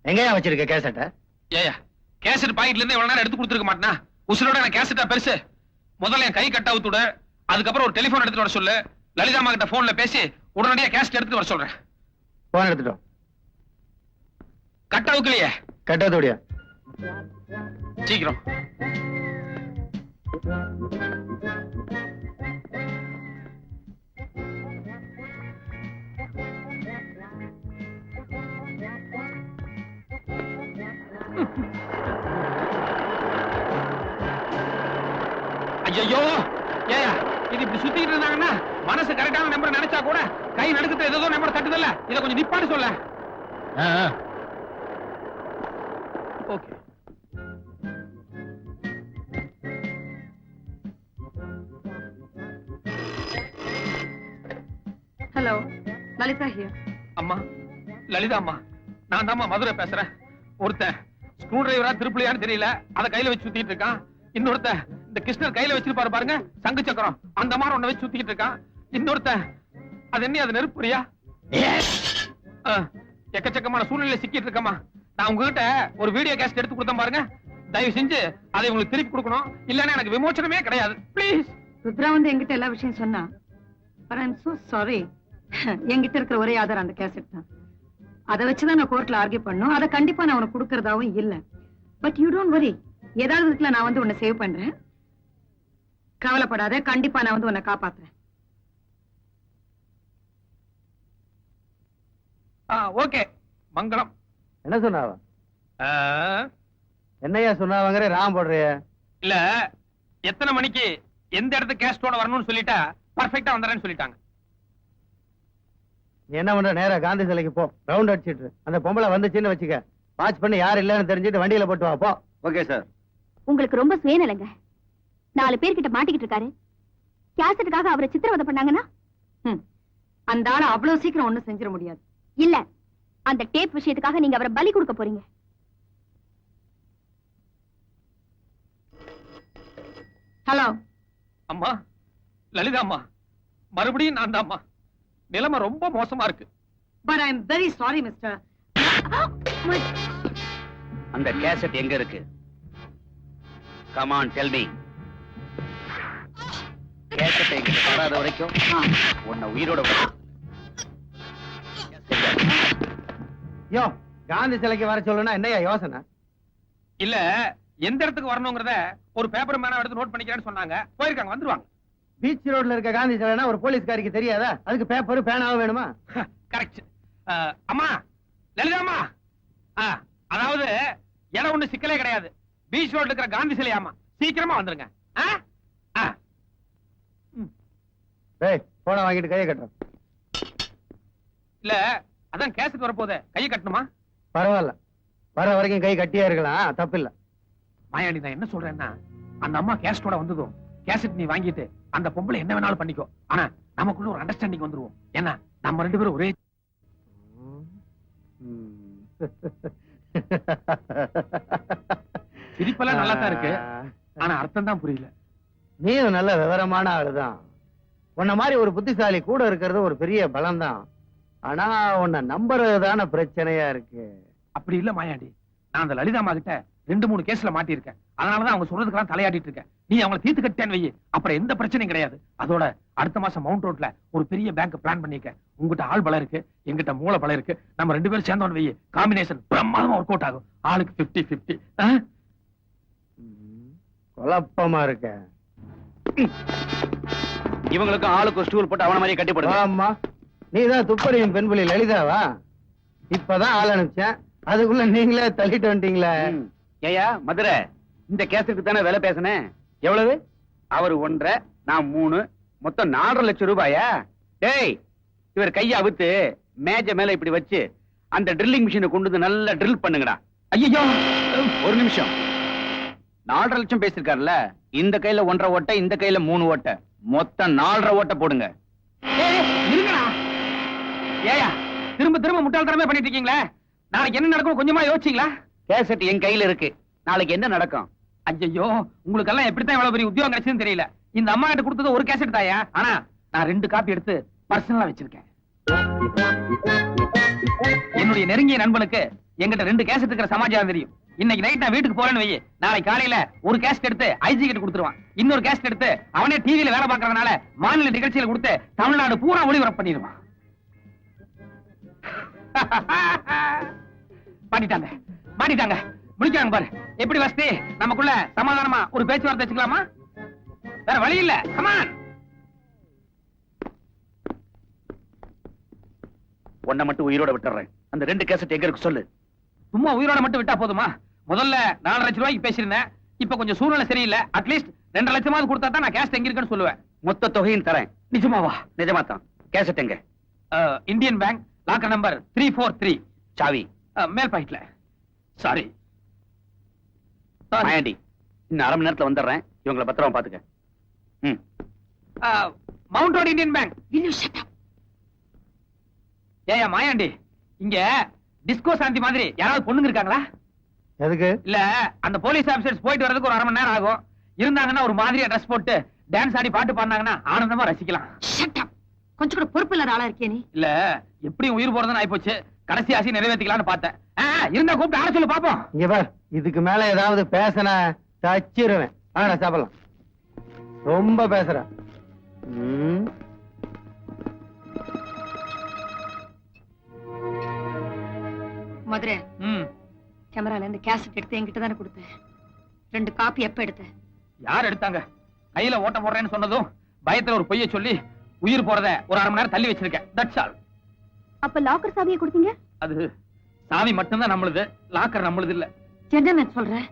எங்கயா வச்சிருக்க கேசட்ட? ஏயா, கேசட் பாக்கெட்ல இருந்து இவ்வளவு நேரம் எடுத்து கொடுத்துருக்க மாட்டேனா? உசுரோட நான் கேசட்டா பெருசு. முதல்ல என் கை கட் அவுத்துடு. அதுக்கப்புறம் ஒரு டெலிபோன் எடுத்துட்டு வர சொல்லு. லலிதாமா கிட்ட போன்ல பேசி உடனடியா கேசட் எடுத்துட்டு வர சொல்றேன். போன் எடுத்துட்டோம். கட் அவுக்கலையே? கட் அவுத்துடியா? சீக்கிரம். ஐயோ, ஏயா, இது இப்படி சுத்திட்டு இருந்தாங்கன்னா மனசு கரெக்டான நம்பர் நினைச்சா கூட கை நடுக்கத்துல ஏதோ நம்பர் தட்டுதல்ல. இத கொஞ்சம் நிப்பாட்டு சொல்ல. ஓகே. Hello, Lalitha here. அம்மா, லலிதா அம்மா, நான் தாம்மா மதுரை பேசுறேன். ஒருத்தன் ஸ்க்ரூ டிரைவரா திருப்பிலையான்னு தெரியல, அதை கையில வச்சு சுத்திட்டு இருக்கான். இன்னொருத்தன் இந்த கிருஷ்ணர் கையில வச்சிருப்பாரு பாருங்க, சங்கு சக்கரம், அந்த மாதிரி ஒண்ண வச்சு சுத்திட்டு இருக்கான். இன்னொருத்தன் அது என்ன, அது நெருப்புரியா? எக்கச்சக்கமான சூழ்நிலை சிக்கிட்டு இருக்கமா. நான் உங்ககிட்ட ஒரு வீடியோ கேஸ்ட் எடுத்து கொடுத்தேன் பாருங்க, தயவு செஞ்சு அதை உங்களுக்கு திருப்பி கொடுக்கணும், இல்லன்னா எனக்கு விமோச்சனமே கிடையாது. ப்ளீஸ். ருத்ரா வந்து என்கிட்ட எல்லா விஷயம் சொன்னா. But I'm so sorry. என்கிட்ட இருக்கிற ஒரே ஆதாரம் அந்த கேசட் தான். அதை வச்சுதான் நான் கோர்ட்ல ஆர்கியூ பண்ணும். அதை கண்டிப்பா நான் உனக்கு கொடுக்கறதாவும் இல்ல. பட் யூ டோன்ட் வரி, ஏதாவது இருக்குல்ல, நான் வந்து உன்னை சேவ் பண்றேன். கவலைப்படாத, கண்டிப்பா நான் வந்து உன்னை காப்பாத்துறேன். ஓகே, மங்களம். என்ன சொன்னாவ? என்னையா சொன்னாவங்கிற ராம் போடுறிய? இல்ல, எத்தனை மணிக்கு எந்த இடத்துக்கு கேஸ்டோட வரணும்னு சொல்லிட்டா பர்ஃபெக்ட்டா வந்துறேன்னு சொல்லிட்டாங்க. நீ என்ன பண்ற, நேரா காந்தி சிலைக்கு போ, ரவுண்ட் அடிச்சிட்டு அந்த பொம்பளை வந்துச்சுன்னு வச்சுக்க, வாட்ச் பண்ணி யார் இல்லன்னு தெரிஞ்சுட்டு வண்டியில போட்டு வா போ. Okay sir. உங்களுக்கு ரொம்ப சுயநலங்க. 4 பேர்கிட்ட மாட்டிக்கிட்டு இருக்காரு. கேசட்டுக்காக அவரை சித்திரவதை பண்ணாங்கன்னா அந்த ஆளை அவ்வளவு சீக்கிரம் ஒண்ணும் செஞ்சிட முடியாது. இல்ல, அந்த டேப் விஷயத்துக்காக நீங்க அவரை பலி கொடுக்க போறீங்க. ஹலோ அம்மா, லலிதா அம்மா, மறுபடியும் நான் தான் அம்மா. நிலைமை ரொம்ப மோசமா இருக்கு. But I am very sorry mister. அந்த கேசட் எங்க இருக்கு? Come on, tell me. Cassette எங்க வராத வரைக்கும் உன்னை உயிரோட யோ, காந்தி சிலைக்கு வர சொல்லுனா என்னையா யோசனை? இல்ல, எந்த இடத்துக்கு வரணுங்கிறத ஒரு பேப்பர் மேனா எடுத்து நோட் பண்ணிக்கிறேன்னு சொன்னாங்க. போயிருக்காங்க, வந்துருவாங்க. பீச் ரோட்ல இருக்க காந்தி சிலைனா ஒரு போலீஸ்காரிக்கு தெரியாதா? அதுக்கு பேப்பர் பேனாவும் வேணுமா? கரெக்ட். அம்மா, லலிதா அம்மா, அதாவது இடம் ஒண்ணு சிக்கலே கிடையாது. பீச் ரோட்ல இருக்கிற காந்தி சிலையாமா, சீக்கிரமா வந்துருங்க. டேய், போன வாங்கிட்டு கையை கட்டுறேன். இல்ல, அதான் கேசட் வரப்போதே, கையை கட்டணுமா? பரவாயில்ல, வர வரைக்கும் கை கட்டியா இருக்கலாம், தப்பு இல்ல. மாயாண்டி, நான் என்ன சொல்றேன்னா, அந்த அம்மா கேசட்டோட வந்ததும் கேசட் நீ வாங்கிட்டு அந்த பொம்பளை என்ன வேணாலும் பண்ணிக்கோ. ஆனா நமக்குள்ள ஒரு அண்டர்ஸ்டாண்டிங் வந்துருவோம். ஏன்னா நம்ம 2 பேரும் ஒரே. சிரிப்பெல்லாம் நல்லா தான் இருக்கு, ஆனா அர்த்தம் தான் புரியல. நீயும் நல்ல விவரமான ஆளுதான். உன்ன மாதிரி ஒரு புத்திசாலி கூட இருக்கிறது ஒரு பெரிய பலம் தான். ஆனா உன்னை நம்புறதுதான பிரச்சனையா இருக்கு. அப்படி இல்ல மாயாண்டி, நான் அந்த லலிதாமா கிட்ட 2-3 கேஸ்ல மாட்டியிருக்கேன். அதனாலதான் அவங்க சொல்றதுக்கெல்லாம் தலையாடிட்டு இருக்கேன். நீ அவங்களை தீர்த்து கட்டேன்னு வை, அப்புறம் எந்த பிரச்சனையும் கிடையாது. அதோட அடுத்த மாசம் மவுண்ட் ரோட்ல ஒரு பெரிய பேங்க் பிளான் பண்ணிக்க. உங்ககிட்ட ஆள் பலம் இருக்கு, எங்கிட்ட மூளை பலம் இருக்கு. நம்ம 2 பேரும் சேர்ந்தோன்னு வை, காம்பினேஷன் பிரமாதமா ஒர்க் அவுட் ஆகும். ஆளுக்கு 50-50. குழப்பமா இருக்க. இவங்களுக்கு ஆளுக்கு ஒரு ஸ்டூல் போட்டு அவன மாதிரி கட்டி போடுங்க. ஆமா, நீதான் துப்பறியும் பெண்புலி லலிதாவா? இப்பதான் ஆள் அனுப்பிச்சேன், அதுக்குள்ள நீங்களே தள்ளிட்டு வந்துட்டீங்களே. ஏயா மதுரை, இந்த கேஸுக்கு தானே வேலை பேசினேன். எவ்வளவு? அவர் 1.5, நான் 3, மொத்தம் 4.5 லட்சம் ரூபாயா? டேய், இவர் கையை அவுத்து மேஜ மேல இப்படி வச்சு அந்த ட்ரில்லிங் மிஷினை கொண்டு வந்து நல்லா ட்ரில் பண்ணுங்கடா. ஐயோ, ஒரு நிமிஷம். 4.5 லட்சம் பேசிருக்காருல்ல, இந்த கையில 1.5 ஓட்டை, இந்த கையில 3 ஓட்டை, மொத்தம் 4.5 ஓட்டை போடுங்க. ஏயா, திரும்ப திரும்ப முட்டாள்தனமே பண்ணிட்டு இருக்கீங்களே. நாளைக்கு என்ன நடக்கும் கொஞ்சமா யோசிச்சீங்களா? கேசட் என் கையில இருக்கு, நாளைக்கு என்ன நடக்கும்? ஐயோ, உங்களுக்கு எல்லாம் எப்படித்தான் இவ்வளவு பெரிய உத்தியோகம் கிடைச்சதுன்னு தெரியல. இந்த அம்மா கிட்ட கொடுத்தது ஒரு கேசட் தாயா, ஆனா நான் 2 காப்பி எடுத்து பர்சனலா வச்சிருக்கேன். என்னுடைய நெருங்கிய நண்பனுக்கு எங்கிட்ட 2 கேசட் இருக்கிற சமாச்சாரம் தெரியும். இன்னைக்கு நைட் நான் வீட்டுக்கு போறேன்னு வை, நாளைக்கு காலையில ஒரு கேசட் எடுத்து ஐஜி கிட்ட கொடுத்துருவான். இன்னொரு கேசட் எடுத்து அவனே டிவியில வேலை பார்க்கறதுனால மாநில நிகழ்ச்சியில கொடுத்து தமிழ்நாடு பூரா ஒளிபரப்பு பண்ணிடுவான். மாட்டிட்டாங்க, மாட்டிட்டாங்க, முடிச்சாங்க பாரு. எப்படி வசதி, நமக்குள்ள சமாதானமா ஒரு பேச்சுவார்த்தை வச்சுக்கலாமா? வேற வழி இல்ல. கமான். உன்னை மட்டும் உயிரோட விட்டுறேன். அந்த 2 கேசட் எங்க இருக்கு சொல்லு. சும்மா உயிரோட மட்டும் விட்டா போதுமா? முதல்ல 4.5 லட்சம் ரூபாய்க்கு பேசியிருந்தேன். இப்ப கொஞ்சம் சூழ்நிலை சரியில்லை. அட்லீஸ்ட் 2.5 லட்சமாவது கொடுத்தா தான் நான் கேசட் எங்க இருக்குன்னு சொல்லுவேன். மொத்த தொகையும் தரேன். நிஜமாவா? நிஜமா தான். கேசட் எங்க? Indian bank locker number 343. சாவி மேல் பாக்கெட்ல. சாரி. மாயாண்டி இன்னும் அரை மணி நேரத்துல வந்துடுறேன், இவங்களை பத்திரமா பாத்துக்க. Mount road Indian bank. ஏயா மாயாண்டி, இங்க டிஸ்கோ சாந்தி மாதிரி யாராவது பொண்ணுங்க இருக்காங்களா? எதுக்கு? இல்ல அந்த போலீஸ் ஆபீசர்ஸ் போயிட்டு வரதுக்கு ஒரு அரை மணி நேரம் ஆகும். இருந்தாங்கன்னா ஒரு மாதிரியா ட்ரெஸ் போட்டு டான்ஸ் ஆடி பாட்டு பாடினாங்கன்னா ஆனந்தமா ரசிக்கலாம். கொஞ்சம் கூட பொறுப்பு இல்லாத ஆளா இருக்கே நீ. இல்ல எப்படியும் உயிர் போறதுன்னு ஆயிப்போச்சு, கடைசி ஆசை நிறைவேற்றிக்கலாம்னு பார்த்தேன். இருந்தா கூப்பிட்டு ஆள சொல்லு பாப்போம். இங்க பார், இதுக்கு மேல ஏதாவது பேசினா தச்சிருவேன். வாங்கடா சாப்பிடலாம். ரொம்ப பேசுற. மதுரை ம், கேமரால இருந்து கேசட் எடுத்து என்கிட்ட தானே கொடுத்தேன். 2 காப்பி எப்ப எடுத்த? யார் எடுத்தாங்க? கையில ஓட்ட போடுறேன்னு சொன்னதும் பயத்துல ஒரு பொய்ய சொல்லி உயிர் போறத ஒரு அரை மணி நேரம் தள்ளி வச்சிருக்கேன். That's all. அப்ப லாக்கர் சாவியை கொடுத்தீங்க? அது சாவி மட்டும்தான் நம்மளுது, லாக்கர் நம்மளுது இல்ல. என்ன நான் சொல்றேன்?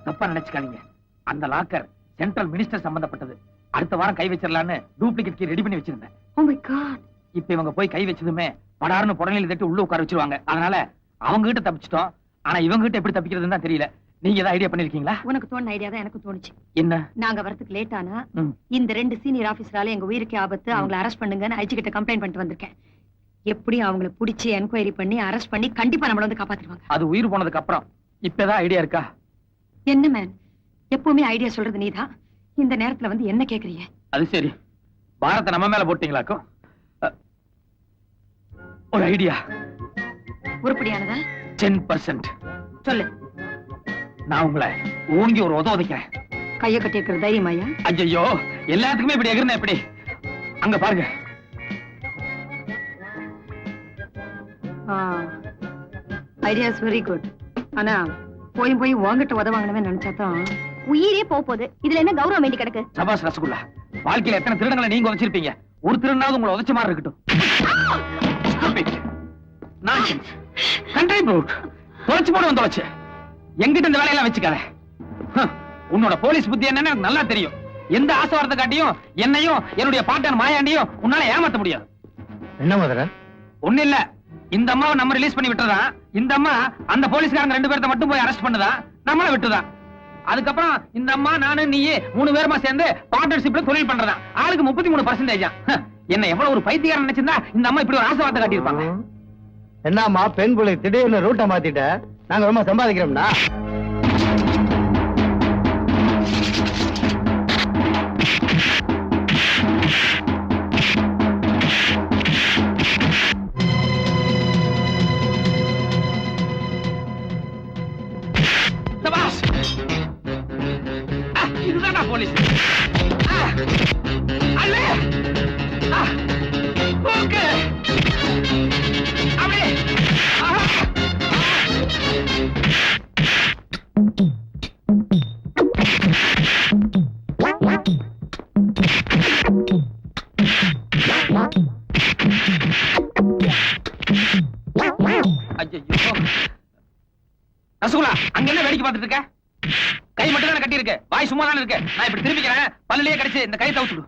தப்பா நினைச்சுக்காதீங்க. அந்த லாக்கர் சென்ட்ரல் மினிஸ்டர் சம்பந்தப்பட்டது. அடுத்த வாரம் கை வச்சிடலான்னு டூப்ளிகேட் கீ ரெடி பண்ணி வச்சிருந்தேன். Oh my God. இப்ப இவங்க போய் கை வச்சதுமே படாருன்னு புடனையில தட்டி உள்ள உட்கார வச்சிருவாங்க. அதனால அவங்க கிட்ட தப்பிச்சிட்டோம். ஆனா இவங்க கிட்ட எப்படி தப்பிக்கிறதுன்னு தான் தெரியல. நீங்க ஏதாவது ஐடியா பண்ணிருக்கீங்களா? உனக்கு தோணுன ஐடியா தான் எனக்கு தோணுச்சு. என்ன? நாங்க வரதுக்கு லேட் ஆனா ம். இந்த 2 சீனியர் ஆபீசரால எங்க உயிருக்கே ஆபத்து, அவங்கள அரெஸ்ட் பண்ணுங்கன்னு ஐஜி கிட்ட கம்ப்ளைண்ட் பண்ணிட்டு வந்திருக்கேன். எப்படி அவங்கள புடிச்சு என்கொயரி பண்ணி அரெஸ்ட் பண்ணி கண்டிப்பா நம்மள வந்து காப்பாத்திடுவாங்க. அது உயிர் போனதுக்கு அப்புறம். இப்பதான் ஐடியா இருக்கா? என்ன மேன், எப்பவுமே ஐடியா சொல்றது நீதான். இந்த நேரத்துல வந்து என்ன கேக்குறீங்க? அது சரி, பாரத்தை நம்ம மேல போட்டீங்களாக்கும். ஒரு ஐடியா. உருப்படியானதா? 10%. சொல்லு. நான் உங்களை ஓங்கி ஒரு உதைக்கிறேன். கைய கட்டி இருக்கிற தைரியமாயா? ஐயோ, எல்லாத்துக்குமே இப்படி எகிர்னா எப்படி? அங்க பாருங்க. Idea is very good. ஆனா போய் போய் உங்ககிட்ட உதவாங்கன்னு நினைச்சாதான் உயிரே போகுது. இதுல என்ன கௌரவம் வேண்டி கிடக்கு? சபாஸ் ரசகுல்லா. வாழ்க்கையில எத்தனை திருடங்களை நீங்க உதைச்சிருப்பீங்க, ஒரு திருடனாவது உங்களை உதைச்ச மாதிரி இருக்கட்டும். Country brute. தொலைச்சு போட வந்து தொலைச்சு எங்கிட்ட இந்த வேலையெல்லாம் வச்சுக்காத. உன்னோட போலீஸ் புத்தி என்னன்னு எனக்கு நல்லா தெரியும். எந்த ஆசைவாரத்தை காட்டியும் என்னையும் என்னுடைய பார்ட்னர் மாயாண்டியும் உன்னால ஏமாத்த முடியாது. என்ன மதுரை? ஒண்ணு இல்ல, இந்த அம்மாவை நம்ம ரிலீஸ் பண்ணி விட்டுறதான், இந்த அம்மா அந்த போலீஸ்காரங்க 2 பேர்த்த மட்டும் போய் அரெஸ்ட் பண்ணுதா, நம்மள விட்டுதான். அதுக்கப்புறம் இந்த அம்மா நானு நீ 3 பேருமா சேர்ந்து பார்ட்னர்ஷிப்ல தொழில் பண்றதா. ஆளுக்கு 33%. என்ன எவ்வளவு ஒரு பைத்தியக்காரன் நினைச்சிருந்தா இந்த அம்மா இப்படி ஒரு ஆசைவார்த்தை காட்டியிருப்பாங்க. என்னம்மா பெண் பிள்ளை திடீர்னு ரூட்டை மாத்திட்ட? நாங்க ரொம்ப சம்பாதிக்கிறோம்னா? சபாஷ். இதுதான் போலீஸ். அல்ல ஓகே அப்படியே. ரசகுல்லா, அங்க என்ன வேடிக்கை பார்த்துட்டு இருக்க? கை மட்டும் தானே கட்டி இருக்கு, வாய் சும்மா தானே இருக்கு. நான் இப்படி திரும்பிக்கிறேன், பல்லிலேயே கடிச்சு இந்த கையை தவிச்சுடு.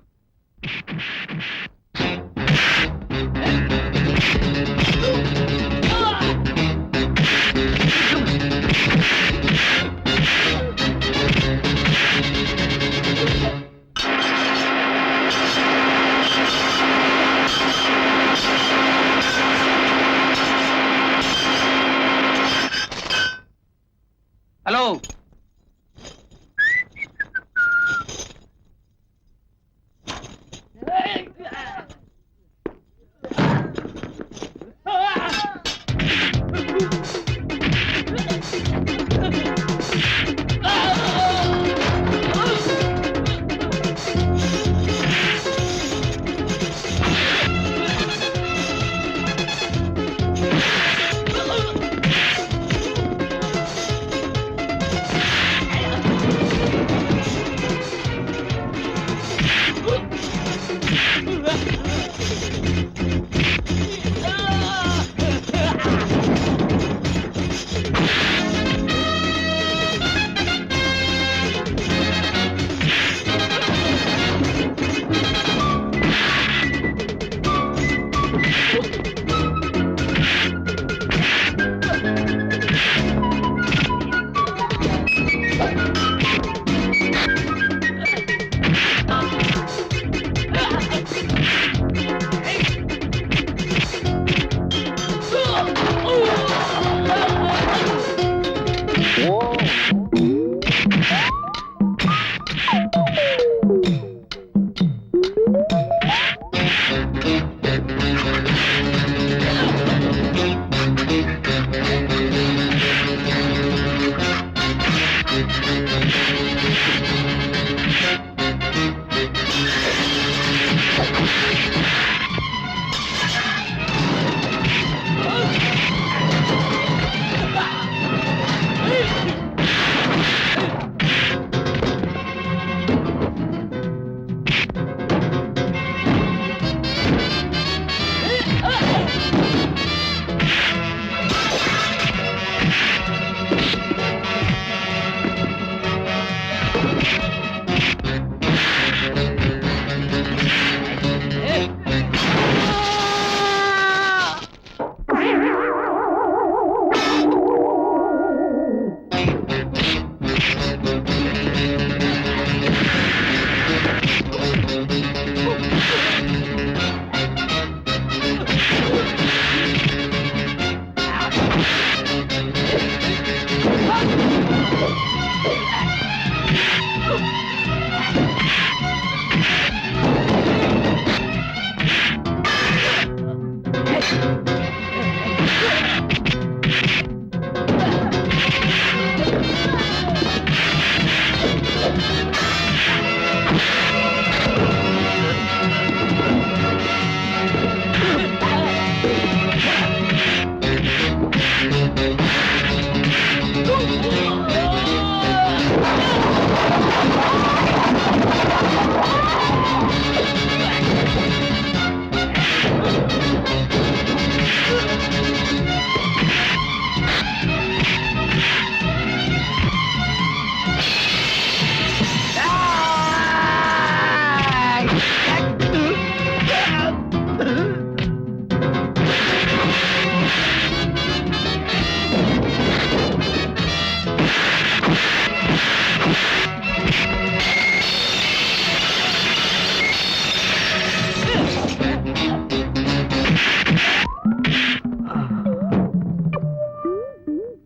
Hello,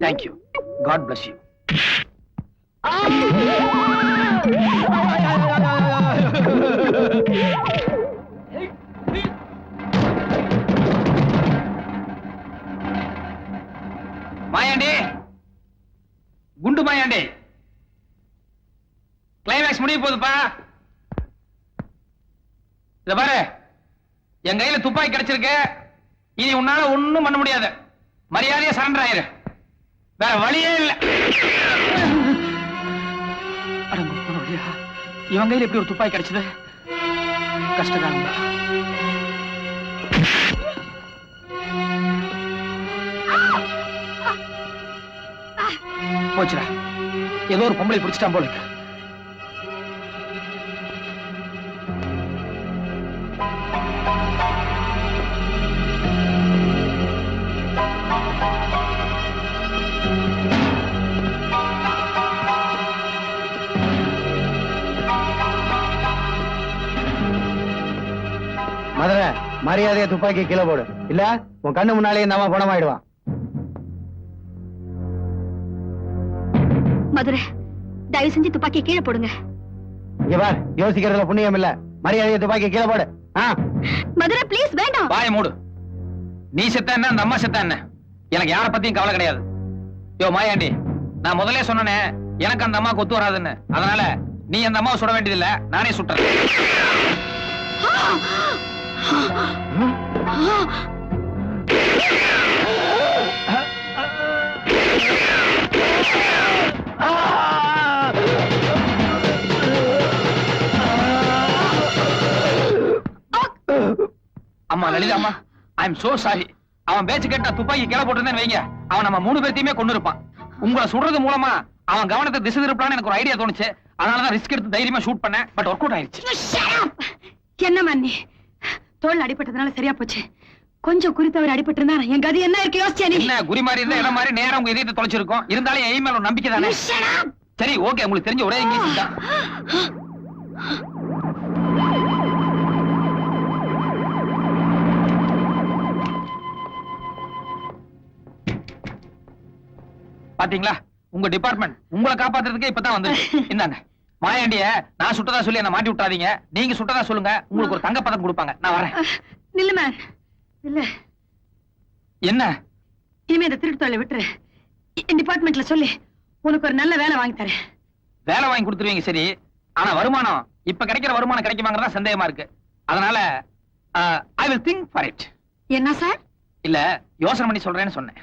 thank you. God bless you. Mayandi, குண்டு மாயாண்டி, கிளைமேக்ஸ் முடிய போகுதுப்பா. இத பாரு, என் கையில துப்பாக்கி கிடைச்சிருக்கு. இனி உன்னால ஒண்ணும் பண்ண முடியாது. மரியாதையா சரண்டர் ஆயிரு. வேற வழியே இல்ல. இவன் கையில எப்படி ஒரு துப்பாக்கி கிடைச்சது? கஷ்டகாலம் தான். போச்சுடா, ஏதோ ஒரு பொம்பளை பிடிச்சிட்டான் போல இருக்கு. மதுரை, மரியாதையா துப்பாக்கி கீழே போடு, இல்ல உன் கண்ணு முன்னாலே நம்ம பணமாயிடுவான். மதுரை, தயவு செஞ்சு துப்பாக்கி கீழே போடுங்க. இங்க பார், யோசிக்கிறதுல புண்ணியம் இல்ல. மரியாதையா துப்பாக்கி கீழே போடு. மதுரை ப்ளீஸ், வேண்டாம். வாய மூடு. நீ செத்த என்ன, அந்த அம்மா செத்த என்ன, எனக்கு யார பத்தியும் கவலை கிடையாது. யோ மாயாண்டி, நான் முதல்ல சொன்னனே எனக்கு அந்த அம்மா கொத்து வராதுன்னு. அதனால நீ அந்த அம்மாவை சுட வேண்டியதில்லை, நானே சுட்டுறேன். அம்மா லலிதா, அம்மா ஐ எம் சோ சாரி. அவன் பேச்சு கேட்டா துப்பாக்கி கீழே போட்டிருந்தேன்னு வைங்க, அவன் நம்ம 3 பேர்த்தையுமே கொண்டு இருப்பான். உங்களை சுடுறது மூலமா அவன் கவனத்தை திசை திருப்பலான்னு எனக்கு ஒரு ஐடியா தோணுச்சு. அதனாலதான் ரிஸ்க் எடுத்து தைரியமா ஷூட் பண்ணேன். பட் ஒர்க் அவுட் ஆயிடுச்சு. என்ன மன்னி, தோல் அடிபட்டதுனால சரியா போச்சு. கொஞ்சம் குறித்தவர் அடிபட்டு இருந்தா என் கதி என்ன இருக்கு யோசிச்சா? நீ என்ன குறி மாதிரி இருந்தா இடம் மாதிரி நேரம் உங்க இதயத்தை தொலைச்சிருக்கும். இருந்தாலும் என் மேல ஒரு நம்பிக்கை தானே. சரி ஓகே, உங்களுக்கு தெரிஞ்ச ஒரே இங்கிலீஷ் தான். பாத்தீங்களா, உங்க டிபார்ட்மெண்ட் உங்களை காப்பாத்துறதுக்கே இப்பதான் வந்து. இந்தாங்க மாயாண்டிய நான் சுட்டதா சொல்லி என்ன மாட்டி விட்டாதீங்க. நீங்க சுட்டதா சொல்லுங்க, உங்களுக்கு ஒரு தங்க பதக்கம் கொடுப்பாங்க. நான் வரேன். நில்லு மேன், இல்ல என்ன இனிமே இந்த திருட்டு தொழிலை விட்டுரு. என் டிபார்ட்மெண்ட்ல சொல்லி உனக்கு ஒரு நல்ல வேலை வாங்கி தரேன். வேலை வாங்கி கொடுத்துருவீங்க சரி, ஆனா வருமானம் இப்ப கிடைக்கிற வருமானம் கிடைக்குமாங்கிறதா சந்தேகமா இருக்கு. அதனால I will think for it. என்ன சார்? இல்ல யோசனை பண்ணி சொல்றேன்னு சொன்னேன்.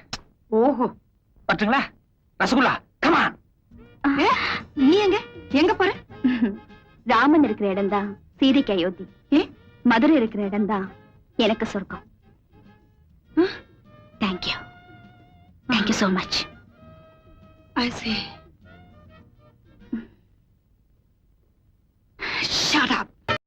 ஓஹோ, பட்டுங்களா? Rasgulla, come on. நீ எங்க போற? ராமன் இருக்கிற இடம் தான் சீதைக்கு அயோத்தி. மதுரை இருக்கிற இடம் தான் எனக்கு சொர்க்கம். Thank you, thank you so much. I see. Shut up.